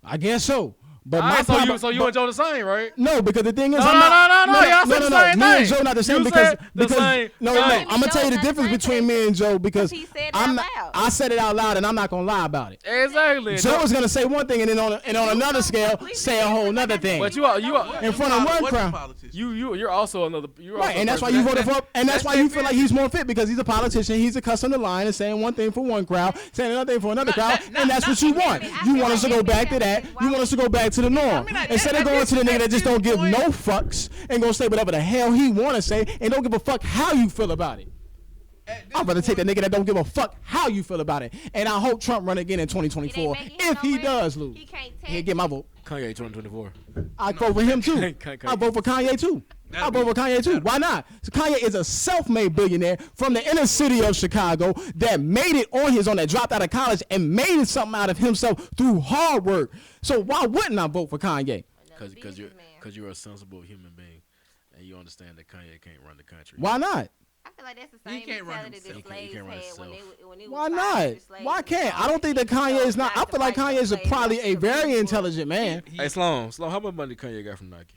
I guess so. But so you and Joe the same, right? No, because the thing is, no. Y'all said the same thing. Me and Joe not the same because I'm gonna tell you the difference between me and Joe because I said it out loud and I'm not gonna lie about it. Exactly. Joe was gonna say one thing and then on another scale say a whole nother thing. But you are in front of one crowd. You're also another. Right, and that's why you voted for, and that's why you feel like he's more fit because he's a politician. He's accustomed to lying and saying one thing for one crowd, saying another thing for another crowd, and that's what you want. You want us to go back to that. You want us to go back to the norm. Instead of going to the nigga that just don't give no fucks and gonna say whatever the hell he wanna say and don't give a fuck how you feel about it. I'd rather take the nigga that don't give a fuck how you feel about it. And I hope Trump run again in 2024 if he does lose. He'll get my vote. Kanye 2024. I vote for him too. I vote for Kanye too. I vote for Kanye too. Why not? So Kanye is a self-made billionaire from the inner city of Chicago that made it on his own, that dropped out of college and made something out of himself through hard work. So why wouldn't I vote for Kanye? Because you're a sensible human being and you understand that Kanye can't run the country. Why not? I feel like that's the same mentality that slaves had when it was Why not? Why can't? I don't think that Kanye is not. I feel like Kanye is probably a very intelligent man. Hey, Sloan, how much money Kanye got from Nike?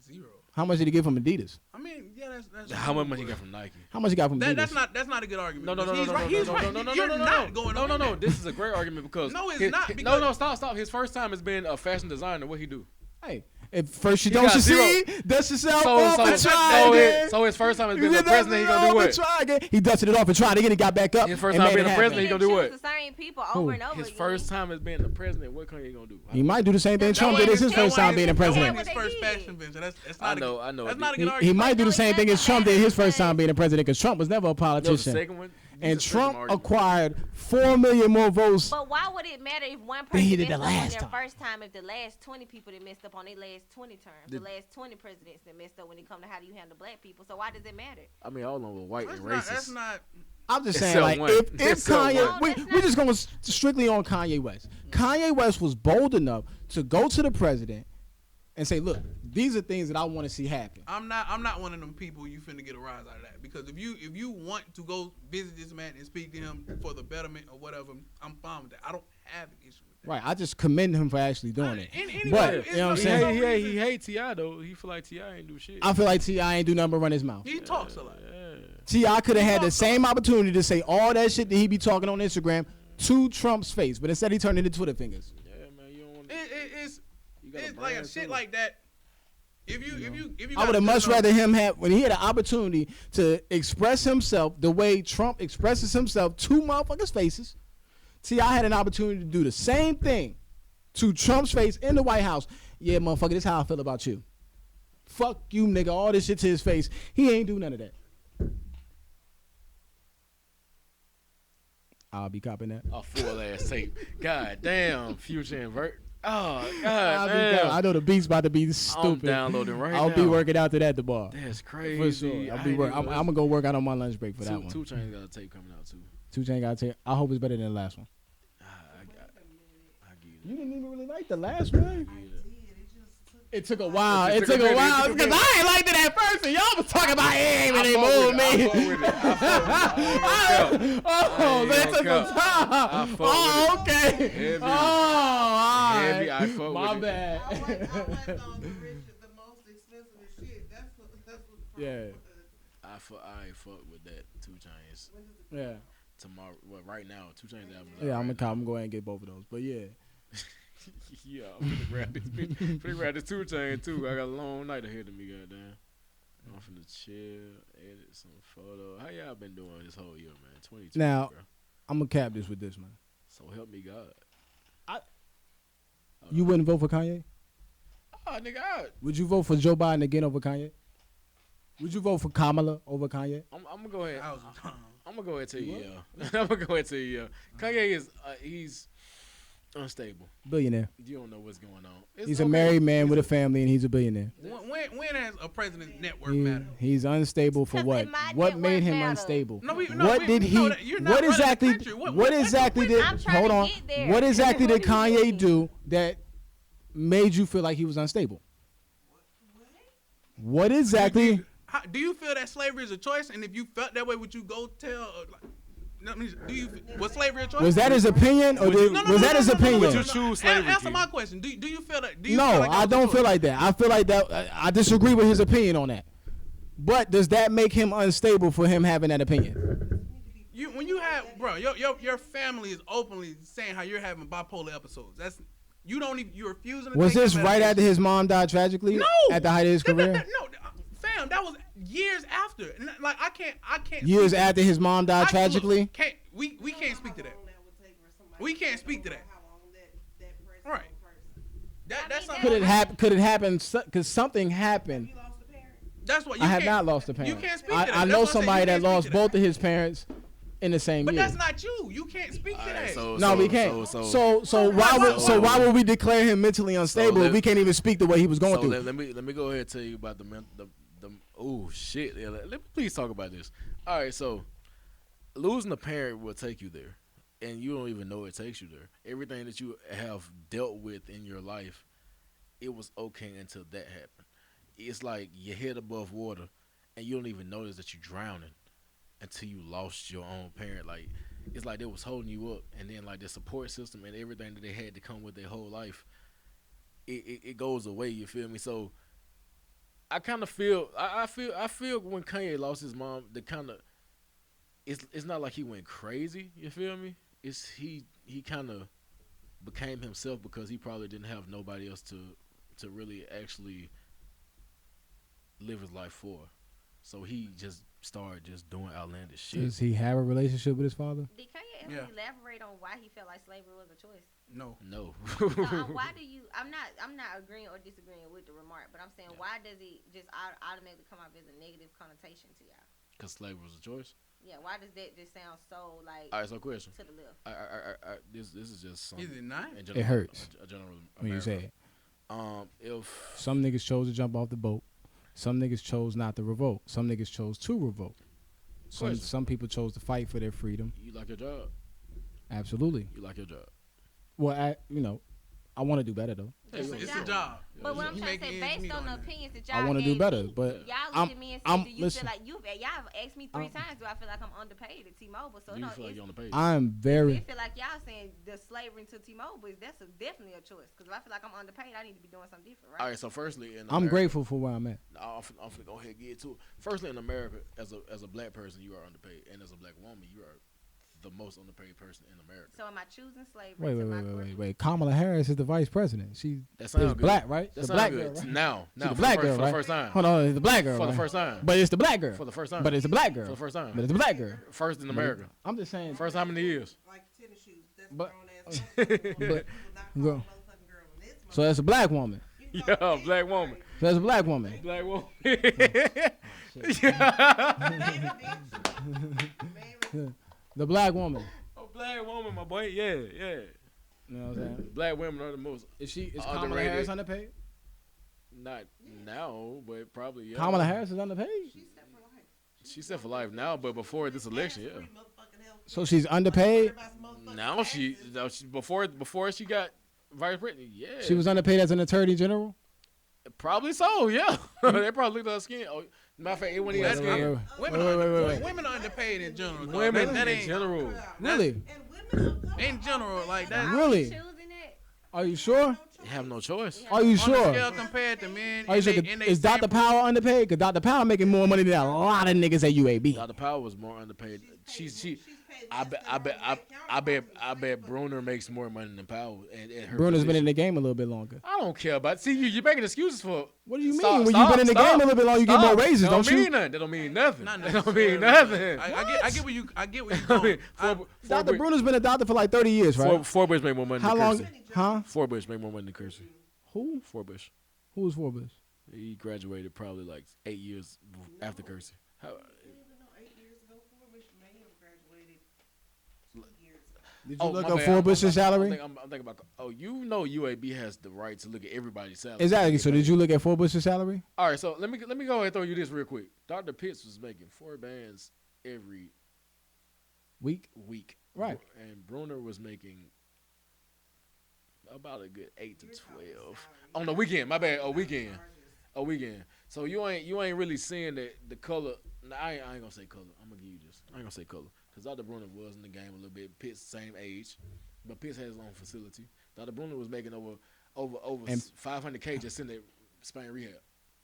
Zero. How much did he get from Adidas? I mean, yeah, that's how much money he got from Nike? How much he got from Adidas? That's not a good argument. No. He's right. No. This is a great argument because no, it's not. No, stop. His first time as being a fashion designer. What he do? Hey. At first you don't succeed, dust yourself off and try again. So his first time as being the president, he gonna do what? He dusted it off and tried again. He got back up. His first time being the president, he gonna do what? The same people over and over his first time as being the president, what Kanye gonna do? He might do the same thing Trump did as his first time being the president. His first fashion venture. That's not. I know. That's not a good argument. He might do the same thing as Trump did his first time being the president, because Trump was never a politician. The second one. And Trump acquired 4 million more votes. But why would it matter if one person messed up on their first time if the last 20 people that messed up on their last 20 terms, the last 20 presidents that messed up when it come to how do you handle black people? So why does it matter? I mean, all of them were white and racist. That's not. I'm just saying, like, if Kanye, we're just going strictly on Kanye West. Kanye West was bold enough to go to the president and say, look, these are things that I want to see happen. I'm not one of them people you finna get a rise out of that, because if you want to go visit this man and speak to him for the betterment or whatever, I'm fine with that. I don't have an issue with that. Right, I just commend him for actually doing it. Anyway, but you know what I'm saying? He hates T.I. though. He feel like T.I. ain't do shit. I feel like T.I. ain't do nothing but run his mouth. He talks a lot. T.I. could have had the same opportunity to say all that shit that he be talking on Instagram to Trump's face, but instead he turned into Twitter fingers. Yeah, man, you don't want. It's like a shit like that. If you I would have much rather him have, when he had an opportunity to express himself the way Trump expresses himself to motherfuckers' faces. T.I. had an opportunity to do the same thing to Trump's face in the White House. Yeah, motherfucker, this is how I feel about you. Fuck you, nigga. All this shit to his face. He ain't do none of that. I'll be copping that. A full ass tape. God damn, Future and Vert. Oh, God damn. I know the beat's about to be stupid. I'm downloading right now. I'll be working out to that at the bar. That's crazy. For sure. I'm going to go work out on my lunch break for that one. 2 Chainz got a tape coming out, too. 2 Chainz got a tape. I hope it's better than the last one. I get it. You didn't even really like the last one? It took a while. It took a while because I ain't liked it at first, and y'all was talking about him and they moved me. Oh, that took some time. Oh, okay. Heavy. Oh, all right. Heavy. I fuck My with bad. I went on the most expensive shit. That's what the Yeah. I fuck with that 2 Chainz. Yeah. Tomorrow, well, right now, 2 Chainz album. Yeah, I'm gonna go ahead and get both of those. But yeah. Yeah, I'm finna grab this bitch. Finna grab this 2 Chainz too. I got a long night ahead of me, goddamn. I'm finna chill, edit some photos. How y'all been doing this whole year, man? 2020. Now, bro. I'm gonna cap this with this, man. So help me God. You wouldn't vote for Kanye? Oh, nigga, Would you vote for Joe Biden again over Kanye? Would you vote for Kamala over Kanye? I'm gonna go ahead. I'm gonna go ahead and tell you, What? yeah. I'm gonna go ahead and tell you, yeah. Kanye is he's unstable. Billionaire. You don't know what's going on. He's a married man with a family, and he's a billionaire. When has a president's net worth mattered? He's unstable for what? What made him unstable? What did Kanye do that made you feel like he was unstable? What exactly? Do you feel that slavery is a choice? And if you felt that way, would you go tell? Was slavery a choice? Was that his opinion, or was that his opinion? Would you choose slavery? Answer my question. Do you feel that? I don't feel like that. I feel like that. I disagree with his opinion on that. But does that make him unstable for him having that opinion? When you have, bro, your family is openly saying how you're having bipolar episodes. You're refusing to. Was take this right after his mom died tragically? No. At the height of his career? No, fam, that was years after. Like I can't. Years after his mom died tragically? We can't speak to that. We can't speak to that. Right. That's Could it happen? Because something happened. That's what I have not lost a parent. You can't speak to that. I know somebody that lost both of his parents in the same year. But that's not you. You can't speak to that. No, we can't. So why would we declare him mentally unstable if we can't even speak the way he was going through? Let me go ahead and tell you about the oh shit. Yeah, let me please talk about this. All right, so losing a parent will take you there, and you don't even know it takes you there. Everything that you have dealt with in your life, it was okay until that happened. It's like your head above water, and you don't even notice that you're drowning until you lost your own parent. Like, it's like they was holding you up, and then like the support system and everything that they had to come with their whole life, it goes away. You feel me? So I kind of feel I feel when Kanye lost his mom, the kind of it's not like he went crazy. You feel me? It's he kind of became himself because he probably didn't have nobody else to really actually live his life for. So he just started just doing outlandish shit. Does he have a relationship with his father? Did Kanye ever elaborate on why he felt like slavery was a choice? No. Why do you? I'm not agreeing or disagreeing with the remark, but I'm saying why does it just automatically come off as a negative connotation to y'all? Because slavery was a choice. Yeah. Why does that just sound so like? All right. So question. To the left. This is just something. Is it not? It hurts. A general when you say it. If some niggas chose to jump off the boat, some niggas chose not to revolt. Some niggas chose to revolt. Some people chose to fight for their freedom. You like your job? Absolutely. You like your job? Well, I want to do better though. It's a job. But what I'm trying to say, based on the opinions that y'all I want to do better, but y'all look at me and say, do you feel like y'all have asked me 3 times, do I feel like I'm underpaid at T-Mobile? So do you feel like you're underpaid? I'm very. I feel like y'all saying the slavery to T-Mobile that's definitely a choice. Because if I feel like I'm underpaid, I need to be doing something different, right? All right. So firstly, I'm grateful for where I'm at. I'm finna go ahead and get to it. Firstly, in America, as a black person, you are underpaid, and as a black woman, you are the most underpaid person in America. So am I choosing slavery? Wait. Kamala Harris is the vice president. She is black, right? That's the black girl, right? right? Now, the black girl, for right? the first time. Hold on, it's the black girl for the first time. But it's the black girl for the first time. But it's the black girl for the first time. But it's the black girl first in America. I'm just saying. First time in the years. Like tennis shoes. That's so that's a black woman. Yeah, black woman. So that's a black woman. Black woman. The black woman. Black woman, my boy. Yeah. You know what I'm saying? Black women are the most. Is Kamala Harris underpaid? Not now, but probably yeah. Kamala Harris is underpaid? She's set for life now, but before this election, yeah. So she's underpaid? Now she before she got vice president, yeah. She was underpaid as an attorney general? Probably so, yeah. They probably looked at her skin. Oh, matter of fact, it wasn't even skin. Women are underpaid in general. Women in general. Really? In general, like that. Really? Are you sure? You have no choice. Are you sure? On the scale compared to men. Are you sure? Is Dr. Power underpaid? Because Dr. Power making more money than a lot of niggas at UAB. Dr. Power was more underpaid. I bet Bruner makes more money than Powell. And Bruner's been in the game a little bit longer. I don't care about. See, you're making excuses for. What do you mean? When you've been in the game a little bit longer, you get more raises, don't you? That don't mean nothing. That don't mean nothing. I get what you going. Dr. Bruner's been a doctor for like 30 years, right? Forbush made more money than Kersey. How long? Huh? Forbush made more money than Kersey. Who? Forbush. Who was Forbush? He graduated probably like 8 years after Kersey. Did you look up Forbush's salary? I'm thinking about. Oh, you know UAB has the right to look at everybody's salary. Exactly. So did you look at Forbush's salary? All right. So let me go ahead and throw you this real quick. Dr. Pitts was making 4 bands every week. Right. And Bruner was making about a good 8 to 12 on the weekend. My bad. A weekend. So you ain't really seeing the color. Nah, I ain't gonna say color. I'm gonna give you this. I ain't gonna say color. Because Dr. Bruner was in the game a little bit. Pitts, same age. But Pitts had his own facility. Dr. Bruner was making over $500K just in the Spain rehab.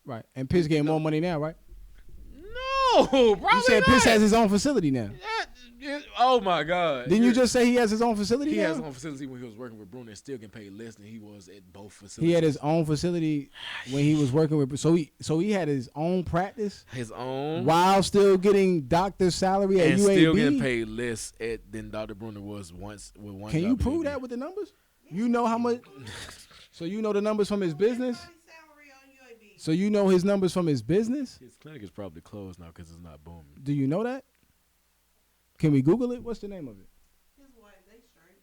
Right. And Pitts getting more money now, right? No, probably You said not. Pitts has his own facility now. Oh, my God. Didn't you just say he has his own facility He now? has his own facility when he was working with Bruner and still getting paid less than he was at both facilities. He had his own facility when he was working with. So he had his own practice. His own. While still getting doctor's salary at and UAB. Still getting paid less than Dr. Bruner was once with one. Can you prove that with the numbers? You know how much? So you know the numbers from his business. So you know his numbers from his business? His clinic is probably closed now because it's not booming. Do you know that? Can we Google it? What's the name of it? His wife, they straight.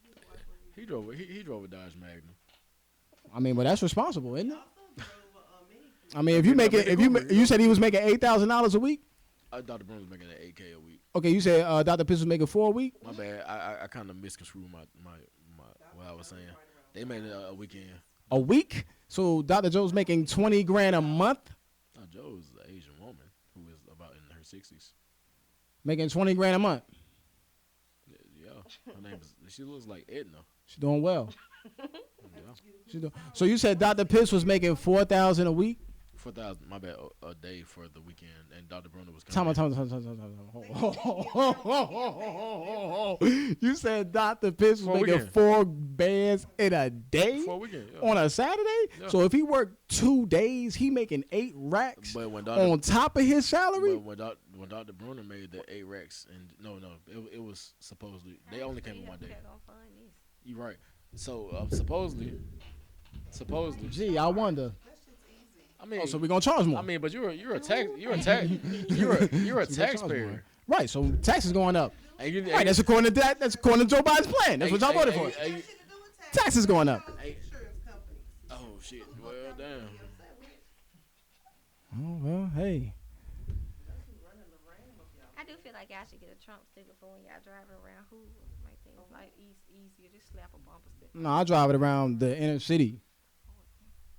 His wife was He drove. He drove a Dodge Magnum. I mean, but that's responsible, isn't it? also drove a Mini Cooper. I mean, if you make it, you said he was making $8,000 a week. Dr. Brown was making an $8K a week. Okay, you said Dr. Piss was making $4 a week. My bad. I kind of misconstrued my what I was saying. They made it a weekend. A week? So Dr. Joe's making $20,000 a month, No, Joe's an Asian woman who is about in her 60s. making $20,000 a month. Yeah, her name is. She looks like Edna. She's doing well. Yeah. So you said Dr. Piss was making $4,000 a week. 4,000. My bad. A day for the weekend, and Dr. Bruno was Time. coming. You said Dr. Piss was For a making weekend. 4 bands in a day For a weekend. Yeah. on a Saturday. Yeah. So if he worked 2 days, he making 8 racks But when on top of his salary. But when Dr. Bruno made the 8 racks, and no, it was supposedly they only came in one day. You're right. So supposedly. Gee, I wonder. That shit's easy. I mean, So we're gonna charge more. I mean, but you're a taxpayer. Right. So taxes going up. And you, Right. That's according to that. That's according to Joe Biden's plan. That's what y'all voted for. That shit to do with Taxes going up. Insurance companies. Oh shit. Well, damn. Upset with. Oh well, hey. That's who's running the ram of y'all. I do feel like y'all should get a Trump sticker for when y'all driving around Hoover. Make things like easier. Just slap a bumper sticker. No, I drive it around the inner city.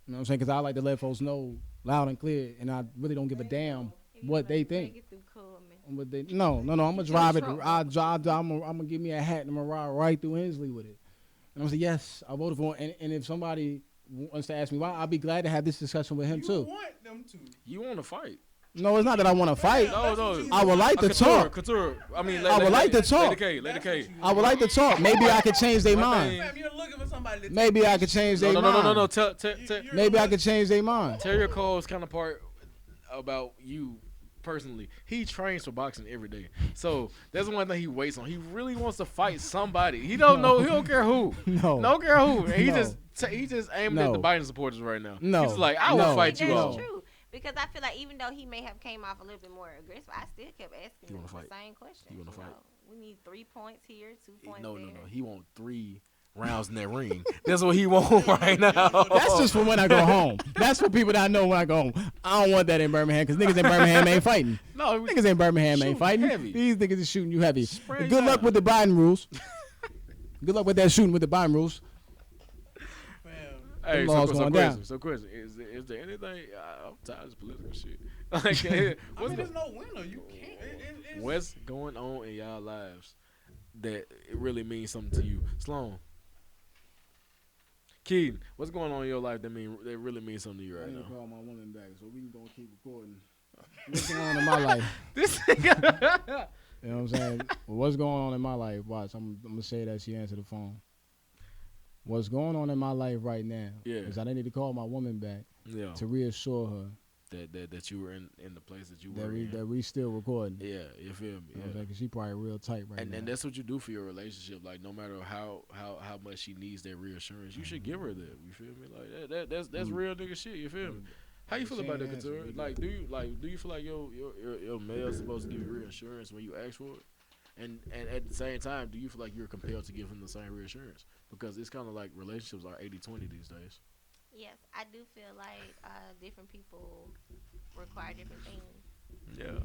You know what I'm saying? Because I like to let folks know loud and clear, and I really don't give a damn what they think. Get through Coleman. What they, no, I'm gonna drive it. I'm gonna give me a hat and I'm gonna ride right through Hensley with it. And I'm gonna say yes, I voted for him. And if somebody wants to ask me why, I'll be glad to have this discussion with him You too. want them to. You want to fight? No, it's not that I want to fight. No. I would like to talk. Couture. I mean, I would like to talk. Lady K. I would like to talk. Maybe I could change their mind. Fam, you're looking for somebody to Maybe I could change their mind. No. Tell Maybe I could change their mind. Terry Cole's counterpart about you personally. He trains for boxing every day, so that's one thing he waits on. He really wants to fight somebody. He don't know. He don't care who. No. Don't care who. And he No. just aiming at No. the Biden supporters right now. No. He's like, I No. will fight you That's all. true. Because I feel like even though he may have came off a little bit more aggressive, I still kept asking You him wanna the fight? same question. You wanna fight? We need 3 points here, 2 points No. there. He want 3 rounds in that ring. That's what he want right now. That's just for when I go home. That's for people that I know when I go home. I don't want that in Birmingham because niggas in Birmingham ain't fighting. No, Niggas in Birmingham ain't Shooting fighting. heavy. These niggas is shooting you heavy. Spray Good luck down. with the Biden rules. Good luck with that shooting with the Biden rules. Fam. Hey, The law's going down. So question, is there anything? I'm tired of this political shit. Like, I what's, mean, there's no winner. You can't. It's, what's going on in y'all lives that it really means something to you, Sloan? Keaton, what's going on in your life that really means something to you I right need to now? call my woman back so we can go keep recording. What's going on in my life? This You know what I'm saying? Well, what's going on in my life? Watch, I'm gonna say that she answered the phone. What's going on in my life right now is I need to call my woman back yeah, to reassure her that you were in the place that you that were in. we still recording. Yeah, you feel me? You know what I'm Yeah. saying? 'Cause she probably real tight right now. And that's what you do for your relationship. Like no matter how much she needs that reassurance, you should give her that. You feel me? Like that's real nigga shit. You feel me? How you feel She about that, ain't answer Couture? me. Like do you feel like your male's supposed to give you reassurance when you ask for it? And at the same time, do you feel like you're compelled to give him the same reassurance? Because it's kind of like relationships are 80-20 these days. Yes, I do feel like different people require different things. Yeah.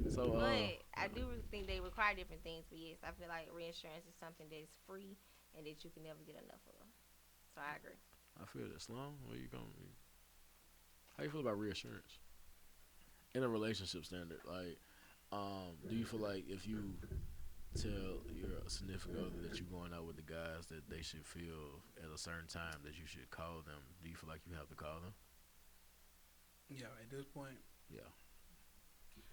So But I do think they require different things. But yes, I feel like reinsurance is something that is free and that you can never get enough of. So I agree. I feel that. Sloan, where you going? How you feel about reassurance in a relationship standard? Like, do you feel like if you tell your significant other that you're going out with the guys that they should feel at a certain time that you should call them, do you feel like you have to call them? yeah, at this point. Yeah.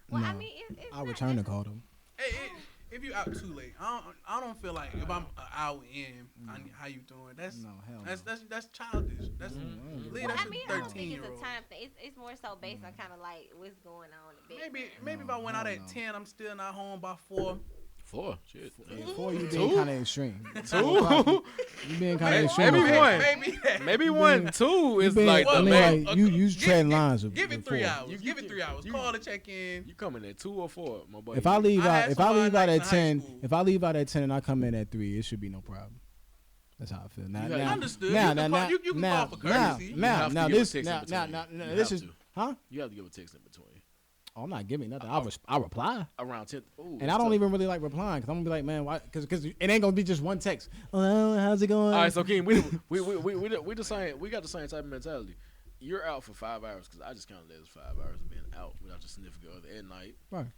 Well, I No. mean, it's I not return the necessarily- call them. Hey, if you out too late, I don't feel like if I'm an hour in, how you doing? That's No, hell no. that's childish. That's Mhm. leave Well, that I mean, to I don't think 13-year-old. it's a time thing. It's more so based on kind of like what's going on. In the Maybe background. if I went out hell at no. 10, I'm still not home by 4. 4. Shit. 4, you being kind of extreme. 2. You being kind of extreme. Maybe 1. Maybe 1. 2 is like the main. Like, you treading lines. Give it 3 4. hours. Give it 3 hours. Call to check in. You coming at 2 or 4, my boy? If I leave out at 10, if I leave out at 10 and I come in at 3, it should be no problem. That's how I feel. Now, understood. You can call for courtesy. This is, huh? You have to give a text in between. Oh, I'm not giving nothing. I'll reply. Around 10. Ooh, and I don't even really like replying because I'm gonna be like, man, why? Because it ain't gonna be just one text. Oh, how's it going? All right, so King, we the same. We got the same type of mentality. You're out for 5 hours because I just counted that as 5 hours of being out without your significant other at night. Right.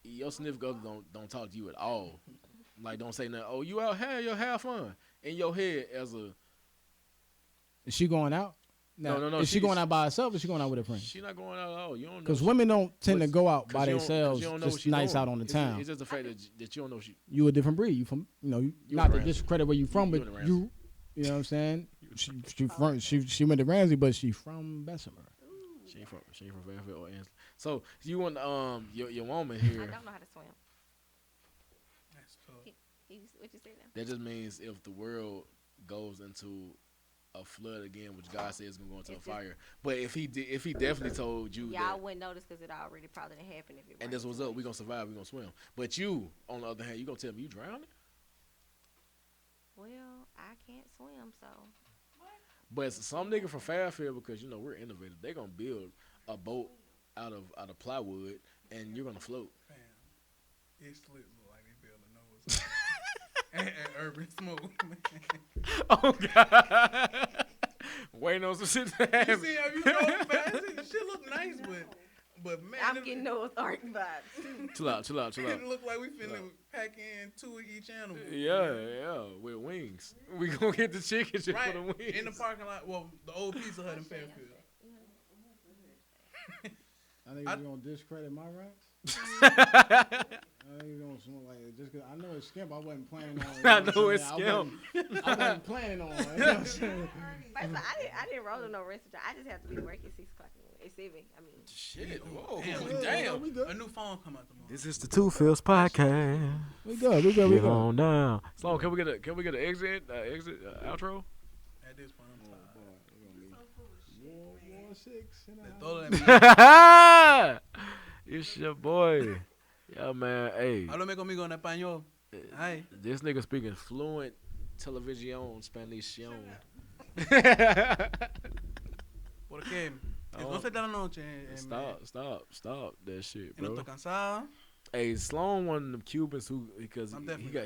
Your significant other don't talk to you at all. Like, don't say nothing. Oh, you out here? You have fun in your head as a. Is she going out? No. Is she going out by herself or is she going out with a friend? She's not going out at all. You don't know. Because women don't tend to go out by themselves just nights doing. out on the town. It's just the fact that you don't know she. You a different breed. You from, not to discredit where you from, but you know what I'm saying? She went to Ramsey, but she from Bessemer. She ain't from Fairfield or Ansley. So you want your woman here. I don't know how to swim. That's tough. What you say now? That just means if the world goes into a flood again, which God says is gonna go into a fire. But if he definitely told you, y'all wouldn't notice because it already probably didn't happen if it. And this was up. We gonna survive. We gonna swim. But you, on the other hand, you gonna tell me you drowning? Well, I can't swim, so. But some nigga from Fairfield, because we're innovative, they gonna build a boat out of plywood, and you're gonna float. Fam, it slips look like they build a nose. and Urban Smooth. Oh God! Waiting on some shit to happen. You see how you go fast? The shit look nice, but man, I'm getting those art vibes. Chill out. It look like we finna pack in 2 of each animal. Yeah, with wings. We gonna get the chicken shit right for the wings. In the parking lot. Well, the old Pizza Hut in Fairfield. I think you're gonna discredit my rocks. I think you're gonna smoke like it just cause I know it's skimp. I wasn't planning on. I know it's skimp. I wasn't planning on. You know what I'm saying? First of all, I didn't roll to no restaurant. I just have to be working at 6 o'clock in the morning. At 7. I mean. Shit. Whoa. Damn. We good. A new phone come out tomorrow. This is the Two Fields podcast. We good. Get on down. Sloan, can we get an exit outro? At this point, I'm tired. It's your boy. Yeah, man. Hey. Hablo conmigo en español. Ay. This nigga speaking fluent televisión, Spanish. ¿Por qué? No se da la noche. Stop that shit, bro. No estoy cansado. Hey, Sloan, one of them Cubans who because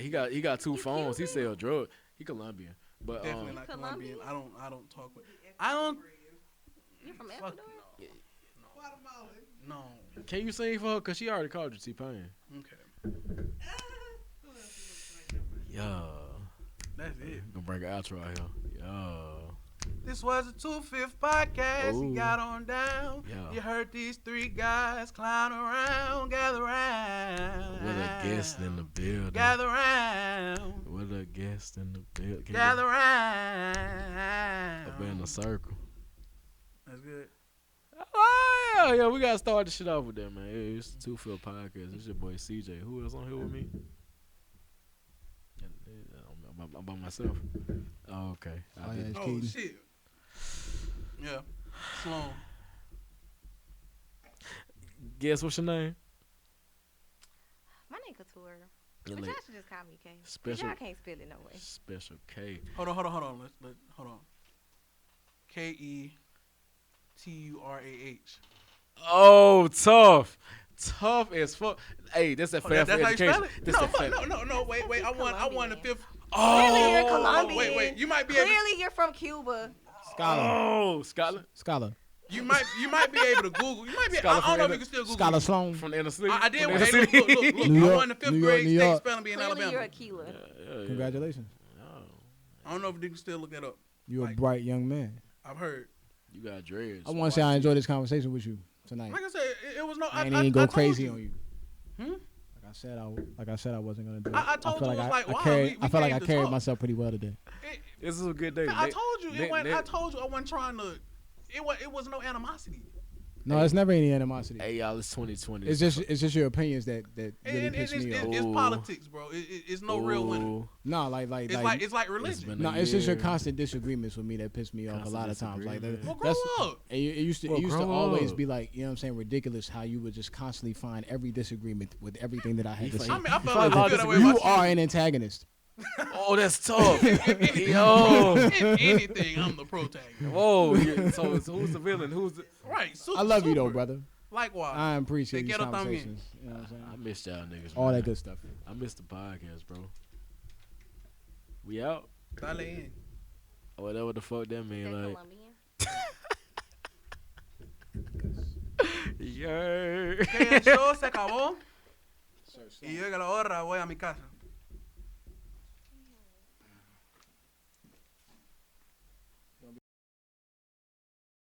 he got 2 phones. He sell drugs. He Colombian, but definitely not Colombian. I don't talk with. You from Ecuador? No. Can you sing for her? Cause she already called you T-Pain. Okay. Yeah. That's it. Gonna bring an outro out here. Yeah. This was a 2/5 podcast. Ooh. You got on down. Yeah. You heard these 3 guys clown around, gather round. With a guest in the building. Gather round. With a guest in the building. Gather round. Up in a circle. That's good. Oh, yeah, we gotta start the shit off with that, man. Hey, it's the 2/5 podcast. It's your boy CJ. Who else on here with me? I'm by myself. Oh, okay. Oh, shit. Yeah. Sloan. Guess what's your name? My name Couture. Your But late- y'all should just call me K. Special- Y'all can't spell it no way. Special K. Hold on. Let's hold on. KETURAH. Oh, tough. Tough as fuck. Hey, that's that fair That's how you education. spell it? This that fair- No. Wait. I won the 5th. Clearly you're Oh, Colombian. Wait. You might be able. Clearly you're from Cuba. Scotland. Scholar. You might be able to Google. You might be. Scholar I don't know from if you can still Google. Scholar it. Sloan. From the inner city. I did. From Hey, the inner look. city. New I York, won the 5th New York, grade New state York. spelling bee in Clearly Alabama. you're a Keeler. Yeah. Congratulations. Oh, I don't know if you can still look that up. You're Like- a bright young man. I've heard. you got dreads. I want to say I enjoyed this conversation with you tonight. Like I said, it was no. I ain't I even go told crazy you. on you. Hmm? Like I said, I wasn't gonna do it. I told feel you it was like, wow, carried, we I felt like came I to carried talk. myself pretty well today. This is a good day. I told you. I I told you I wasn't trying to. It was no animosity. No, it's never any animosity. Hey y'all, it's 2020. It's just your opinions that really piss me off. It's politics, bro. It's no real winner. No, It's like religion. No, it's just your constant disagreements with me that piss me off a lot of times. Like well, grow up. It used to always be like, you know what I'm saying, ridiculous how you would just constantly find every disagreement with everything that I had to say. I mean, I feel like you feel that way about you are an antagonist. Oh, that's tough. If anything, I'm the protagonist. Whoa. Yeah, so who's the villain? Right. I love you though, brother. Likewise. I appreciate these conversations. You know what I'm saying? I missed y'all niggas. All man. that good stuff. I missed the podcast, bro. We out. Dale in. Whatever the fuck that mean, like. Que el show se acabó. Y yo que la hora voy a mi casa.